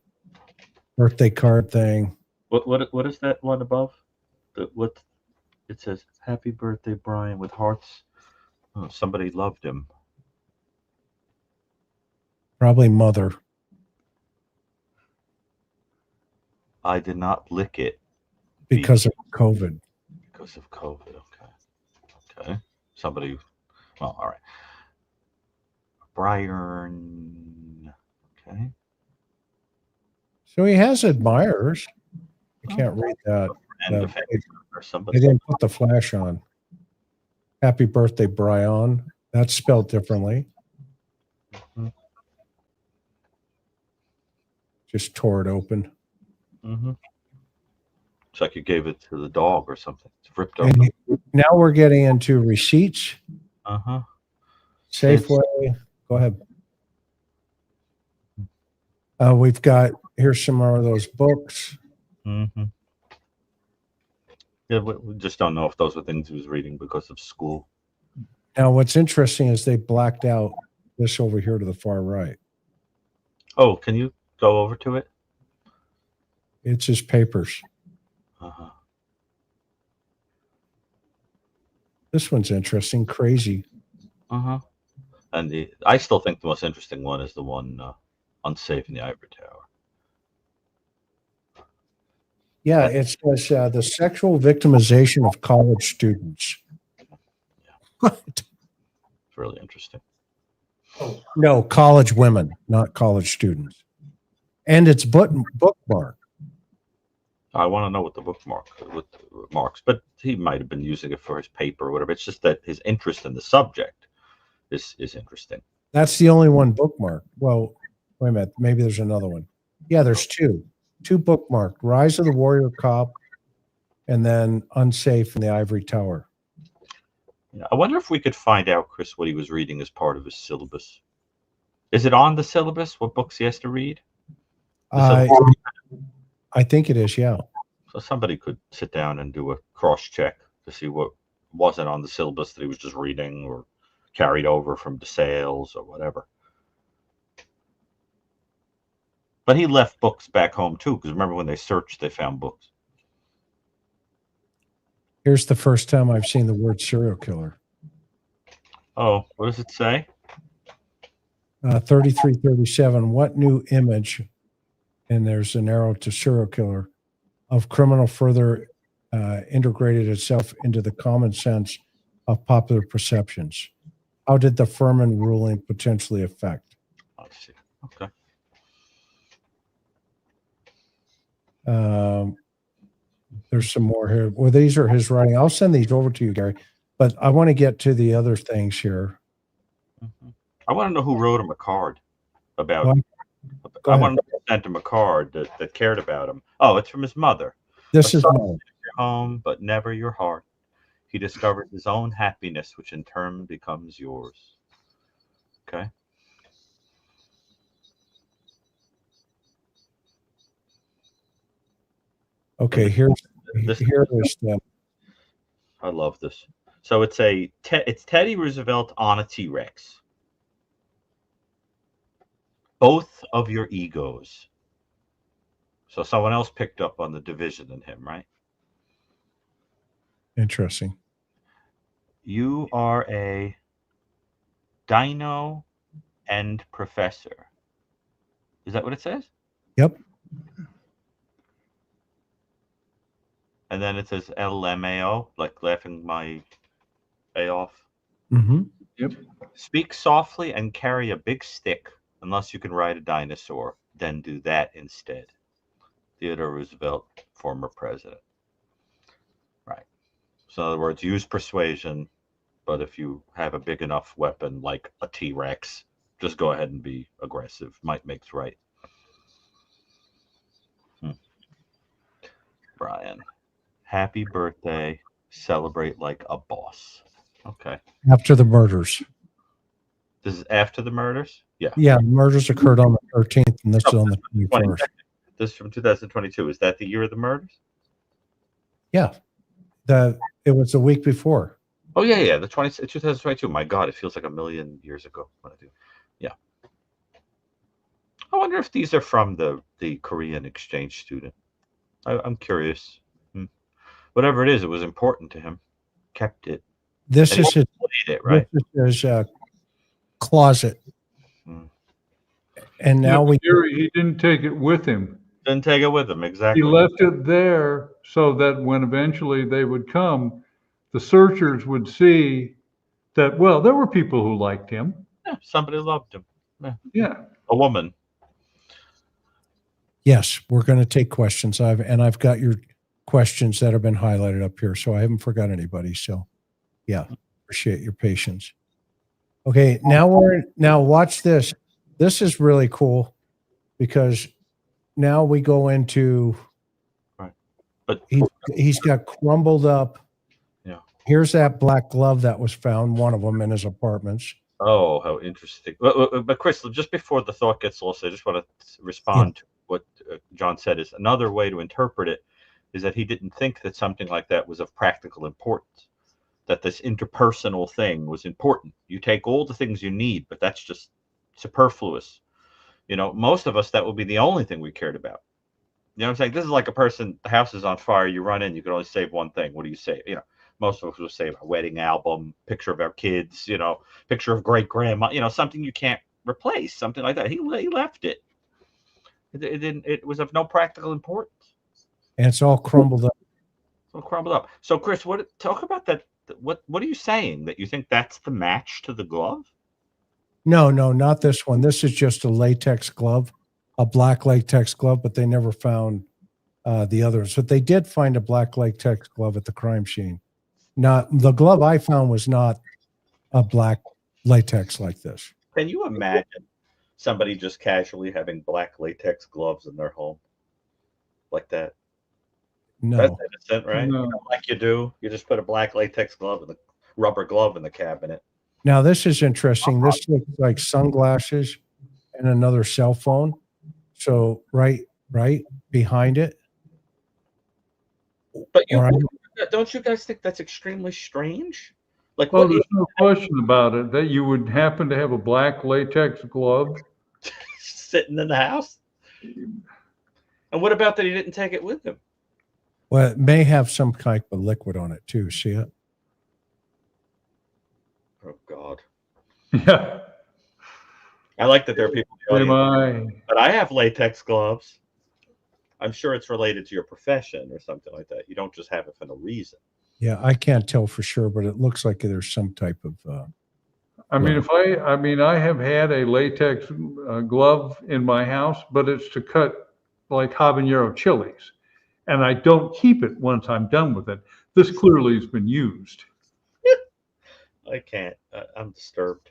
birthday card thing. What is that one above? What it says? Happy birthday, Bryan, with hearts. Oh, somebody loved him. Probably mother. I did not lick it Because of COVID. because of COVID. Okay. Somebody. Well, all right. Bryan. Okay. So he has admirers. I can't read that. And No, defense or They somebody. didn't put the flash on. Happy birthday, Bryan. That's spelled differently. Mhm. Just tore it open. Mm-hmm. It's like you gave it to the dog or something. It's ripped And open. now we're getting into receipts. Uh-huh. Safeway. Go ahead. We've got, here's some more of those books. Mm-hmm. Yeah, we just don't know if those were things he was reading because of school. Now, what's interesting is they blacked out this over here to the far right. Oh, can you go over to it? It's his papers. Uh-huh. This one's interesting. Crazy. Uh-huh. And I still think the most interesting one is the one unsafe in the Ivory Tower. Yeah, it says the sexual victimization of college students. What? It's really interesting. No, college women, not college students. And it's bookmark. I want to know what the bookmark with marks, but he might have been using it for his paper or whatever. It's just that his interest in the subject is interesting. That's the only one bookmarked. Well, wait a minute. Maybe there's another one. Yeah, there's two bookmarked: Rise of the Warrior Cop, and then Unsafe in the Ivory Tower. Yeah, I wonder if we could find out, Chris, what he was reading as part of his syllabus. Is it on the syllabus what books he has to read? I think it is. Yeah. So somebody could sit down and do a cross check to see what wasn't on the syllabus that he was just reading or carried over from DeSales or whatever. But he left books back home too, because remember when they searched, they found books. Here's the first time I've seen the word serial killer. Oh, what does it say? 3337. What new image? And there's an arrow to serial killer of criminal further integrated itself into the common sense of popular perceptions. How did the Furman ruling potentially affect? I see. Okay. There's some more here. Well, these are his writing. I'll send these over to you, Gary. But I want to get to the other things here. I want to know who wrote him a card about. Well, go I ahead. want to send him a card that cared about him. Oh, it's from his mother. This A is son mine. is your home, but never your heart. He discovered his own happiness, which in turn becomes yours. Okay. Okay, here is the I love this. So it's it's Teddy Roosevelt on a T-Rex. Both of your egos. So someone else picked up on the division in him, right? interesting. You are a dino and professor. Is that what it says? Yep. And then it says LMAO, like laughing my A off. Mm-hmm. Speak softly and carry a big stick unless you can ride a dinosaur. Then do that instead. Theodore Roosevelt, former president. Right. So in other words, use persuasion, but if you have a big enough weapon like a T-Rex, just go ahead and be aggressive. Might makes right. Brian, happy birthday. Celebrate like a boss. Okay. After the murders. This is after the murders? Yeah. Yeah, murders occurred on the 13th, and this is on the 21st. This is from 2022. Is that the year of the murders? Yeah. It was the week before. Oh, yeah. The 2022. My God, it feels like a million years ago. Yeah. I wonder if these are from the Korean exchange student. I'm curious. Whatever it is, it was important to him. Kept it. This And is he his, played it, right? this is his closet. And now He didn't take it with him. Didn't take it with him, exactly. He left it there so that when eventually they would come, the searchers would see that, well, there were people who liked him. Yeah, somebody loved him. Yeah. A woman. Yes, we're going to take questions. I've got your questions that have been highlighted up here, so I haven't forgot anybody. So, yeah, appreciate your patience. Okay, now watch this. This is really cool because now we go into. Right, but he's got crumbled up. Yeah. Here's that black glove that was found, one of them in his apartments. Oh, how interesting. But Chris, just before the thought gets lost, I just want to respond to what John said. Is another way to interpret it is that he didn't think that something like that was of practical importance, that this interpersonal thing was important. You take all the things you need, but that's just superfluous. Most of us, that would be the only thing we cared about. You know what I'm saying? This is like a person, the house is on fire, you run in, you can only save one thing. What do you save? Most of us will save a wedding album, picture of our kids, picture of great grandma, something you can't replace, something like that. He left it. It was of no practical importance. And it's all crumbled up. It's all crumbled up. So Chris, talk about that. What are you saying? That you think that's the match to the glove? No, not this one. This is just a latex glove, a black latex glove, but they never found the others. But they did find a black latex glove at the crime scene. Not the glove I found was not a black latex like this. Can you imagine somebody just casually having black latex gloves in their home like that? No. That's innocent, right? No. You know, like you do. You just put a black latex glove and a rubber glove in the cabinet. Now, this is interesting. This looks like sunglasses and another cell phone. So right behind it. But you Or I- don't you guys think that's extremely strange? Like, Well, what there's no question about it that you would happen to have a black latex glove. sitting in the house? And what about that he didn't take it with him? Well, it may have some type of liquid on it too. See it? Oh God. Yeah. I like that there are people in the Am audience, I? but I have latex gloves. I'm sure it's related to your profession or something like that. You don't just have it for no reason. Yeah, I can't tell for sure, but it looks like there's some type of. I mean, I have had a latex glove in my house, but it's to cut like habanero chilies, and I don't keep it once I'm done with it. This clearly has been used. I can't. I'm disturbed.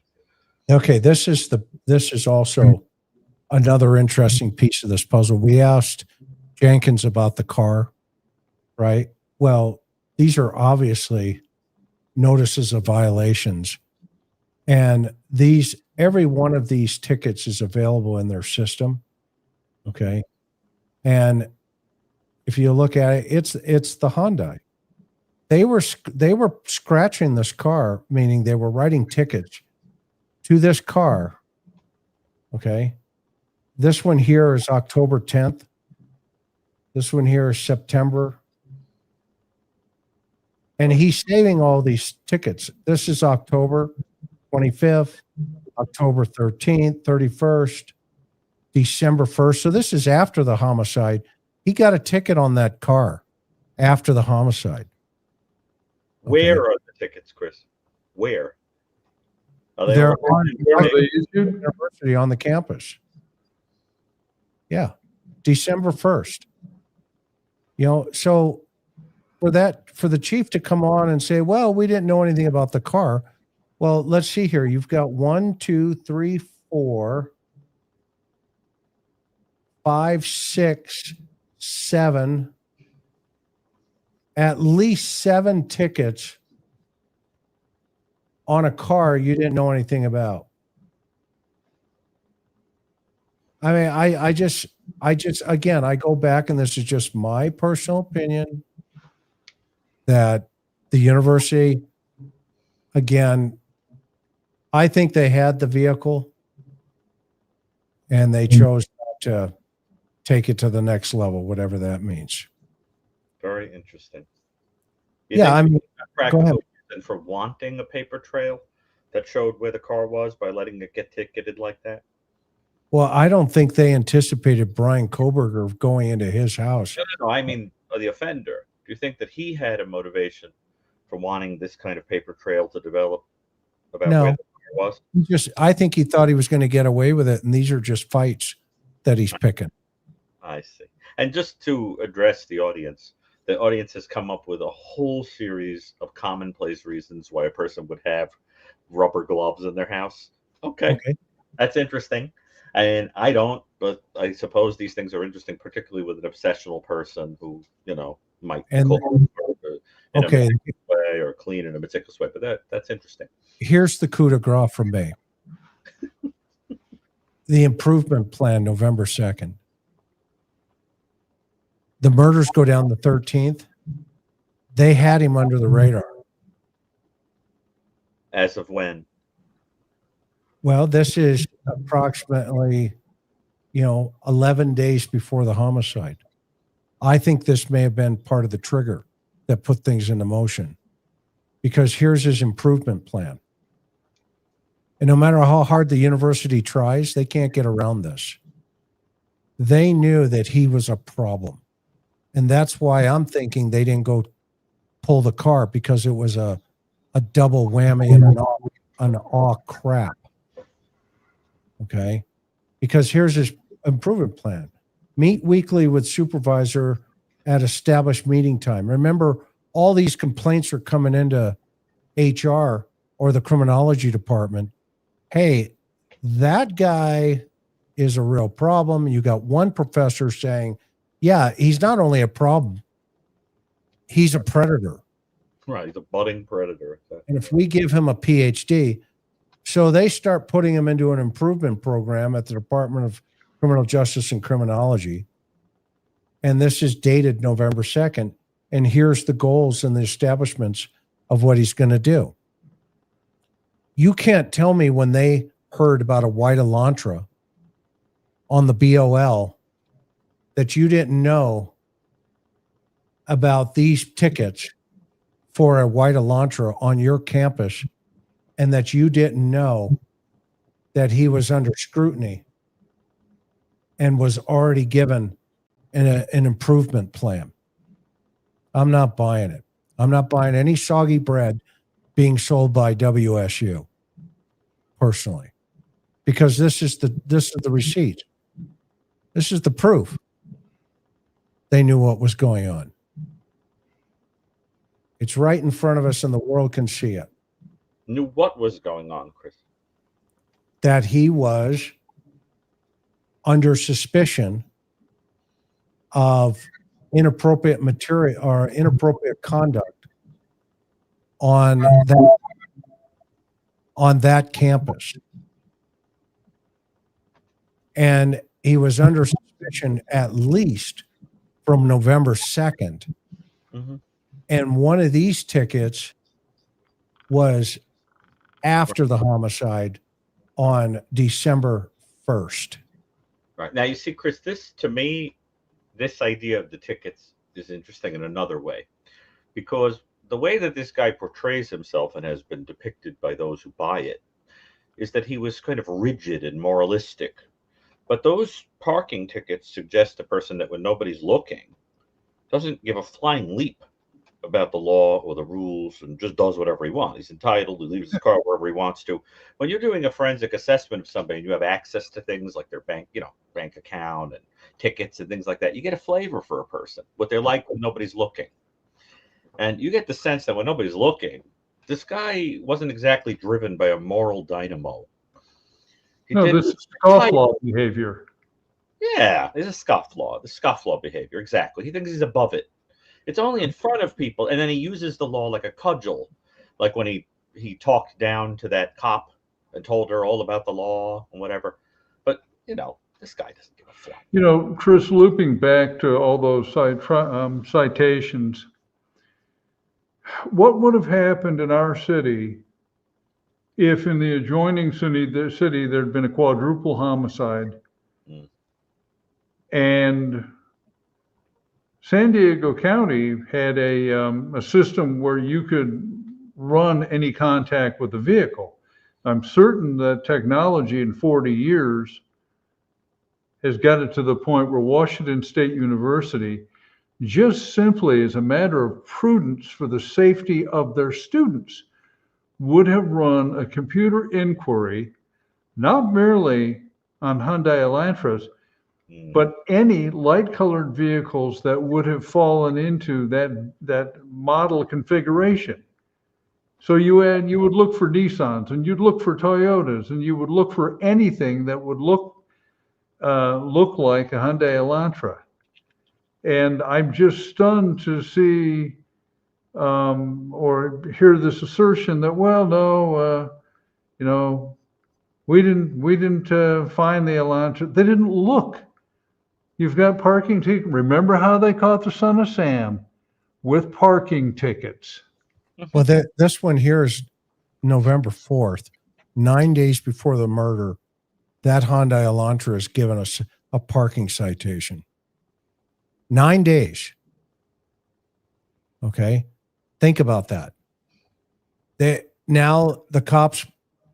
Okay, this is also another interesting piece of this puzzle. We asked Jenkins about the car, right? Well, these are obviously notices of violations, and every one of these tickets is available in their system. Okay, and if you look at it, it's the Hyundai. They were scratching this car, meaning they were writing tickets to this car. Okay. This one here is October 10th. This one here is September. And he's saving all these tickets. This is October 25th, October 13th, 31st, December 1st. So this is after the homicide. He got a ticket on that car after the homicide. Where are the tickets, Chris? Where? Are they They're all- on the university on the campus. Yeah. December 1st. You know, so for the chief to come on and say, well, we didn't know anything about the car. Well, let's see here. You've got 1, 2, 3, 4, 5, 6, 7, at least 7 tickets on a car you didn't know anything about. I mean, I just, again, I go back, and this is just my personal opinion, that the university, again, I think they had the vehicle and they chose not to take it to the next level, whatever that means. Very interesting. Yeah, I mean, practical go ahead. reason for wanting a paper trail that showed where the car was by letting it get ticketed like that? Well, I don't think they anticipated Bryan Kohberger going into his house. No, I mean the offender. Do you think that he had a motivation for wanting this kind of paper trail to develop about No. where the car was? I think he thought he was going to get away with it, and these are just fights that he's picking. I see. And just to address the audience has come up with a whole series of commonplace reasons why a person would have rubber gloves in their house. Okay. That's interesting. And I don't, but I suppose these things are interesting, particularly with an obsessional person who, might And cook in a okay, meticulous way or clean in a meticulous way. But that's interesting. here's the coup de grace from me. The improvement plan, November 2nd. The murders go down the 13th. They had him under the radar. As of when? Well, this is approximately, 11 days before the homicide. I think this may have been part of the trigger that put things into motion, because here's his improvement plan. And no matter how hard the university tries, they can't get around this. They knew that he was a problem. And that's why I'm thinking they didn't go pull the car, because it was a double whammy and an aw crap. Okay. Because here's his improvement plan. Meet weekly with supervisor at established meeting time. Remember, all these complaints are coming into HR or the criminology department hey, that guy is a real problem. You got one professor saying, yeah, he's not only a problem, he's a predator. Right, he's a budding predator. And if we give him a PhD, so they start putting him into an improvement program at the Department of Criminal Justice and Criminology. And this is dated November 2nd. And here's the goals and the establishments of what he's going to do. You can't tell me when they heard about a white Elantra on the BOL that you didn't know about these tickets for a white Elantra on your campus, and that you didn't know that he was under scrutiny and was already given an improvement plan. I'm not buying it. I'm not buying any soggy bread being sold by WSU personally, because this is the receipt. This is the proof. They knew what was going on. It's right in front of us and the world can see it. Knew what was going on, Chris? That he was under suspicion of inappropriate material or inappropriate conduct on that campus. And he was under suspicion at least from November 2nd. Mm-hmm. And one of these tickets was after the homicide on December 1st. Right. Now, you see, Chris, this, to me, this idea of the tickets is interesting in another way, because the way that this guy portrays himself and has been depicted by those who buy it is that he was kind of rigid and moralistic. But those parking tickets suggest a person that when nobody's looking doesn't give a flying leap about the law or the rules and just does whatever he wants. He's entitled to leave his car wherever he wants to. When you're doing a forensic assessment of somebody and you have access to things like their bank account and tickets and things like that, you get a flavor for a person, what they're like when nobody's looking. And you get the sense that when nobody's looking, this guy wasn't exactly driven by a moral dynamo. This is scofflaw behavior. Yeah, it's a scofflaw. The scofflaw behavior, exactly. He thinks he's above it. It's only in front of people, and then he uses the law like a cudgel, like when he talked down to that cop and told her all about the law and whatever. But, this guy doesn't give a fuck. Chris, looping back to all those citations, what would have happened in our city if in the adjoining city there had been a quadruple homicide and San Diego County had a system where you could run any contact with the vehicle? I'm certain that technology in 40 years has got it to the point where Washington State University, just simply as a matter of prudence for the safety of their students, would have run a computer inquiry, not merely on Hyundai Elantras, but any light-colored vehicles that would have fallen into that model configuration. So you would look for Nissans, and you'd look for Toyotas, and you would look for anything that would look like a Hyundai Elantra. And I'm just stunned to see or hear this assertion that, we didn't find the Elantra. They didn't look. You've got parking tickets. Remember how they caught the son of Sam? With parking tickets. Well, this one here is November 4th, 9 days before the murder. That Hyundai Elantra has given us a parking citation. 9 days. Okay. Think about that. Now the cops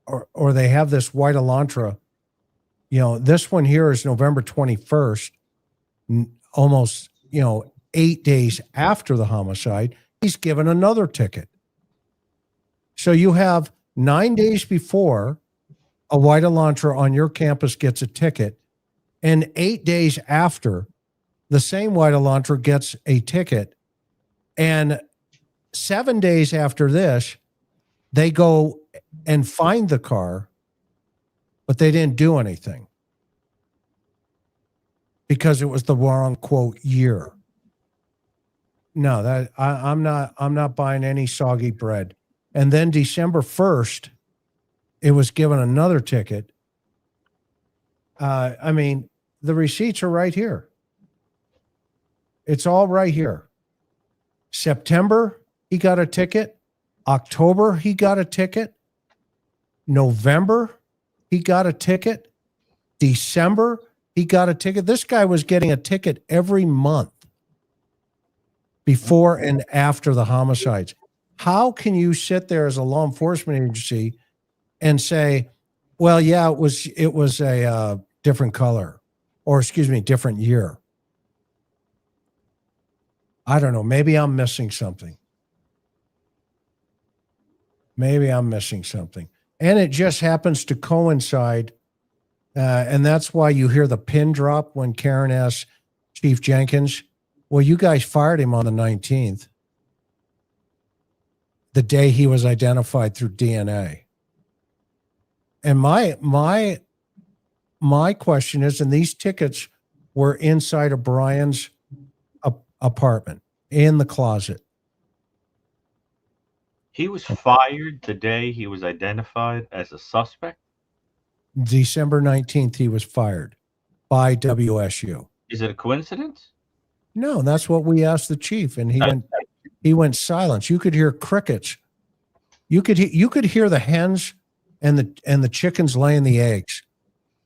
or they have this white Elantra. This one here is November 21st, almost, 8 days after the homicide. He's given another ticket. So you have 9 days before a white Elantra on your campus gets a ticket, and 8 days after the same white Elantra gets a ticket, and 7 days after this, they go and find the car but they didn't do anything because it was the wrong quote year. No, that I'm not buying any soggy bread. And then December 1st, it was given another ticket. I mean, the receipts are right here. It's all right here. September, he got a ticket. October, he got a ticket. November, he got a ticket. December, he got a ticket. This guy was getting a ticket every month before and after the homicides. How can you sit there as a law enforcement agency and say, well, yeah, it was a different color, or excuse me, different year? I don't know. Maybe I'm missing something. Maybe I'm missing something. And it just happens to coincide. And that's why you hear the pin drop when Karen asks Chief Jenkins, well, you guys fired him on the 19th, the day he was identified through DNA. And my question is, and these tickets were inside of Bryan's apartment in the closet. He was fired the day he was identified as a suspect? December 19th, he was fired by WSU. Is it a coincidence? No, that's what we asked the chief, and he went silent. You could hear crickets. You could hear the hens and the chickens laying the eggs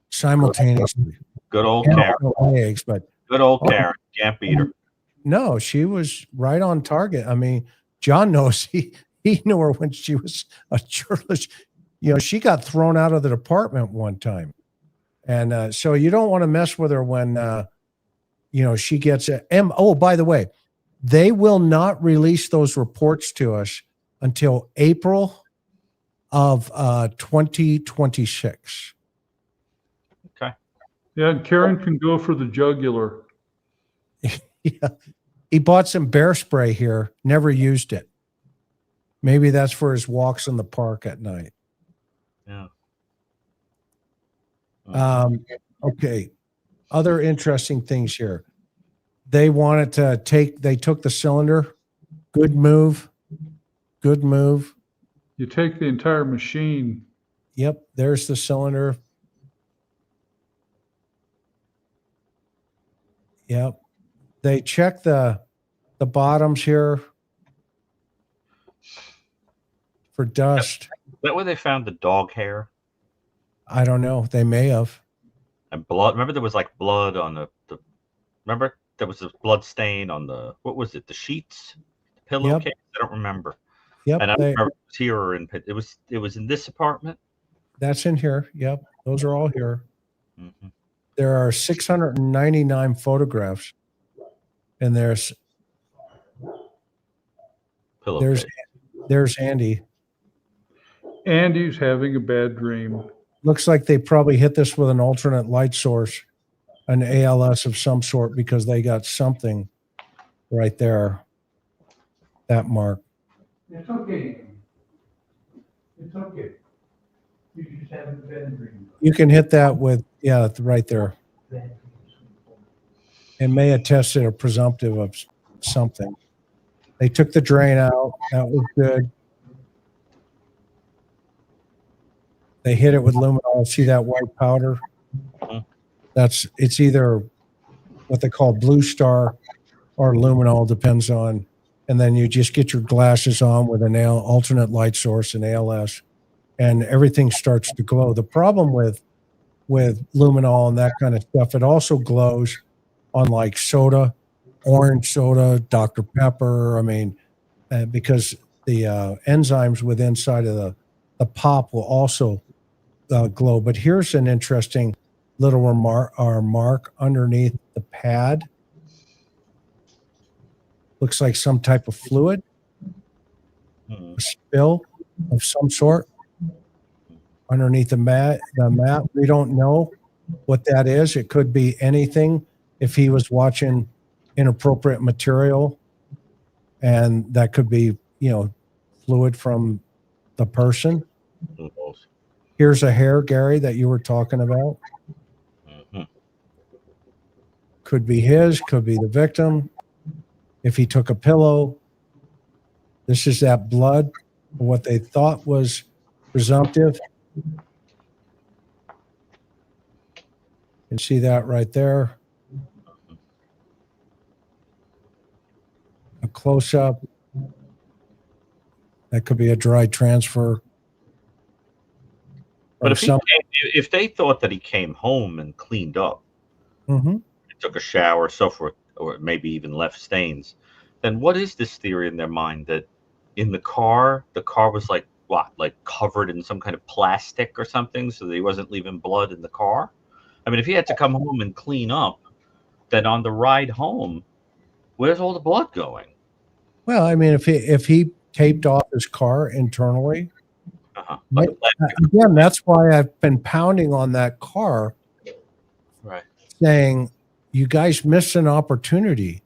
simultaneously. Good old Karen. Eggs, but Good old Karen. Can't beat her. no, she was right on target. I mean, John knows he knew her when she was a journalist. You know, she got thrown out of the department one time, and so you don't want to mess with her when she gets a oh, by the way, they will not release those reports to us until April of 2026. Okay. Yeah, and Karen can go for the jugular. Yeah. He bought some bear spray here, never used it. Maybe that's for his walks in the park at night. Yeah. Okay. Other interesting things here. They wanted to they took the cylinder. Good move. Good move. You take the entire machine. Yep. There's the cylinder. Yep. They check the bottoms here for dust. Is that where they found the dog hair? I don't know. They may have. And blood. Remember there was like blood on the remember there was a blood stain on the, what was it? The sheets, the pillowcase? I don't remember. Yep. And I don't remember if it was here or in, it was in this apartment. That's in here. Yep. Those are all here. Mm-hmm. There are 699 photographs, and there's Pillowcase. there's Andy. Andy's having a bad dream. Looks like they probably hit this with an alternate light source, an ALS of some sort, because they got something right there. That mark. It's okay. It's okay. You just have a bad dream. You can hit that with, yeah, right there. It may have tested a presumptive of something. They took the drain out. That was good. They hit it with luminol. See that white powder? It's either what they call blue star or luminol, depends on. And then you just get your glasses on with an alternate light source, an ALS, and everything starts to glow. The problem with luminol and that kind of stuff, it also glows on like soda, orange soda, Dr. Pepper. I mean, because the enzymes within inside of the pop will also glow. But here's an interesting little mark underneath the pad. Looks like some type of fluid, a spill of some sort underneath the mat. We don't know what that is. It could be anything. If he was watching inappropriate material, and that could be, fluid from the person. Here's a hair, Gary, that you were talking about. Mhm. Could be his, could be the victim. If he took a pillow, this is that blood, what they thought was presumptive. You can see that right there. A close-up. That could be a dry transfer. But from if they thought that he came home and cleaned up, Mhm. took a shower, so forth, or maybe even left stains, then what is this theory in their mind that in the car was like what, like covered in some kind of plastic or something, so that he wasn't leaving blood in the car? I mean, if he had to come home and clean up, then on the ride home, where's all the blood going? Well, I mean, if he taped off his car internally, Like a plastic, again, that's why I've been pounding on that car, right? saying you guys missed an opportunity,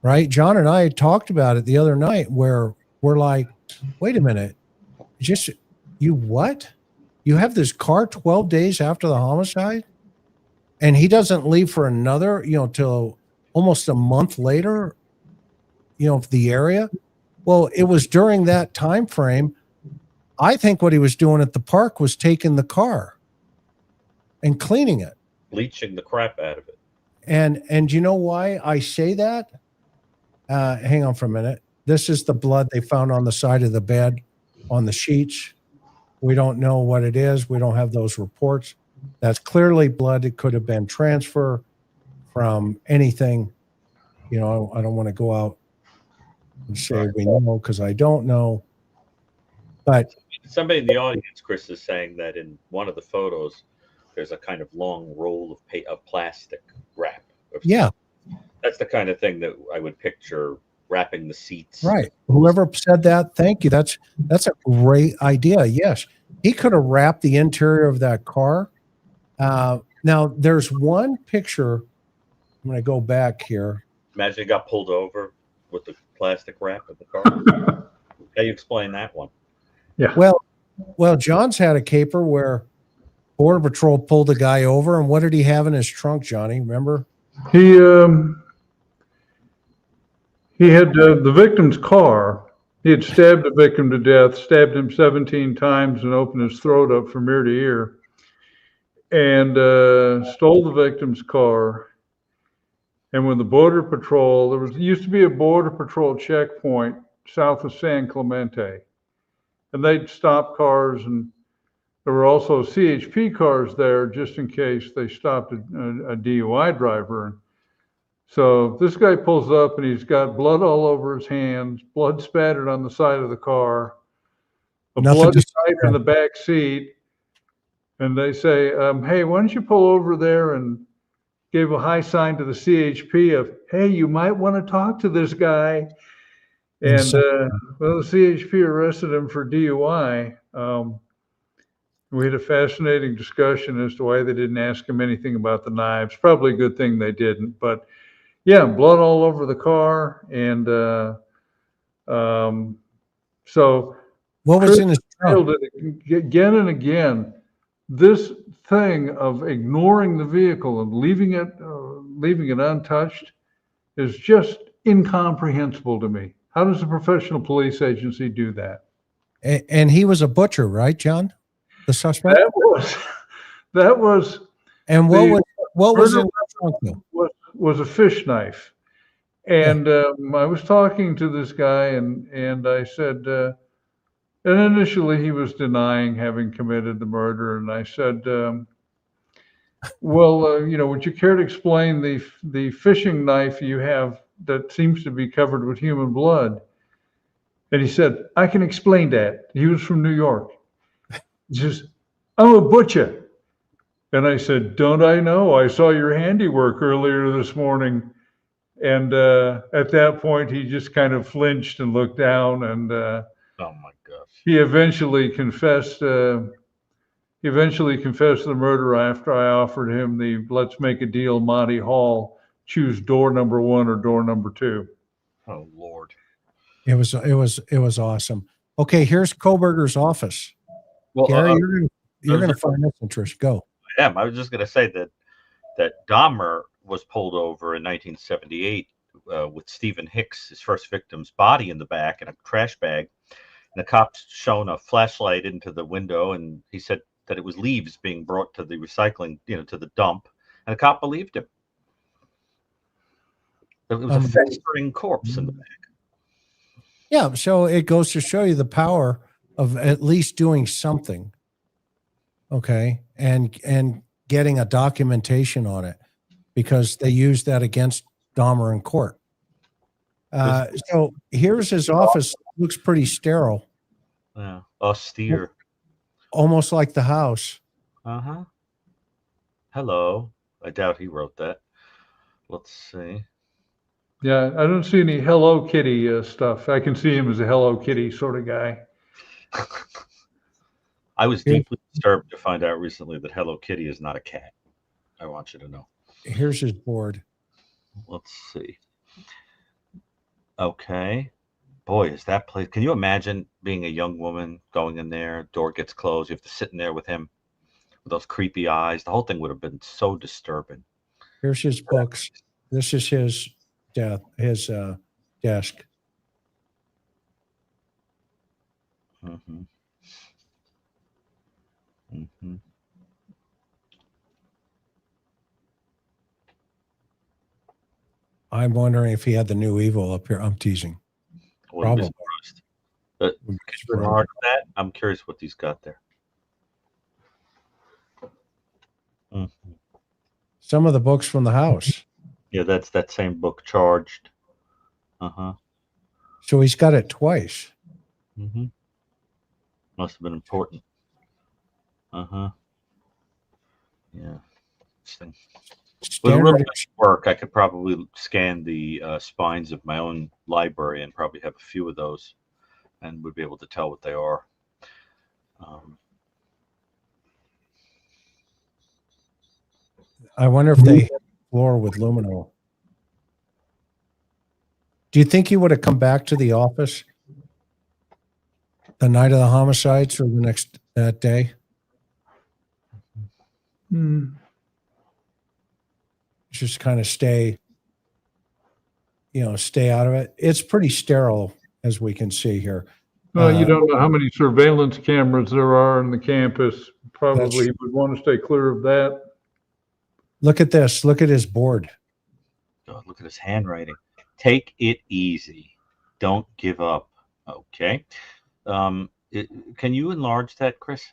right? John and I talked about it the other night, where we're like, wait a minute, just you what? You have this car 12 days after the homicide, and he doesn't leave for another, till almost a month later, the area. Well, it was during that time frame. I think what he was doing at the park was taking the car and cleaning it. Bleaching the crap out of it. And you know why I say that? Hang on for a minute. This is the blood they found on the side of the bed, on the sheets. We don't know what it is. We don't have those reports. That's clearly blood. It could have been transfer from anything. I don't want to go out and say we know, because I don't know. But Somebody in the audience, Chris, is saying that in one of the photos, there's a kind of long roll of plastic wrap. yeah, That's the kind of thing that I would picture wrapping the seats. right. Whoever said that, thank you. That's a great idea. Yes, he could have wrapped the interior of that car. Now, there's one picture. I'm going to go back here. Imagine he got pulled over with the plastic wrap of the car. How do you explain that one? Yeah. Well, John's had a caper where Border Patrol pulled a guy over, and what did he have in his trunk, Johnny? Remember? He had the victim's car. He had stabbed the victim to death, stabbed him 17 times, and opened his throat up from ear to ear, and stole the victim's car. And when the Border Patrol, there used to be a Border Patrol checkpoint south of San Clemente, and they'd stop cars, and there were also CHP cars there just in case they stopped a DUI driver. So this guy pulls up, and he's got blood all over his hands, blood spattered on the side of the car, a blood site in the back seat. And they say, hey, why don't you pull over there, and gave a high sign to the CHP of, hey, you might want to talk to this guy. And well, the CHP arrested him for DUI. We had a fascinating discussion as to why they didn't ask him anything about the knives. Probably a good thing they didn't. But yeah, blood all over the car. And so what was in his trunk? Again and again, this thing of ignoring the vehicle and leaving it untouched is just incomprehensible to me. How does a professional police agency do that? And he was a butcher, right, John? The suspect? That was. And what was in the trunk though? Was a fish knife. And I was talking to this guy, and I said, and initially he was denying having committed the murder. And I said, well, would you care to explain the fishing knife you have that seems to be covered with human blood? And he said, I can explain that. He was from New York. He says, I'm a butcher. And I said, don't I know? I saw your handiwork earlier this morning. And at that point, he just kind of flinched and looked down. And oh my gosh! He eventually confessed. The murder after I offered him the "Let's make a deal, Monty Hall. Choose door number 1 or door number 2." Oh Lord! It was awesome. Okay, here's Kohberger's office. Well, Gary, you're going to find this interesting. Go. I was just going to say that Dahmer was pulled over in 1978 with Stephen Hicks, his first victim's body in the back in a trash bag. And the cops shone a flashlight into the window, and he said that it was leaves being brought to the recycling, to the dump. And the cop believed him. It was a festering corpse in the back. Yeah, so it goes to show you the power of at least doing something, okay, and getting a documentation on it, because they used that against Dahmer in court. So here's his office. Looks pretty sterile. Yeah, austere. Almost like the house. Uh-huh. Hello. I doubt he wrote that. Let's see. Yeah, I don't see any Hello Kitty stuff. I can see him as a Hello Kitty sort of guy. I was deeply disturbed to find out recently that Hello Kitty is not a cat. I want you to know. Here's his board. Let's see. Okay. Boy, is that place. Can you imagine being a young woman going in there, door gets closed, you have to sit in there with him with those creepy eyes. The whole thing would have been so disturbing. Here's his books. This is his desk. Mm-hmm. Mm-hmm. I'm wondering if he had the new Evil up here. I'm teasing. Probably. But remark that. I'm curious what he's got there. Mm-hmm. Some of the books from the house. Yeah, that's that same book, Charged. Uh-huh. So he's got it twice. Mm-hmm. Must have been important. Uh-huh. Yeah. Interesting. With a little bit of work, I could probably scan the spines of my own library and probably have a few of those and would be able to tell what they are. I wonder if they hit the floor with luminol. Do you think he would have come back to the office the night of the homicides or that day? Just kind of stay out of it. It's pretty sterile, as we can see here. Well, you don't know how many surveillance cameras there are in the campus. Probably he would want to stay clear of that. Look at this. Look at his board. God, look at his handwriting. Take it easy. Don't give up. Okay. Can you enlarge that, Chris?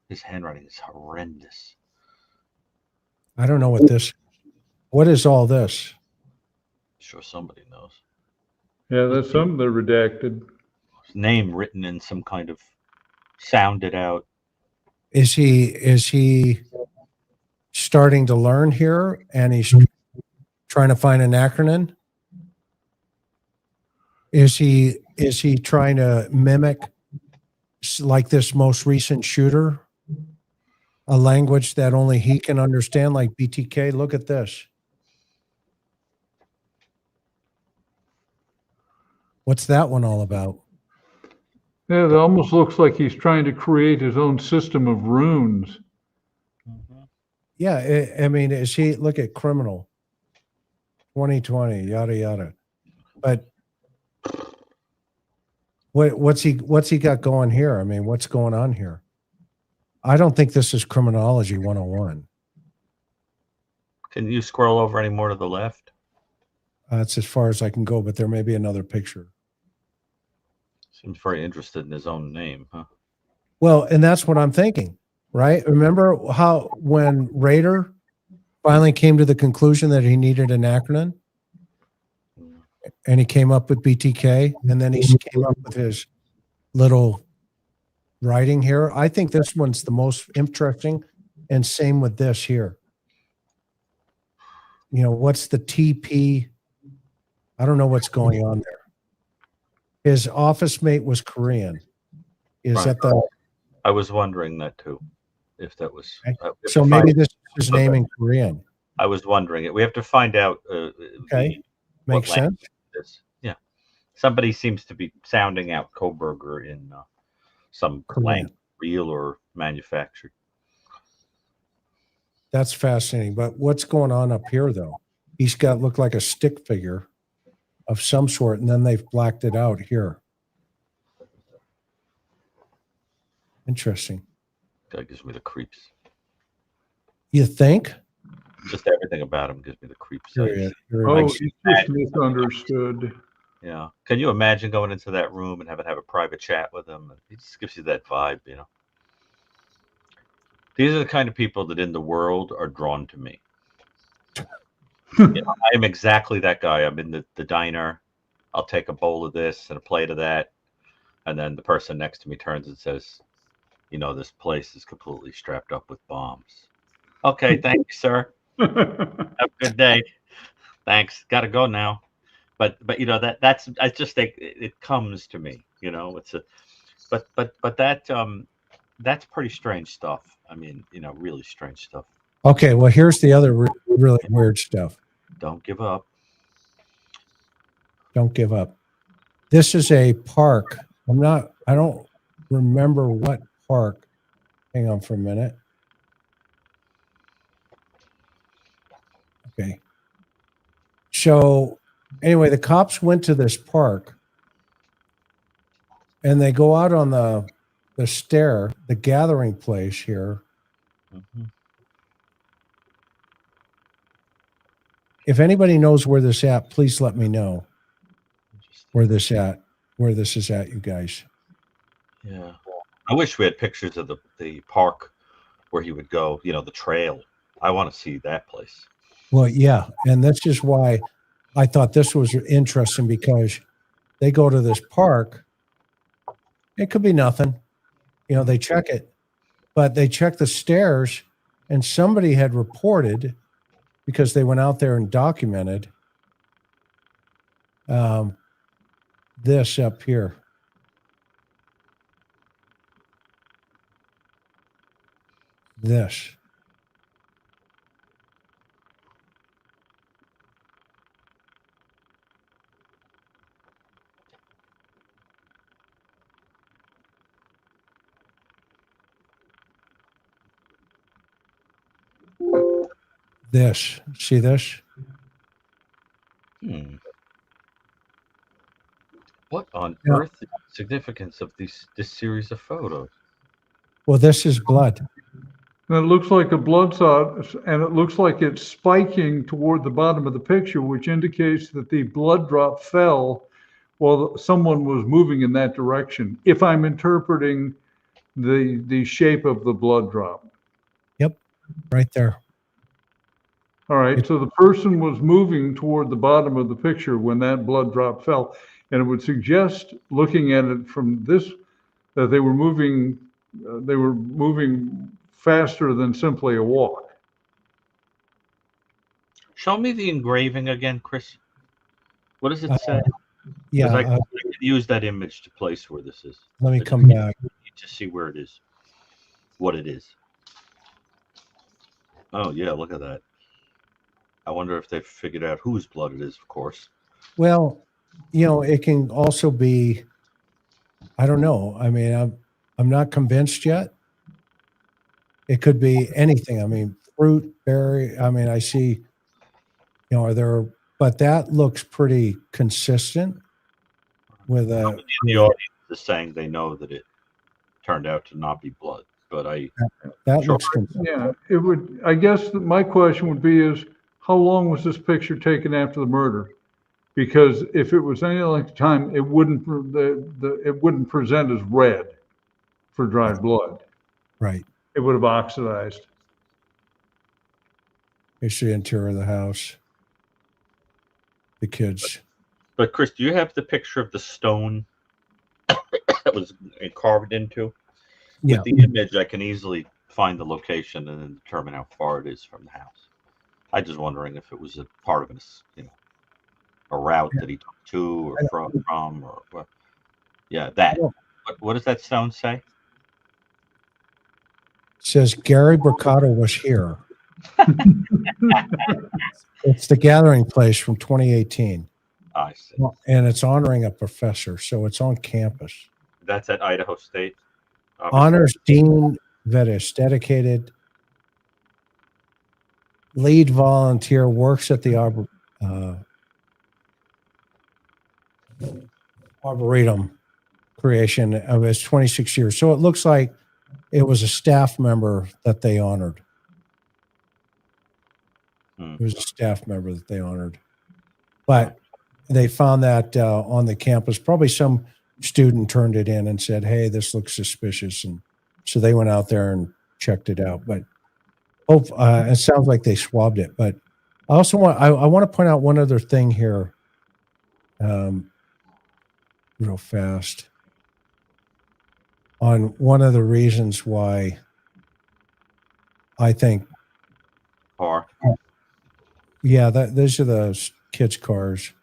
His handwriting is horrendous. I don't know what is all this? I'm sure somebody knows. Yeah, that's something they're redacted. His name written in some kind of sounded out. Is he starting to learn here and he's trying to find an acronym? Is he trying to mimic like this most recent shooter? A language that only he can understand, like BTK? Look at this. What's that one all about? Yeah, it almost looks like he's trying to create his own system of runes. Mm-hmm. Yeah, I mean, is he, look at criminal 2020, yada yada. But what's he got going here? I mean, what's going on here? I don't think this is criminology 101. Can you scroll over any more to the left? That's as far as I can go, but there may be another picture. Seems very interested in his own name, huh? Well, and that's what I'm thinking, right? Remember how when Rader finally came to the conclusion that he needed an acronym, and he came up with BTK, and then he came up with his little writing here. I think this one's the most interesting, and same with this here. What's the TP? I don't know what's going on there. His office mate was Korean. Is that the? I was wondering that too, if that was. So maybe this is his name in Korean. I was wondering it. We have to find out. Okay, makes sense. Yeah, somebody seems to be sounding out Kohberger in some language. real or manufactured. That's fascinating. But what's going on up here, though? He's got looked like a stick figure of some sort, and then they've blacked it out here. Interesting. That gives me the creeps. You think? Just everything about him gives me the creeps. Here Oh, it he's is. just misunderstood. Yeah. Can you imagine going into that room and have a private chat with him? He just gives you that vibe, you know. These are the kind of people that in the world are drawn to me. You know, I am exactly that guy. I'm in the diner. I'll take a bowl of this and a plate of that. And then the person next to me turns and says, you know, this place is completely strapped up with bombs. Okay, thank you, sir. Have a good day. Thanks. Got to go now. But you know, that's I just think it comes to me, you know. It's a but that's pretty strange stuff. I mean, you know, really strange stuff. Okay, well, here's the other really weird stuff. Don't give up. Don't give up. This is a park. I don't remember what park. Hang on for a minute. Okay. So anyway, the cops went to this park and they go out on the stair, the gathering place here. Mm-hmm. If anybody knows where this at, please let me know where this is at, you guys. Yeah. I wish we had pictures of the park where he would go, you know, the trail. I want to see that place. Well, yeah. And that's just why I thought this was interesting, because they go to this park. It could be nothing. You know, they check it, but they check the stairs, and somebody had reported, because they went out there and documented this up here. This. This. See this? What on Yeah. earth is the significance of this series of photos? Well, this is blood. And it looks like a blood spot, and it looks like it's spiking toward the bottom of the picture, which indicates that the blood drop fell while someone was moving in that direction, if I'm interpreting the shape of the blood drop. Yep. Right there. All right, so the person was moving toward the bottom of the picture when that blood drop fell. And it would suggest, looking at it from this, that they were moving faster than simply a walk. Show me the engraving again, Chris. What does it say? Yeah. I could use that image to place where this is. Let me come back. To see where it is, what it is. Oh yeah, look at that. I wonder if they've figured out whose blood it is, of course. Well, you know, it can also be, I don't know. I mean, I'm not convinced yet. It could be anything. I mean, fruit, berry. I mean, I see, you know, but that looks pretty consistent with The audience is saying they know that it turned out to not be blood, but that sure. looks consistent. Yeah, it would. I guess that my question would be is, how long was this picture taken after the murder? Because if it was any length of time, it wouldn't it wouldn't present as red for dried blood. Right. It would have oxidized. Here's the interior of the house. The kids. But Chris, do you have the picture of the stone that was carved into? Yeah. With the image, I can easily find the location and then determine how far it is from the house. I'm just wondering if it was a part of a route that he took to or from or what. Yeah, that. What does that stone say? It says Gary Brucato was here. It's the gathering place from 2018. I see. And it's honoring a professor, so it's on campus. That's at Idaho State. Honors Dean Vettis, dedicated lead volunteer, works at the Arboretum creation of his 26 years. So it looks like it was a staff member that they honored. It was a staff member that they honored. But they found that on the campus, probably some student turned it in and said, hey, this looks suspicious. And so they went out there and checked it out. But it sounds like they swabbed it. But I also want to point out one other thing here real fast on one of the reasons why I think those are the kids' cars.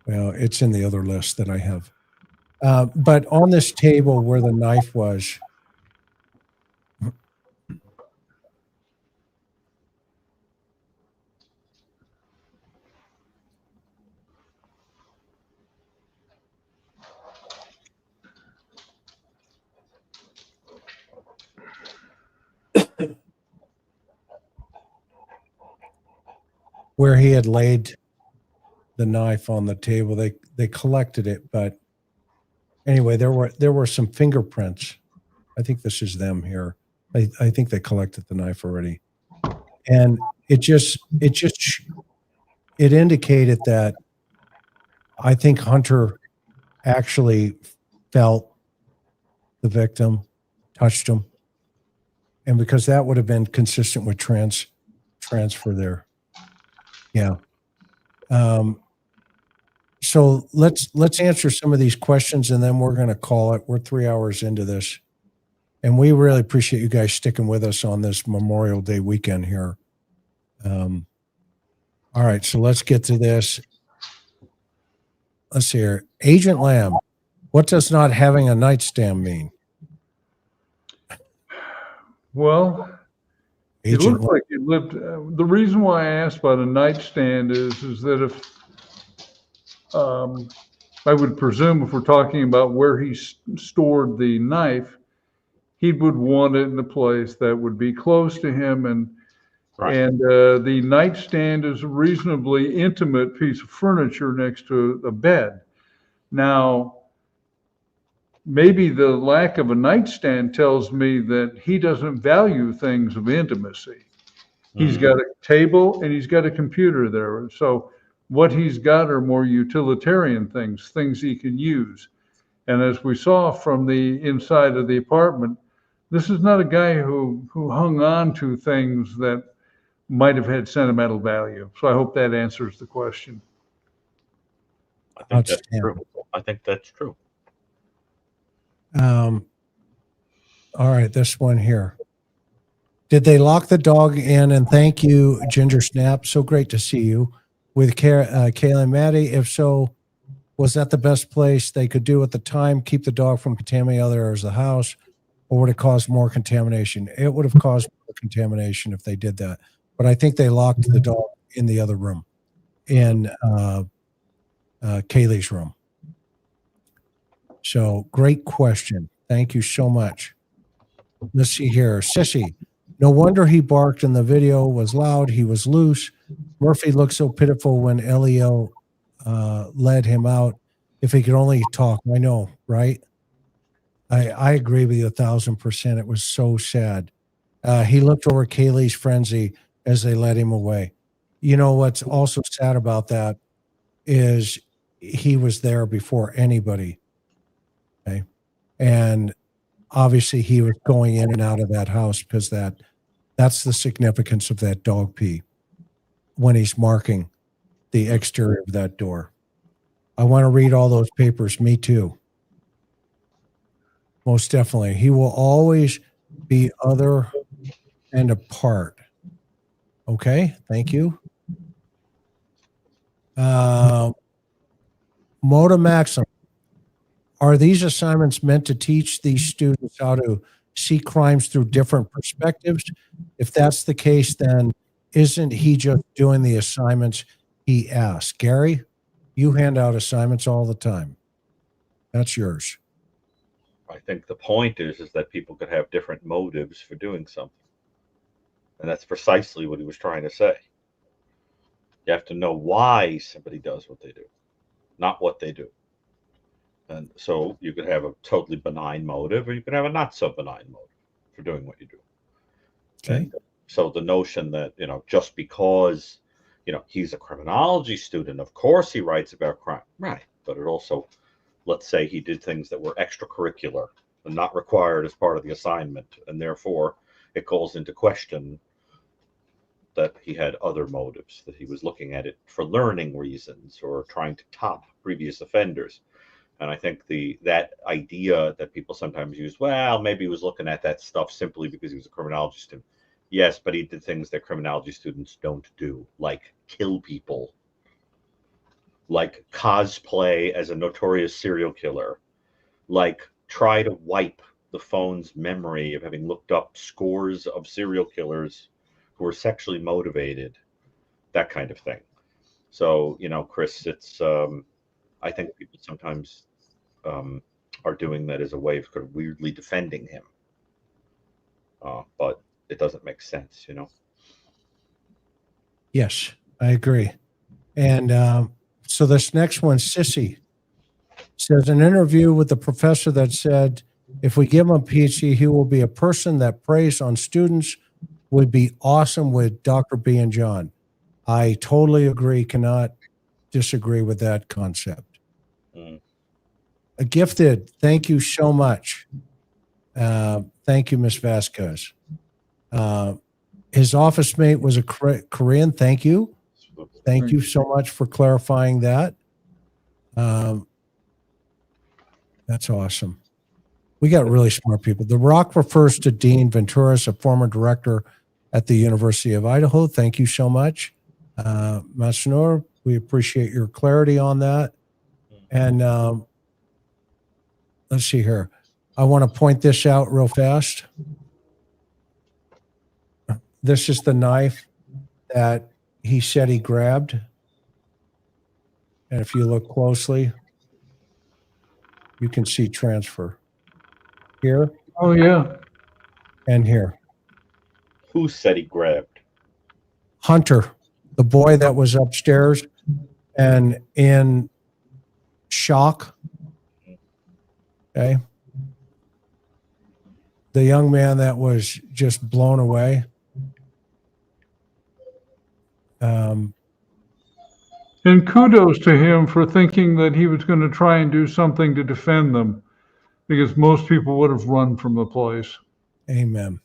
Well, it's in the other list that I have. But on this table where the knife was, where he had laid the knife on the table, they collected it, but anyway, there were some fingerprints. I think this is them here. I think they collected the knife already, and it indicated that I think Hunter actually felt the victim, touched him, and because that would have been consistent with transfer there. Yeah. So let's answer some of these questions, and then we're going to call it. We're 3 hours into this, and we really appreciate you guys sticking with us on this Memorial Day weekend here. All right, so let's get to this. Let's see here. Agent Lamb, what does not having a nightstand mean? Well, it Agent looked like it lived. The reason why I asked about a nightstand is that if I would presume if we're talking about where he stored the knife, he would want it in a place that would be close to him, and the nightstand is a reasonably intimate piece of furniture next to a bed. Now, maybe the lack of a nightstand tells me that he doesn't value things of intimacy. He's got a table and he's got a computer there. So what he's got are more utilitarian things he can use. And as we saw from the inside of the apartment, this is not a guy who hung on to things that might have had sentimental value. So I hope that answers the question. I think that's true. I think that's true. all right, this one here. Did they lock the dog in? And thank you, Ginger Snap. So great to see you with Kaylee and Maddie. If so, was that the best place they could do at the time? Keep the dog from contaminating other areas of the house, or would it cause more contamination? It would have caused more contamination if they did that. But I think they locked the dog in the other room, in Kaylee's room. So great question. Thank you so much. Let's see here. Sissy, no wonder he barked and the video was loud. He was loose. Murphy looked so pitiful when Elio led him out. If he could only talk. I know, right? I agree with you 1,000%. It was so sad. He looked over Kaylee's frenzy as they led him away. You know what's also sad about that is he was there before anybody. Okay. And obviously he was going in and out of that house because that's the significance of that dog pee when he's marking the exterior of that door. I want to read all those papers. Me too. Most definitely. He will always be other and apart. Okay. Thank you. Moda Maxim. Are these assignments meant to teach these students how to see crimes through different perspectives? If that's the case, then isn't he just doing the assignments he asked? Gary, you hand out assignments all the time. That's yours. I think the point is that people could have different motives for doing something. And that's precisely what he was trying to say. You have to know why somebody does what they do, not what they do. And so you could have a totally benign motive, or you could have a not so benign motive for doing what you do. Okay. And so the notion that, just because, he's a criminology student, of course he writes about crime. Right. But it also, let's say he did things that were extracurricular and not required as part of the assignment. And therefore it calls into question that he had other motives, that he was looking at it for learning reasons or trying to top previous offenders. And I think that idea that people sometimes use, well, maybe he was looking at that stuff simply because he was a criminology student. Yes, but he did things that criminology students don't do, like kill people, like cosplay as a notorious serial killer, like try to wipe the phone's memory of having looked up scores of serial killers who are sexually motivated, that kind of thing. So, Chris, it's, I think people sometimes are doing that as a way of kind of weirdly defending him. But it doesn't make sense, Yes, I agree. And so this next one, Sissy, says an interview with the professor that said, if we give him a PhD, he will be a person that preys on students, would be awesome with Dr. B and John. I totally agree, cannot disagree with that concept. A Gifted, thank you so much. Thank you, Miss Vasquez. His office mate was a Korean. Thank you. Thank you so much for clarifying that. That's awesome. We got really smart people. The Rock refers to Dean Venturas, a former director at the University of Idaho. Thank you so much. Masnor, we appreciate your clarity on that. And let's see here. I want to point this out real fast. This is the knife that he said he grabbed. And if you look closely, you can see transfer here. Oh, yeah. And here. Who said he grabbed? Hunter, the boy that was upstairs and in shock. Okay. The young man that was just blown away. And kudos to him for thinking that he was going to try and do something to defend them, because most people would have run from the place. Amen.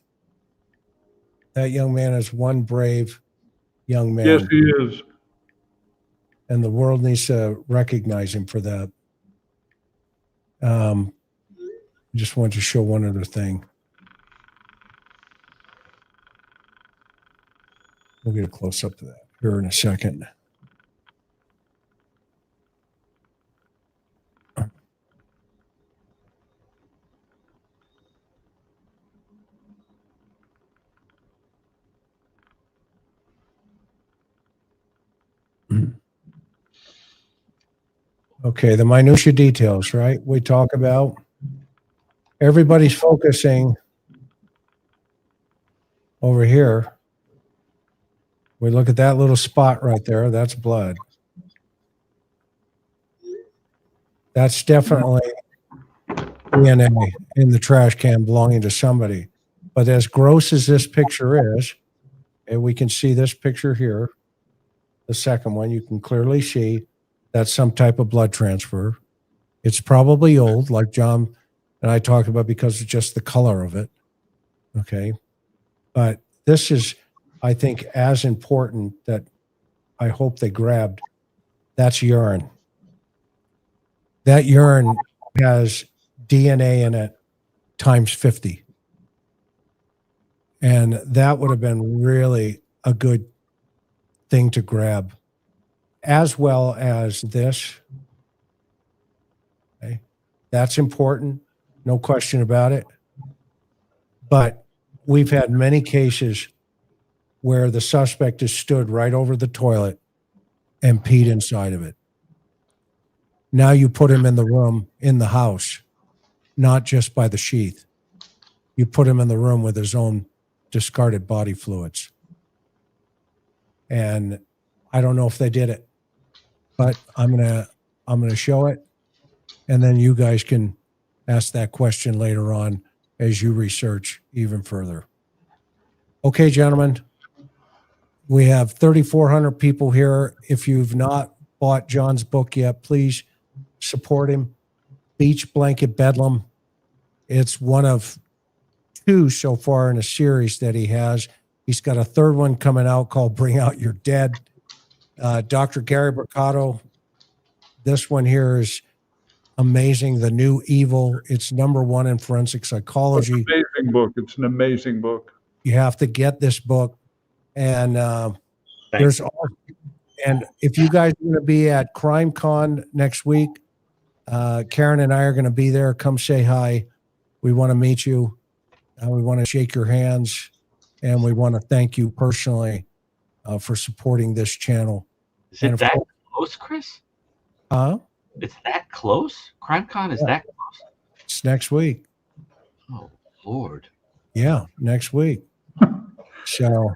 That young man is one brave young man. Yes, he is. And the world needs to recognize him for that. I just wanted to show one other thing. We'll get a close up to that here in a second. Okay, the minutia details, right? We talk about everybody's focusing over here. We look at that little spot right there. That's blood. That's definitely DNA in the trash can belonging to somebody. But as gross as this picture is, and we can see this picture here, the second one, you can clearly see that's some type of blood transfer. It's probably old, like John and I talked about, because of just the color of it. Okay. But this is, I think, as important that I hope they grabbed. That's urine. That urine has DNA in it times 50. And that would have been really a good thing to grab, as well as this. Okay. That's important, no question about it. But we've had many cases where the suspect has stood right over the toilet and peed inside of it. Now you put him in the room, in the house, not just by the sheath. You put him in the room with his own discarded body fluids. And I don't know if they did it, but I'm gonna show it, and then you guys can ask that question later on as you research even further. Okay, gentlemen, we have 3,400 people here. If you've not bought John's book yet, please support him. Beach Blanket Bedlam. It's one of 2 so far in a series that he has. He's got a 3rd one coming out called Bring Out Your Dead. Dr. Gary Brucato. This one here is amazing. The New Evil. It's #1 in forensic psychology. It's an amazing book. It's an amazing book. You have to get this book. And there's all, and if you guys are going to be at CrimeCon next week, Karen and I are going to be there. Come say hi. We want to meet you. We want to shake your hands, and we want to thank you personally for supporting this channel. Is it that close, Chris? It's that close? CrimeCon is that close? It's next week. Oh, Lord. Yeah, next week. So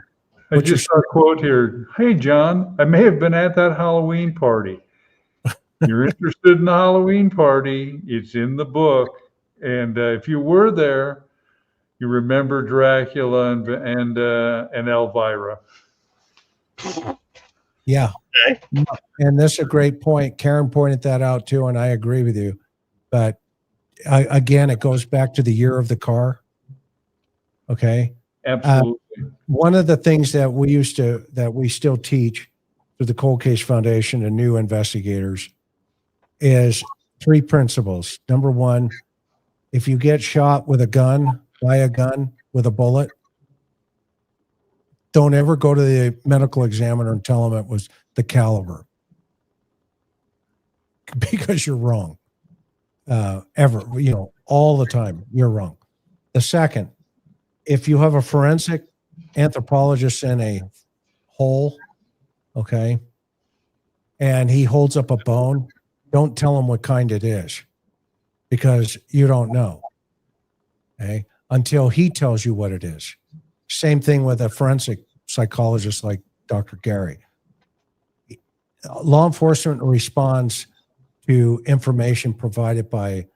I just saw a quote here. Hey, John, I may have been at that Halloween party. You're interested in the Halloween party. It's in the book. And if you were there, you remember Dracula and Elvira. yeah. Okay. And that's a great point. Karen pointed that out too, and I agree with you. But again, it goes back to the year of the car. Okay. Absolutely. One of the things that we still teach through the Cold Case Foundation to new investigators is 3 principles. #1, if you get shot with a gun, by a gun with a bullet, don't ever go to the medical examiner and tell them it was the caliber, because you're wrong. Ever, all the time, you're wrong. The second, if you have a forensic anthropologist in a hole, okay, and he holds up a bone, don't tell him what kind it is, because you don't know, okay, until he tells you what it is. Same thing with a forensic psychologist like Dr. Gary. Law enforcement responds to information provided by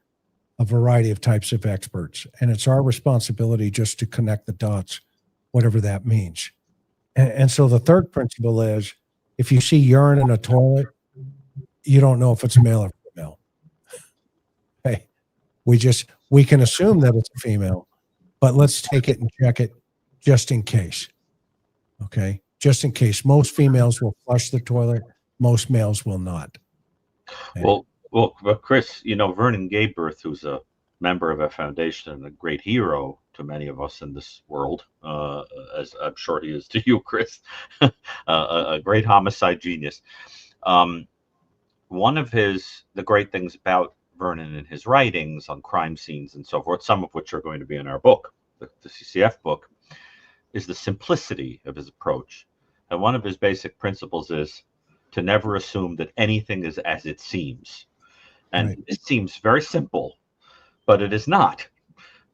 a variety of types of experts, and it's our responsibility just to connect the dots, whatever that means. And so the third principle is, if you see urine in a toilet, you don't know if it's male or female. Hey, we can assume that it's a female, but let's take it and check it just in case. Okay, just in case. Most females will flush the toilet, most males will not. Okay? Well, Chris, Vernon Gayberth, who's a member of our foundation and a great hero to many of us in this world, as I'm sure he is to you, Chris, a great homicide genius. One of the great things about Vernon and his writings on crime scenes and so forth, some of which are going to be in our book, the CCF book, is the simplicity of his approach. And one of his basic principles is to never assume that anything is as it seems. And right. It seems very simple, but it is not,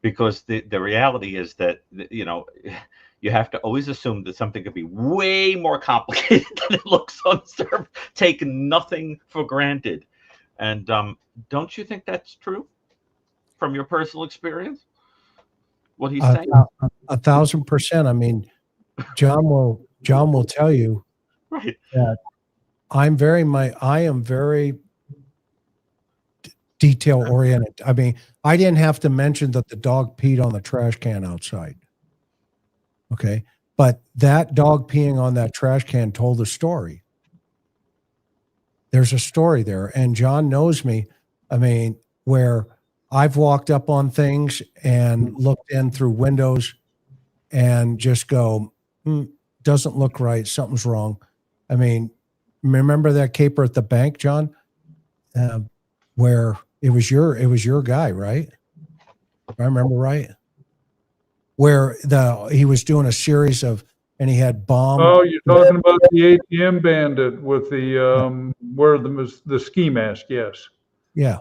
because the reality is that, you have to always assume that something could be way more complicated than it looks on the surface, taking nothing for granted. And don't you think that's true from your personal experience? What he's saying? 1,000%. I mean, John will tell you right. that I am very detail oriented. I mean, I didn't have to mention that the dog peed on the trash can outside. Okay. But that dog peeing on that trash can told a story. There's a story there. And John knows me. I mean, where I've walked up on things and looked in through windows and just go, doesn't look right. Something's wrong. I mean, remember that caper at the bank, John, where it was your guy, right? If I remember right, where he was doing a series of, and he had bombs. Oh, you're talking about the ATM bandit with the wear the ski mask? Yes. Yeah.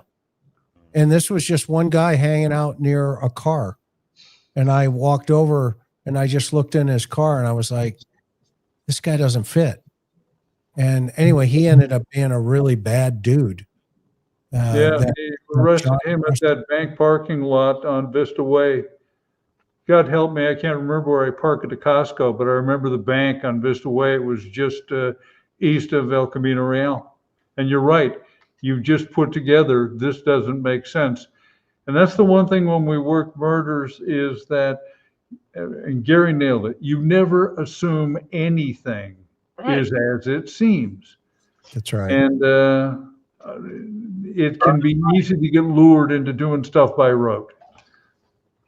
And this was just one guy hanging out near a car. And I walked over and I just looked in his car and I was like, this guy doesn't fit. And anyway, he ended up being a really bad dude. They arrested him at that bank parking lot on Vista Way. God help me, I can't remember where I parked at the Costco, but I remember the bank on Vista Way. It was just east of El Camino Real. And you're right, you've just put together, this doesn't make sense. And that's the one thing when we work murders is that, and Gary nailed it, you never assume anything is as it seems. That's right. And it can be easy to get lured into doing stuff by rote.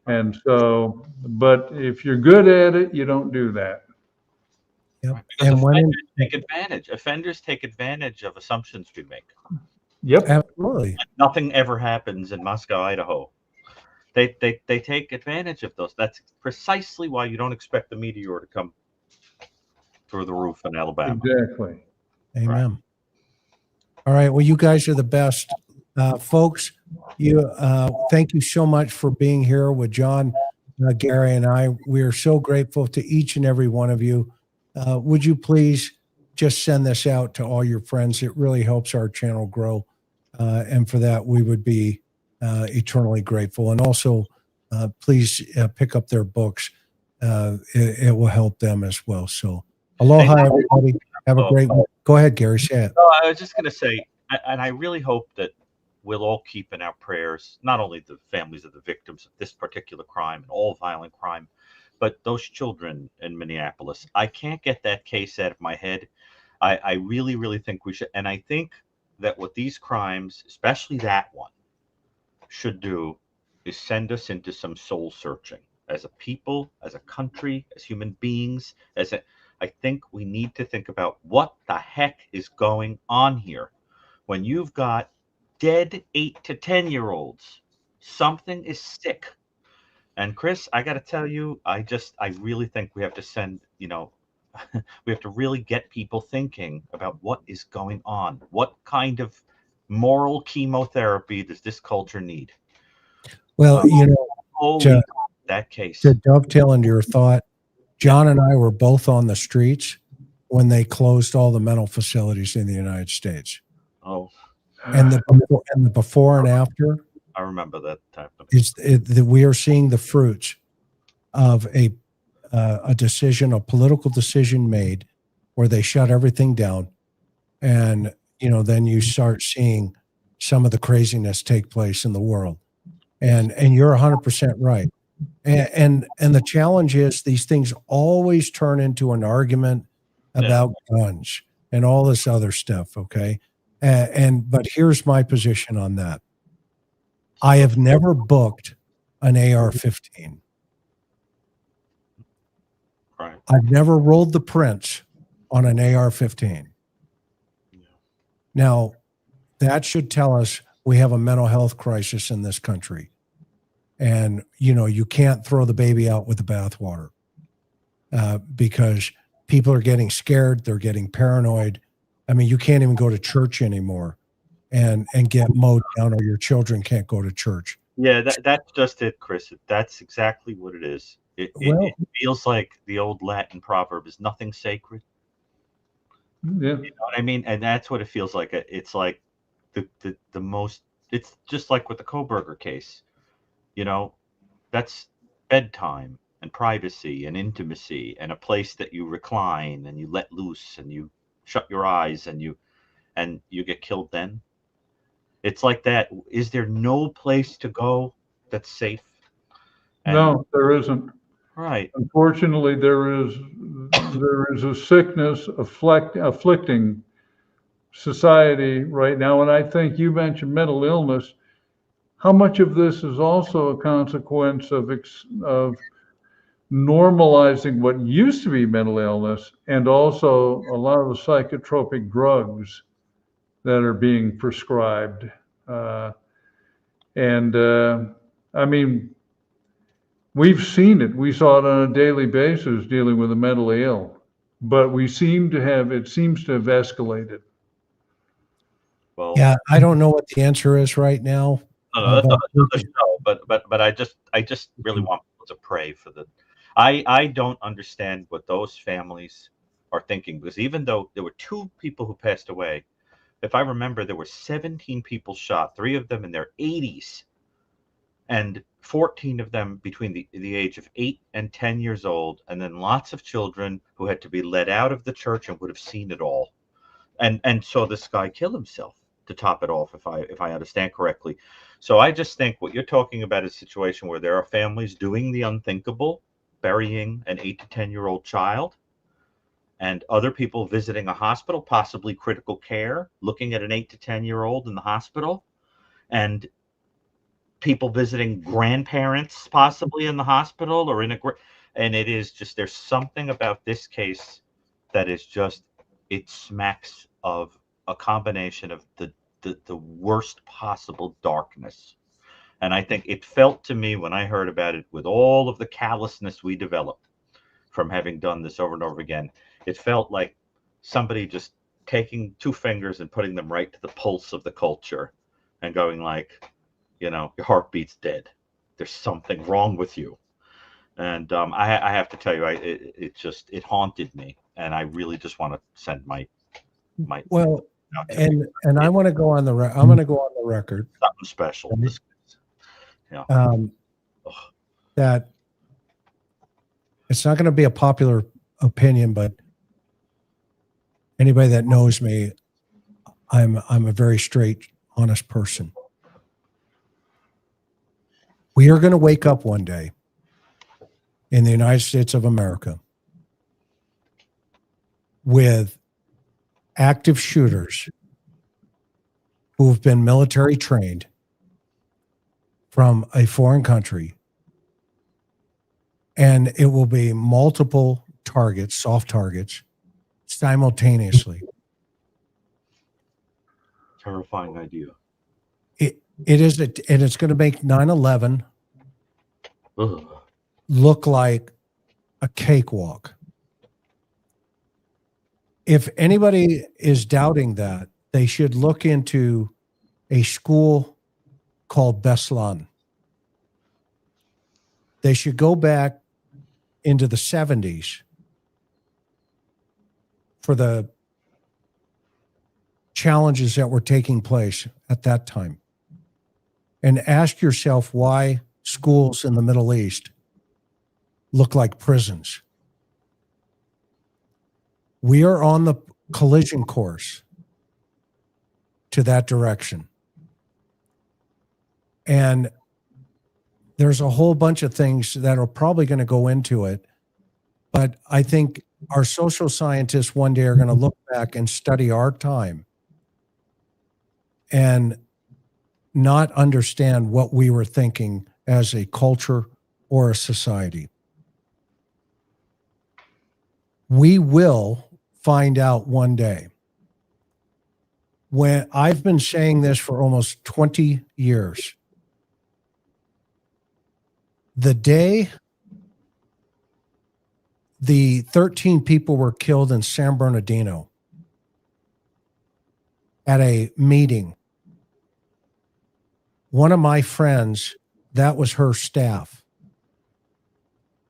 And so, but if you're good at it, you don't do that. Yep. And offenders take advantage of assumptions we make. Yep. Absolutely. Nothing ever happens in Moscow, Idaho. They take advantage of those. That's precisely why you don't expect the meteor to come through the roof in Alabama. Exactly. Amen. Right. All right. Well, you guys are the best. Folks, thank you so much for being here with John, Gary, and I. We are so grateful to each and every one of you. Would you please just send this out to all your friends? It really helps our channel grow. And for that, we would be eternally grateful. And also, please pick up their books. It will help them as well. So aloha, everybody. Have a great week. Go ahead, Gary. Say it. No, I was just going to say, and I really hope that we'll all keep in our prayers, not only the families of the victims of this particular crime and all violent crime, but those children in Minneapolis. I can't get that case out of my head. I really, really think we should. And I think that what these crimes, especially that one, should do is send us into some soul searching as a people, as a country, as human beings. I think we need to think about what the heck is going on here. When you've got dead 8 to 10-year-olds, something is sick. And Chris, I got to tell you, I really think we have to send, we have to really get people thinking about what is going on. What kind of moral chemotherapy does this culture need? Well, that case. To dovetail into your thought, John and I were both on the streets when they closed all the mental facilities in the United States. Oh. And the before and after. I remember that type of. We are seeing the fruits of a decision, a political decision made where they shut everything down. And, then you start seeing some of the craziness take place in the world. And you're 100% right. And the challenge is these things always turn into an argument about guns and all this other stuff. Okay. But here's my position on that. I have never booked an AR-15. Right. I've never rolled the prints on an AR-15. Yeah. Now, that should tell us we have a mental health crisis in this country. And, you can't throw the baby out with the bathwater because people are getting scared. They're getting paranoid. I mean, you can't even go to church anymore and get mowed down, or your children can't go to church. Yeah, that's just it, Chris. That's exactly what it is. It feels like the old Latin proverb is nothing sacred. Yeah. You know what I mean? And that's what it feels like. It's like the most, it's just like with the Kohberger case. That's bedtime and privacy and intimacy and a place that you recline and you let loose and you shut your eyes and you get killed then. It's like that. Is there no place to go that's safe? No, there isn't. Right. Unfortunately, there is a sickness afflicting society right now. And I think you mentioned mental illness. How much of this is also a consequence of normalizing what used to be mental illness, and also a lot of the psychotropic drugs that are being prescribed. I mean, we've seen it. We saw it on a daily basis dealing with the mentally ill, but it seems to have escalated. Well, Yeah, I don't know what the answer is right now. no, that's another show. But I just really want people to pray for the. I don't understand what those families are thinking, because even though there were 2 people who passed away, if I remember, there were 17 people shot, 3 of them in their 80s, and 14 of them between the age of 8 and 10 years old, and then lots of children who had to be let out of the church and would have seen it all. And so this guy killed himself to top it off, if I understand correctly. So I just think what you're talking about is a situation where there are families doing the unthinkable, burying an 8 to 10-year-old child, and other people visiting a hospital, possibly critical care, looking at an 8 to 10-year-old in the hospital, and people visiting grandparents possibly in the hospital or and it is just, there's something about this case that is just, it smacks of a combination of the worst possible darkness. And I think it felt to me when I heard about it, with all of the callousness we developed from having done this over and over again, it felt like somebody just taking 2 fingers and putting them right to the pulse of the culture and going like, you know, your heartbeat's dead. There's something wrong with you. And I have to tell you, it haunted me, and I really just want to send my Well, and I want to go on the I'm going to go on the record. Something special. That it's not going to be a popular opinion, but anybody that knows me, I'm a very straight, honest person. We are going to wake up one day in the United States of America with active shooters who have been military trained from a foreign country, and it will be multiple targets, soft targets, simultaneously. Terrifying idea. It is, and it's going to make 9/11 look like a cakewalk. If anybody is doubting that, they should look into a school called Beslan. They should go back into the 70s for the challenges that were taking place at that time, and ask yourself why schools in the Middle East look like prisons. We are on the collision course to that direction. And there's a whole bunch of things that are probably going to go into it. But I think our social scientists one day are going to look back and study our time and not understand what we were thinking as a culture or a society. We will find out one day. When I've been saying this for almost 20 years, the day the 13 people were killed in San Bernardino at a meeting, one of my friends, that was her staff,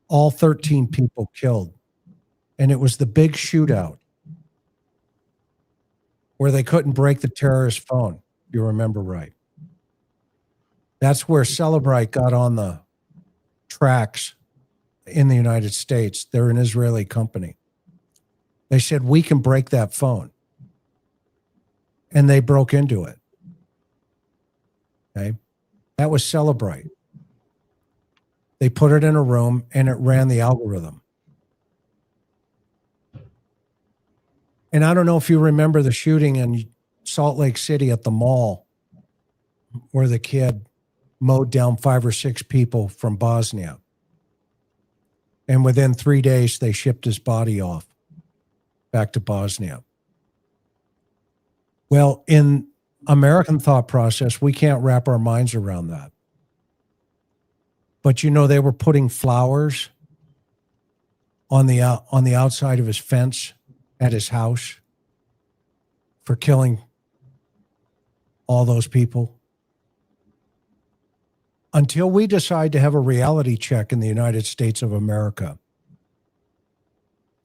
all 13 people killed. And it was the big shootout where they couldn't break the terrorist phone, if you remember right. That's where Celebrite got on the tracks in the United States. They're an Israeli company. They said, we can break that phone. And they broke into it. Okay. That was Celebrite. They put it in a room and it ran the algorithm. And I don't know if you remember the shooting in Salt Lake City at the mall where the kid mowed down 5 or 6 people from Bosnia. And within 3 days, they shipped his body off back to Bosnia. Well, in American thought process, we can't wrap our minds around that. But you know, they were putting flowers on the outside of his fence at his house for killing all those people. Until we decide to have a reality check in the United States of America,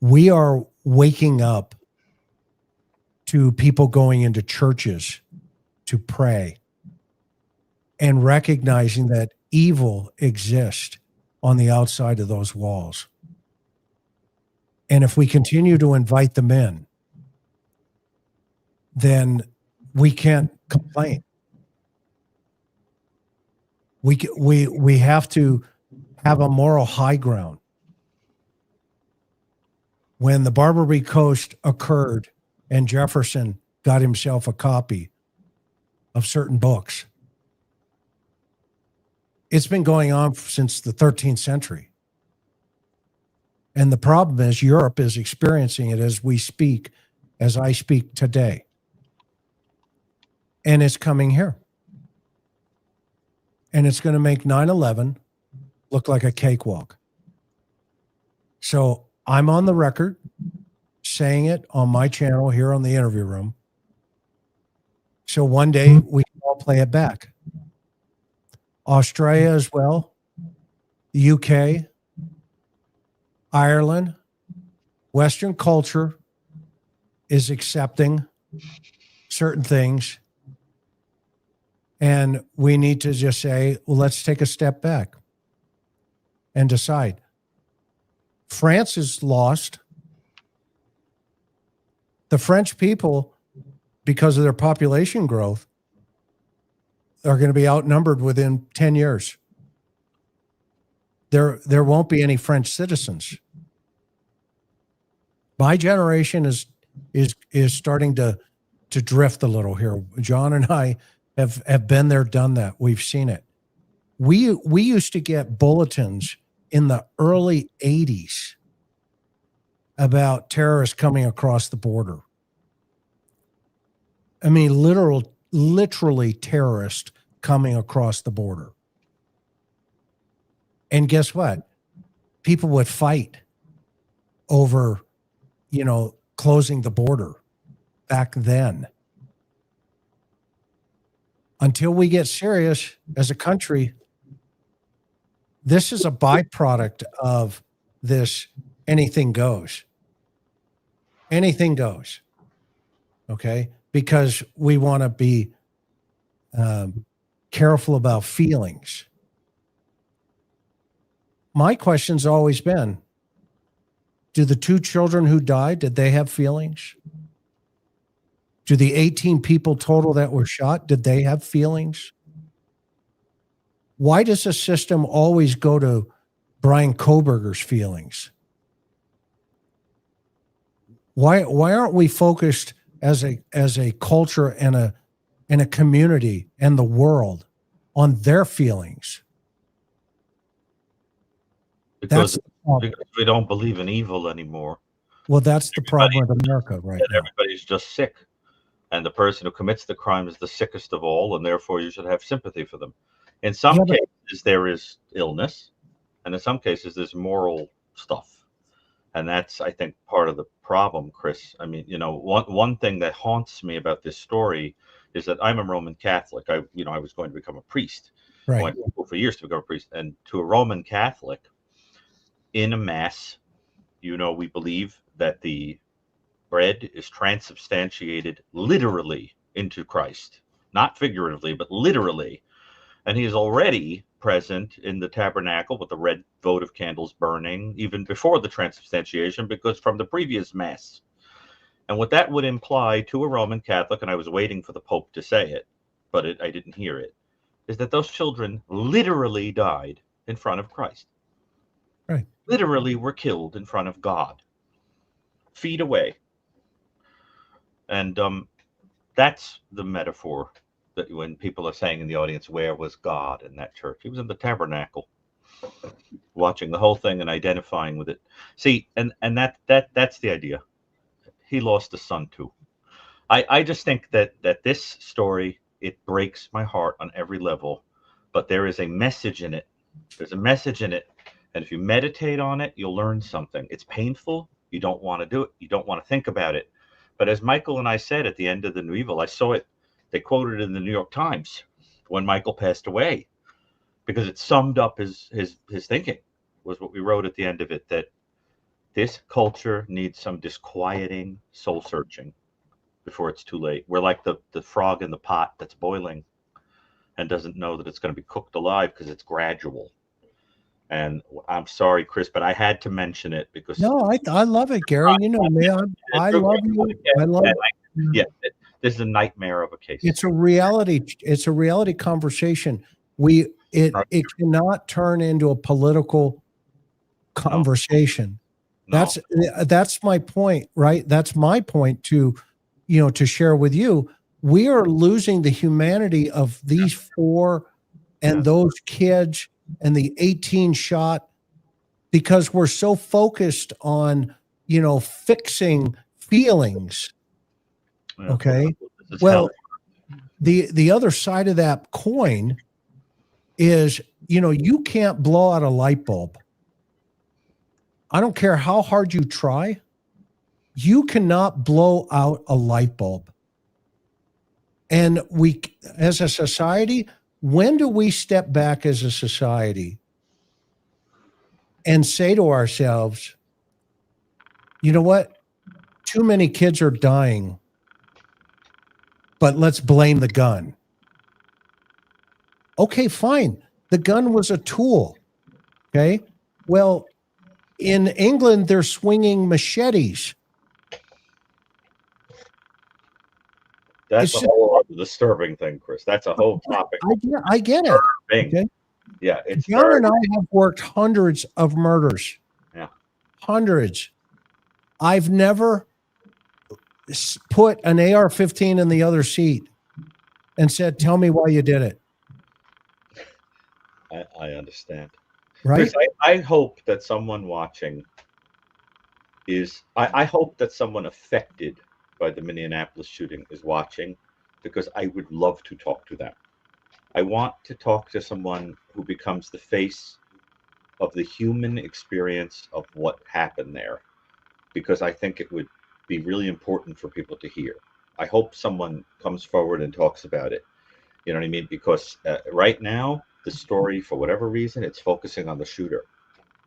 we are waking up to people going into churches to pray and recognizing that evil exists on the outside of those walls. And if we continue to invite them in, then we can't complain. We have to have a moral high ground. When the Barbary Coast occurred and Jefferson got himself a copy of certain books, it's been going on since the 13th century. And the problem is Europe is experiencing it as we speak, as I speak today. And it's coming here. And it's going to make 9/11 look like a cakewalk. So I'm on the record saying it on my channel here on the interview room. So one day we can all play it back. Australia as well, the UK, Ireland, Western culture is accepting certain things. And we need to just say, well, let's take a step back and decide. France is lost. The French people, because of their population growth, are going to be outnumbered within 10 years. There won't be any French citizens. My generation is starting to drift a little here. John and I have been there, done that. We've seen it. We used to get bulletins in the early 80s about terrorists coming across the border. I mean, literally terrorists coming across the border. And guess what? People would fight over, closing the border back then. Until we get serious as a country, this is a byproduct of this anything goes. Anything goes. Okay? Because we want to be careful about feelings. My question's always been, do the 2 children who died, did they have feelings? Do the 18 people total that were shot, did they have feelings? Why does the system always go to Bryan Kohberger's feelings? Why aren't we focused as a culture and a community and the world on their feelings? Because we don't believe in evil anymore. Well, that's the problem with America right now. Everybody's just sick. And the person who commits the crime is the sickest of all, and therefore you should have sympathy for them. In some cases, there is illness, and in some cases, there's moral stuff. And that's, I think, part of the problem, Chris. I mean, one thing that haunts me about this story is that I'm a Roman Catholic. I was going to become a priest. Right. I went to school for years to become a priest. And to a Roman Catholic, in a mass, we believe that the bread is transubstantiated literally into Christ, not figuratively, but literally. And he is already present in the tabernacle with the red votive candles burning even before the transubstantiation, because from the previous mass. And what that would imply to a Roman Catholic, and I was waiting for the Pope to say it, but I didn't hear it, is that those children literally died in front of Christ. Right. Literally were killed in front of God, feet away. And that's the metaphor that when people are saying in the audience, where was God in that church? He was in the tabernacle, watching the whole thing and identifying with it. See, and that's the idea. He lost a son too. I just think that this story, it breaks my heart on every level, but there is a message in it. There's a message in it. And if you meditate on it, you'll learn something. It's painful. You don't want to do it. You don't want to think about it. But as Michael and I said at the end of the New Evil, I saw it They quoted it in the New York Times when Michael passed away, because it summed up his thinking, was what we wrote at the end of it, that this culture needs some disquieting soul searching before it's too late. We're like the frog in the pot that's boiling and doesn't know that it's going to be cooked alive because it's gradual. And I'm sorry, Chris, but I had to mention it because No, I love it, Gary. You know me. I love you. I love it. Yeah, this is a nightmare of a case. It's a reality. It's a reality conversation. It cannot turn into a political conversation. No. That's my point, right? That's my point to share with you. We are losing the humanity of these 4 and those kids and the 18 shot because we're so focused on, fixing feelings. Yeah. Okay. Well, the other side of that coin is, you can't blow out a light bulb. I don't care how hard you try. You cannot blow out a light bulb. And we, as a society, when do we step back as a society and say to ourselves, you know what? Too many kids are dying, but let's blame the gun. Okay, fine. The gun was a tool. Okay. Well, in England, they're swinging machetes. That's a whole other disturbing thing, Chris. That's a whole topic. I get it. Okay. Yeah, it's John and I have worked hundreds of murders. Yeah. Hundreds. I've never put an AR-15 in the other seat and said, tell me why you did it. I understand. Right? Chris, I hope that someone watching I hope that someone affected by the Minneapolis shooting is watching, because I would love to talk to them. I want to talk to someone who becomes the face of the human experience of what happened there, because I think it would be really important for people to hear. I hope someone comes forward and talks about it. You know what I mean? Because right now, the story, for whatever reason, it's focusing on the shooter.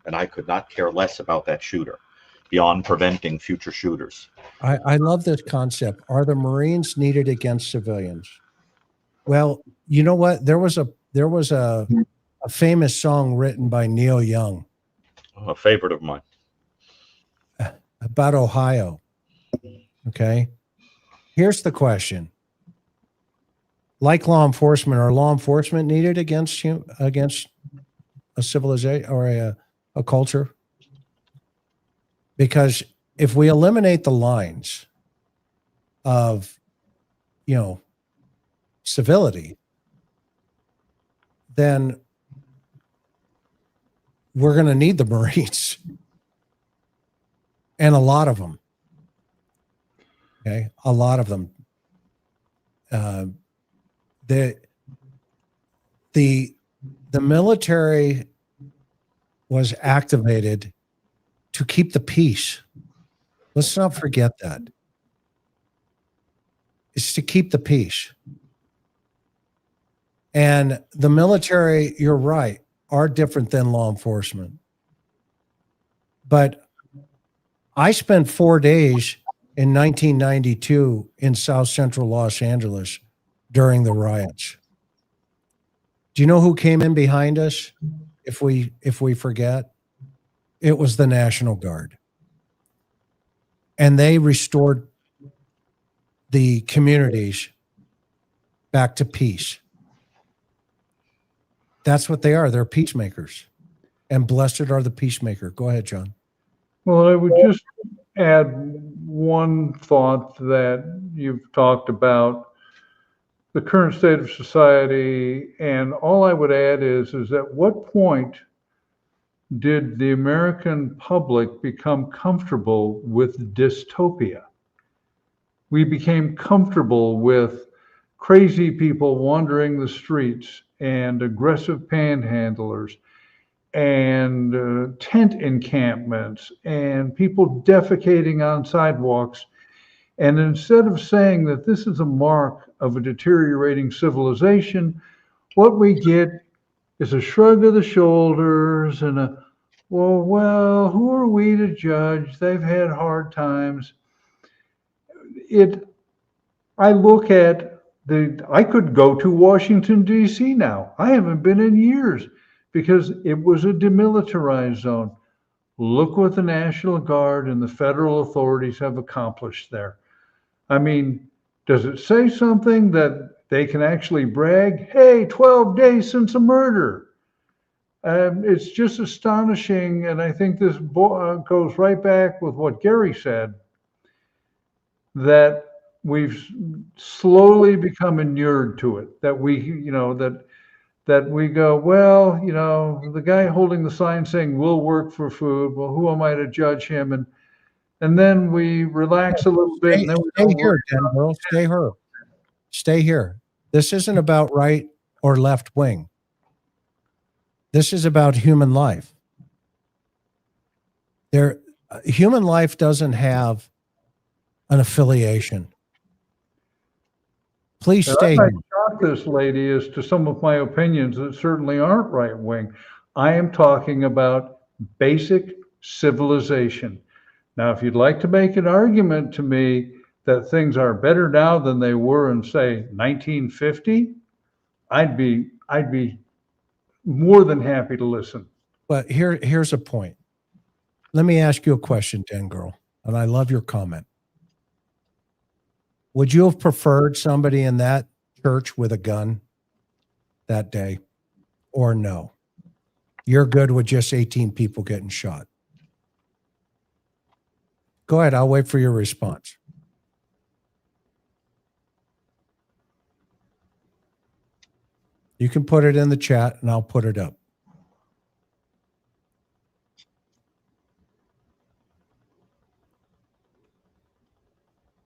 And I could not care less about that shooter beyond preventing future shooters. I love this concept. Are the Marines needed against civilians? Well, you know what? There was a famous song written by Neil Young. A favorite of mine. About Ohio. Okay. Here's the question. Like law enforcement, are law enforcement needed against a civilization or a culture? Because if we eliminate the lines of, civility, then we're going to need the Marines and a lot of them. Okay. A lot of them. The military was activated to keep the peace. Let's not forget that. It's to keep the peace. And the military, you're right, are different than law enforcement. But I spent 4 days in 1992 in South Central Los Angeles during the riots. Do you know who came in behind us? If we forget, it was the National Guard. And they restored the communities back to peace. That's what they are. They're peacemakers. And blessed are the peacemaker. Go ahead, John. Well, I would just add one thought that you've talked about the current state of society, and all I would add is at what point did the American public become comfortable with dystopia? We became comfortable with crazy people wandering the streets and aggressive panhandlers and tent encampments and people defecating on sidewalks. And instead of saying that this is a mark of a deteriorating civilization, what we get is a shrug of the shoulders and a, well, who are we to judge? They've had hard times. I look at I could go to Washington, D.C. now. I haven't been in years because it was a demilitarized zone. Look what the National Guard and the federal authorities have accomplished there. I mean, does it say something that they can actually brag? Hey, 12 days since a murder. It's just astonishing. And I think this goes right back with what Gary said, that we've slowly become inured to it, that we, that we go, well, the guy holding the sign saying we'll work for food, well, who am I to judge him? And then we relax a little bit. And then we Stay here, General. Stay here. Stay here. This isn't about right or left wing. This is about human life. Human life doesn't have an affiliation. Please stay I here. shock this lady as to some of my opinions that certainly aren't right wing. I am talking about basic civilization. Now, if you'd like to make an argument to me that things are better now than they were in, say, 1950, I'd be more than happy to listen. But here's a point. Let me ask you a question, Den Girl, and I love your comment. Would you have preferred somebody in that church with a gun that day, or no? You're good with just 18 people getting shot. Go ahead. I'll wait for your response. You can put it in the chat and I'll put it up.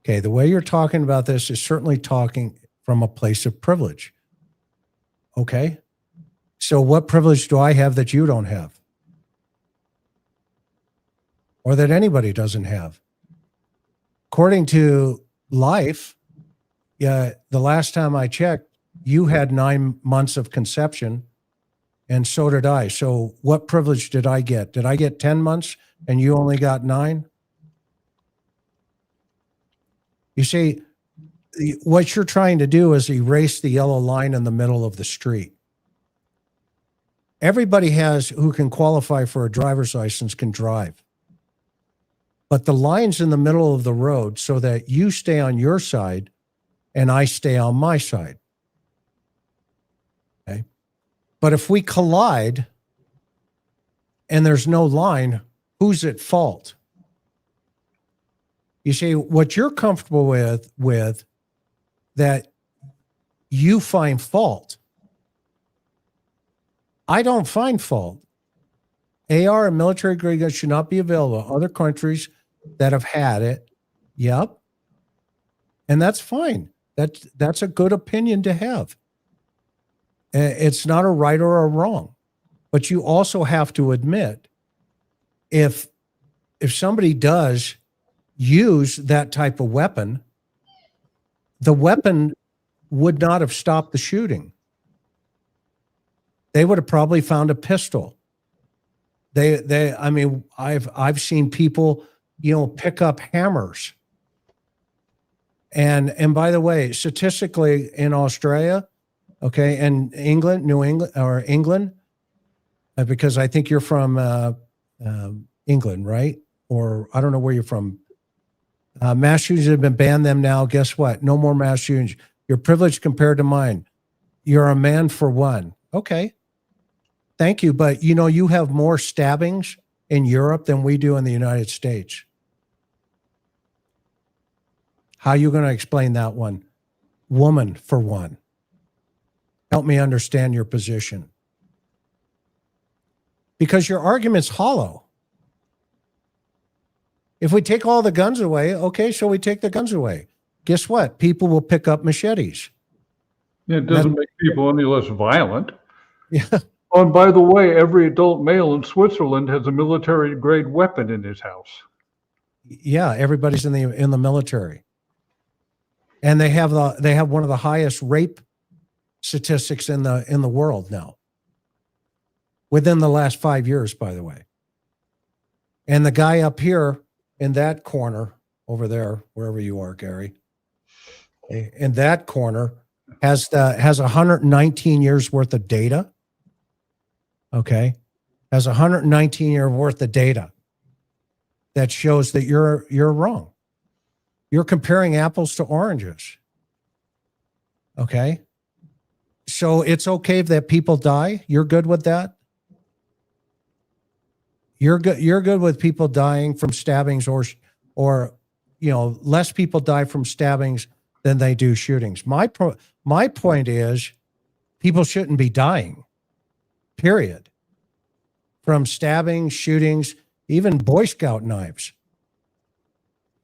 Okay, the way you're talking about this is certainly talking from a place of privilege. Okay? So what privilege do I have that you don't have? Or that anybody doesn't have? According to Life, the last time I checked, you had 9 months of conception, and so did I. So what privilege did I get? Did I get 10 months and you only got 9? You see, what you're trying to do is erase the yellow line in the middle of the street. Everybody who can qualify for a driver's license can drive. But the line's in the middle of the road so that you stay on your side and I stay on my side. Okay? But if we collide and there's no line, who's at fault? You see, what you're comfortable with that you find fault. I don't find fault. AR and military grade guns should not be available. Other countries that have had it, yep. And that's fine. That's a good opinion to have. It's not a right or a wrong. But you also have to admit, if somebody does use that type of weapon, the weapon would not have stopped the shooting. They would have probably found a pistol. I mean, I've seen people, pick up hammers. And by the way, statistically in Australia, okay, and England, New England, or England, because I think you're from England, right? Or I don't know where you're from. Mass shootings have been banned them now. Guess what? No more mass shootings. You're privileged compared to mine. You're a man for one. Okay. Thank you. But you have more stabbings in Europe than we do in the United States. How are you going to explain that one? Woman for one. Help me understand your position. Because your argument's hollow. If we take all the guns away, okay, so we take the guns away. Guess what? People will pick up machetes. It doesn't make people any less violent. Yeah. Oh, and by the way, every adult male in Switzerland has a military-grade weapon in his house. Yeah, everybody's in the military. And they have one of the highest rape statistics in the world now. Within the last 5 years, by the way. And the guy up here in that corner over there, wherever you are, Gary, in that corner has 119 years worth of data. Okay. Has 119 years worth of data that shows that you're wrong. You're comparing apples to oranges. Okay. So it's okay that people die. You're good with that? You're good with people dying from stabbings or less people die from stabbings than they do shootings. My point is people shouldn't be dying, period. From stabbings, shootings, even Boy Scout knives,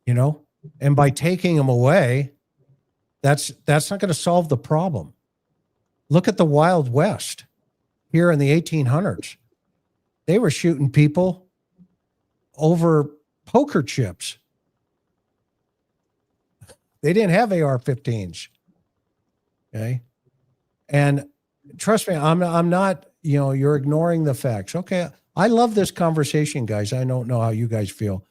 and by taking them away, that's not going to solve the problem. Look at the Wild West here in the 1800s. They were shooting people over poker chips. They didn't have AR-15s. Okay. And trust me, I'm not, you're ignoring the facts. Okay. I love this conversation, guys. I don't know how you guys feel.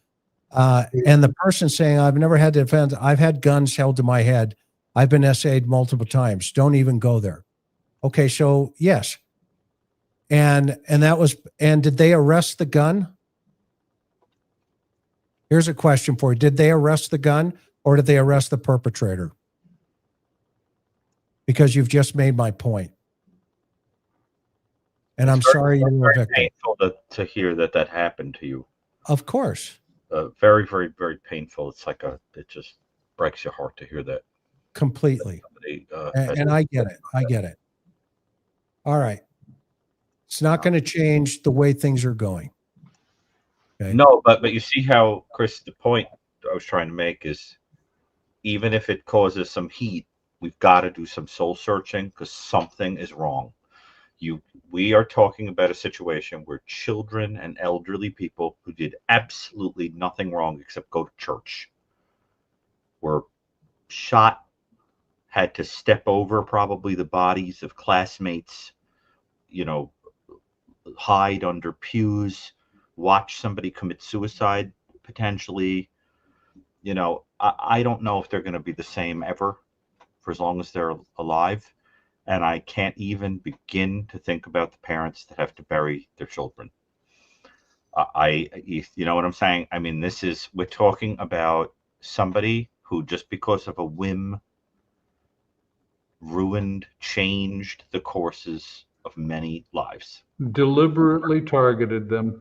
And the person saying, I've never had to defend, I've had guns held to my head. I've been SA'd multiple times. Don't even go there. Okay. So yes. And did they arrest the gun? Here's a question for you. Did they arrest the gun or did they arrest the perpetrator? Because you've just made my point. And I'm sorry you were a victim. Painful to hear that happened to you. Of course. Very, very, very painful. It's like it just breaks your heart to hear that. Completely. And I get it. I get it. All right. It's not going to change the way things are going. Okay. No, but you see how, Chris, the point I was trying to make is even if it causes some heat, we've got to do some soul searching because something is wrong. We are talking about a situation where children and elderly people who did absolutely nothing wrong except go to church were shot, had to step over probably the bodies of classmates, hide under pews, watch somebody commit suicide potentially. I don't know if they're going to be the same ever for as long as they're alive. And I can't even begin to think about the parents that have to bury their children. You know what I'm saying? I mean, we're talking about somebody who just because of a whim changed the courses of many lives. Deliberately targeted them.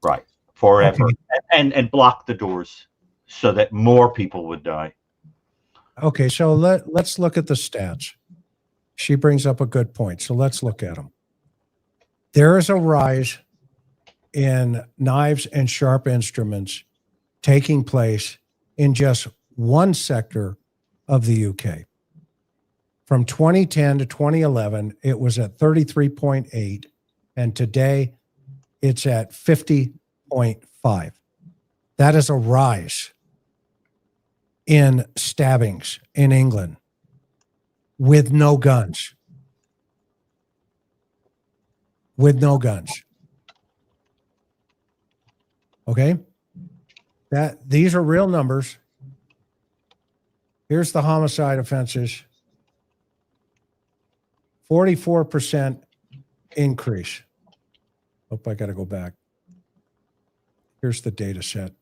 Right. Forever. Okay. And blocked the doors so that more people would die. Okay, so let's look at the stats. She brings up a good point. So let's look at them. There is a rise in knives and sharp instruments taking place in just one sector of the UK. From 2010 to 2011, it was at 33.8, and today it's at 50.5. That is a rise in stabbings in England with no guns. With no guns. Okay? These are real numbers. Here's the homicide offenses. 44% increase. Hope I got to go back. Here's the data set.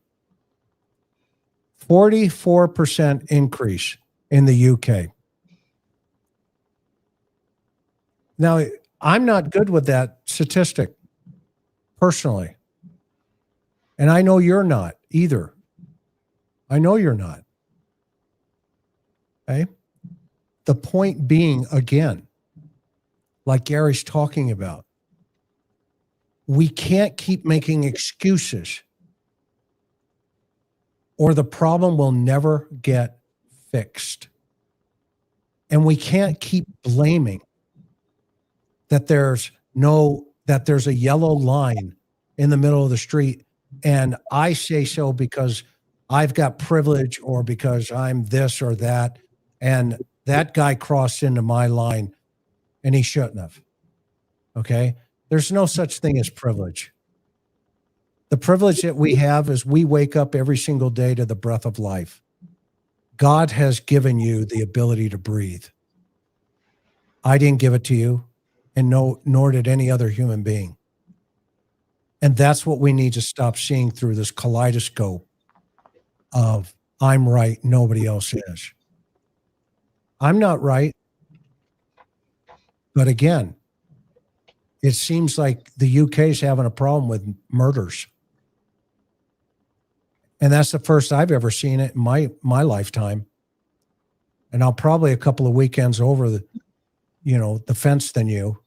44% increase in the UK. Now, I'm not good with that statistic personally. And I know you're not either. I know you're not. Okay? The point being, again, like Gary's talking about, we can't keep making excuses or the problem will never get fixed. And we can't keep blaming that there's a yellow line in the middle of the street. And I say so because I've got privilege or because I'm this or that And that guy crossed into my line and he shouldn't have. Okay. There's no such thing as privilege. The privilege that we have is we wake up every single day to the breath of life. God has given you the ability to breathe. I didn't give it to you, and nor did any other human being. And that's what we need to stop seeing through this kaleidoscope of I'm right, nobody else is. I'm not right. But again, it seems like the UK is having a problem with murders. And that's the first I've ever seen it in my lifetime. And I'll probably a couple of weekends over the fence than you.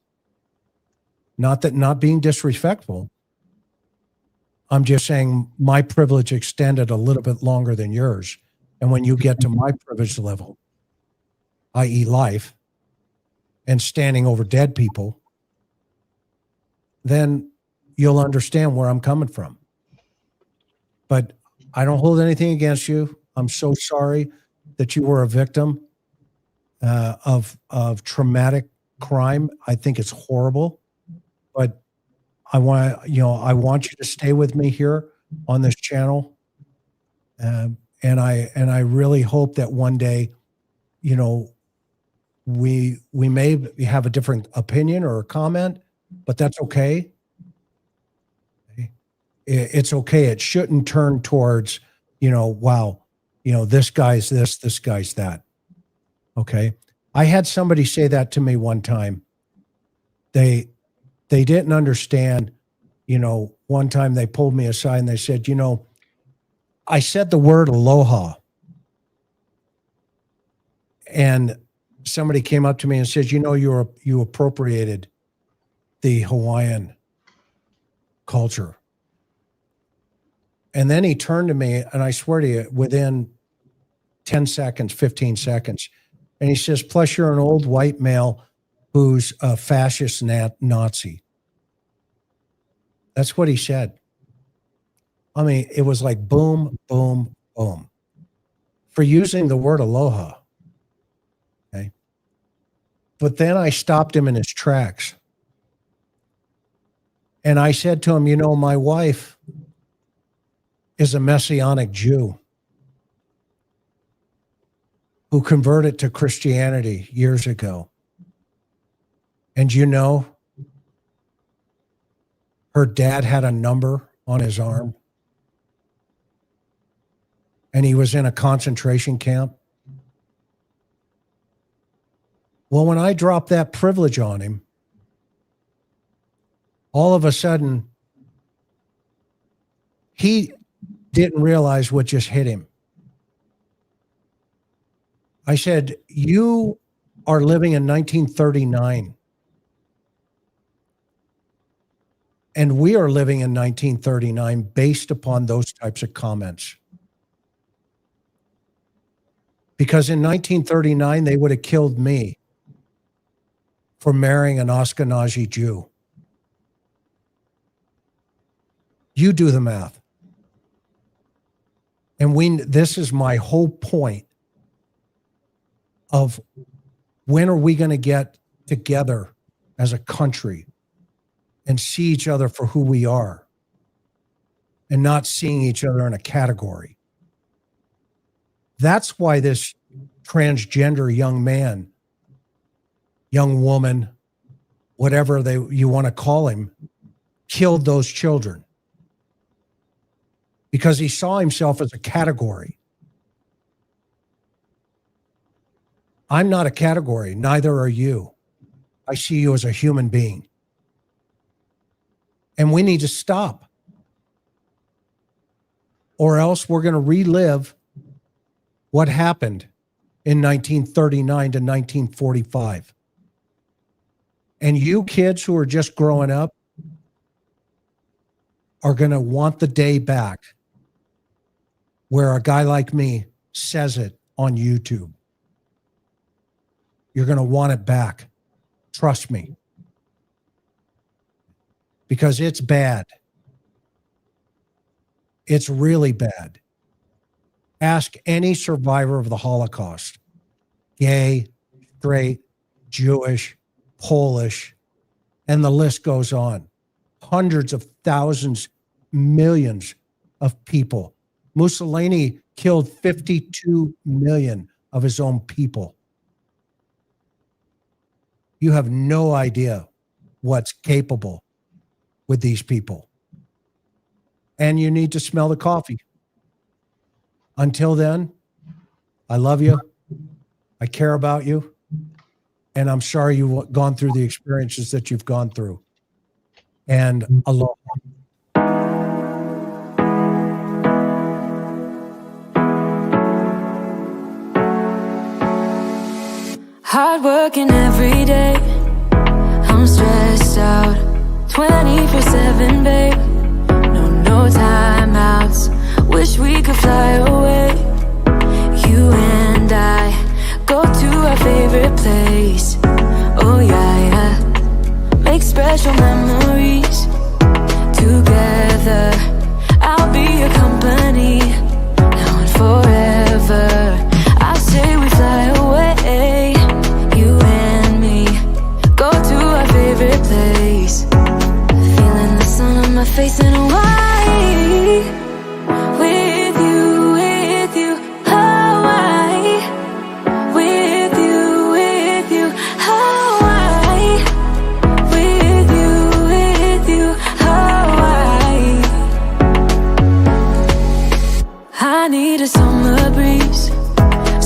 Not being disrespectful. I'm just saying my privilege extended a little bit longer than yours. And when you get to my privilege level, i.e. life, and standing over dead people, then you'll understand where I'm coming from. But I don't hold anything against you. I'm so sorry that you were a victim of traumatic crime. I think it's horrible, but I want you to stay with me here on this channel, and I really hope that one day, we may have a different opinion or a comment, but that's okay. It's okay. It shouldn't turn towards, wow, this guy's this guy's that. Okay. I had somebody say that to me one time. They didn't understand, one time they pulled me aside and they said, I said the word aloha. And somebody came up to me and said, you appropriated the Hawaiian culture. And then he turned to me, and I swear to you, within 10 seconds, 15 seconds, and he says, plus you're an old white male who's a fascist Nazi. That's what he said. I mean, it was like boom, boom, boom. For using the word aloha. Okay. But then I stopped him in his tracks. And I said to him, my wife is a Messianic Jew who converted to Christianity years ago. And her dad had a number on his arm. And he was in a concentration camp. Well, when I dropped that privilege on him, all of a sudden, he didn't realize what just hit him. I said, you are living in 1939. And we are living in 1939 based upon those types of comments. Because in 1939, they would have killed me for marrying an Ashkenazi Jew. You do the math. And this is my whole point of when are we going to get together as a country and see each other for who we are and not seeing each other in a category. That's why this transgender young man, young woman, whatever you want to call him, killed those children. Because he saw himself as a category. I'm not a category, neither are you. I see you as a human being. And we need to stop. Or else we're going to relive what happened in 1939 to 1945. And you kids who are just growing up are going to want the day back where a guy like me says it on YouTube. You're going to want it back. Trust me. Because it's bad. It's really bad. Ask any survivor of the Holocaust. gay, straight, Jewish, Polish, and the list goes on. Hundreds of thousands, millions of people. Mussolini killed 52 million of his own people. You have no idea what's capable with these people. And you need to smell the coffee. Until then, I love you. I care about you. And I'm sorry you've gone through the experiences that you've gone through. And aloha. Hard working every day. I'm stressed out 24/7, babe. No timeouts. Wish we could fly away. You and I go to our favorite place. Oh yeah. Make special memories together. I'll be your company now and forever. I say we fly away. You and me go to our favorite place. Feeling the sun on my face in Hawaii. With you, Hawaii. With you, Hawaii. With you, Hawaii. I need a summer breeze,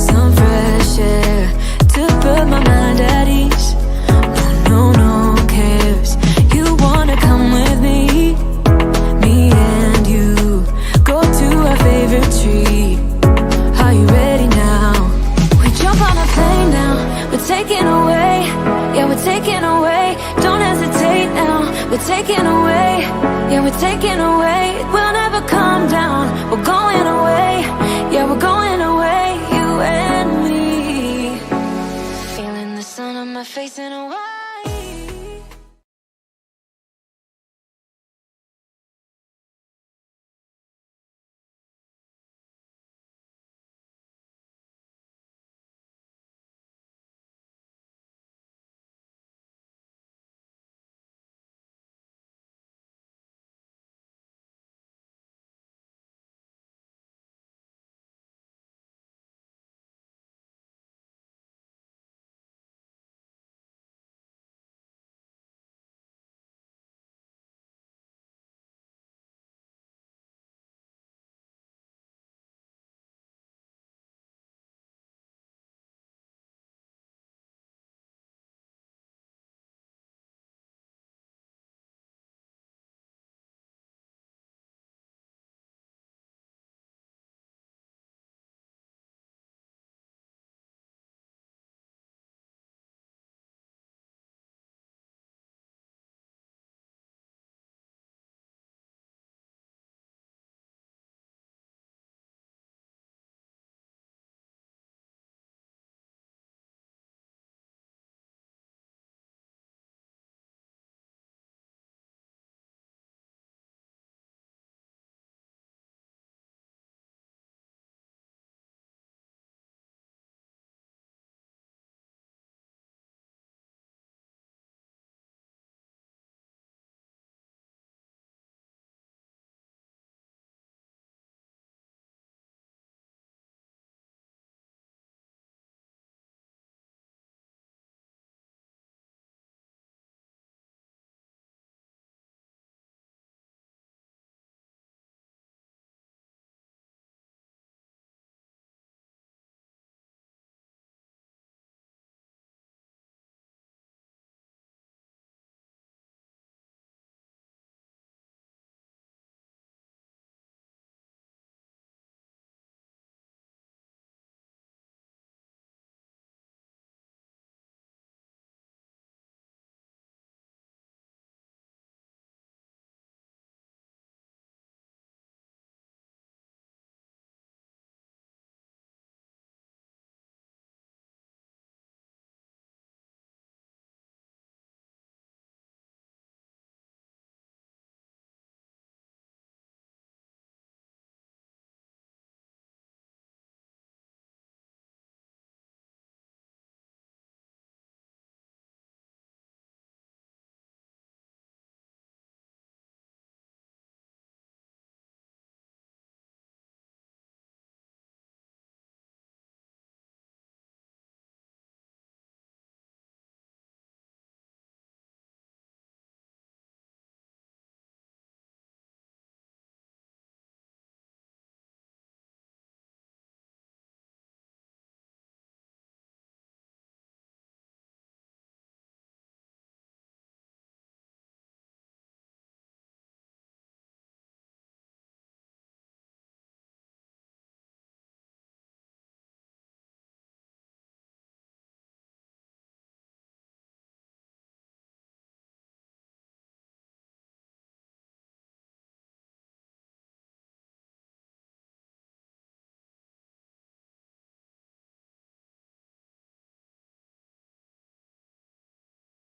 some fresh air to put my mind at ease. No cares. You wanna come with me? Me and you go to our favorite tree. Are you ready now? We jump on a plane now. We're taking away. Yeah, we're taking away. Don't hesitate now. We're taking away. Yeah, we're taking away. We'll never come down. We're going away. Yeah, we're going away. You and me. Feeling the sun on my face in a way.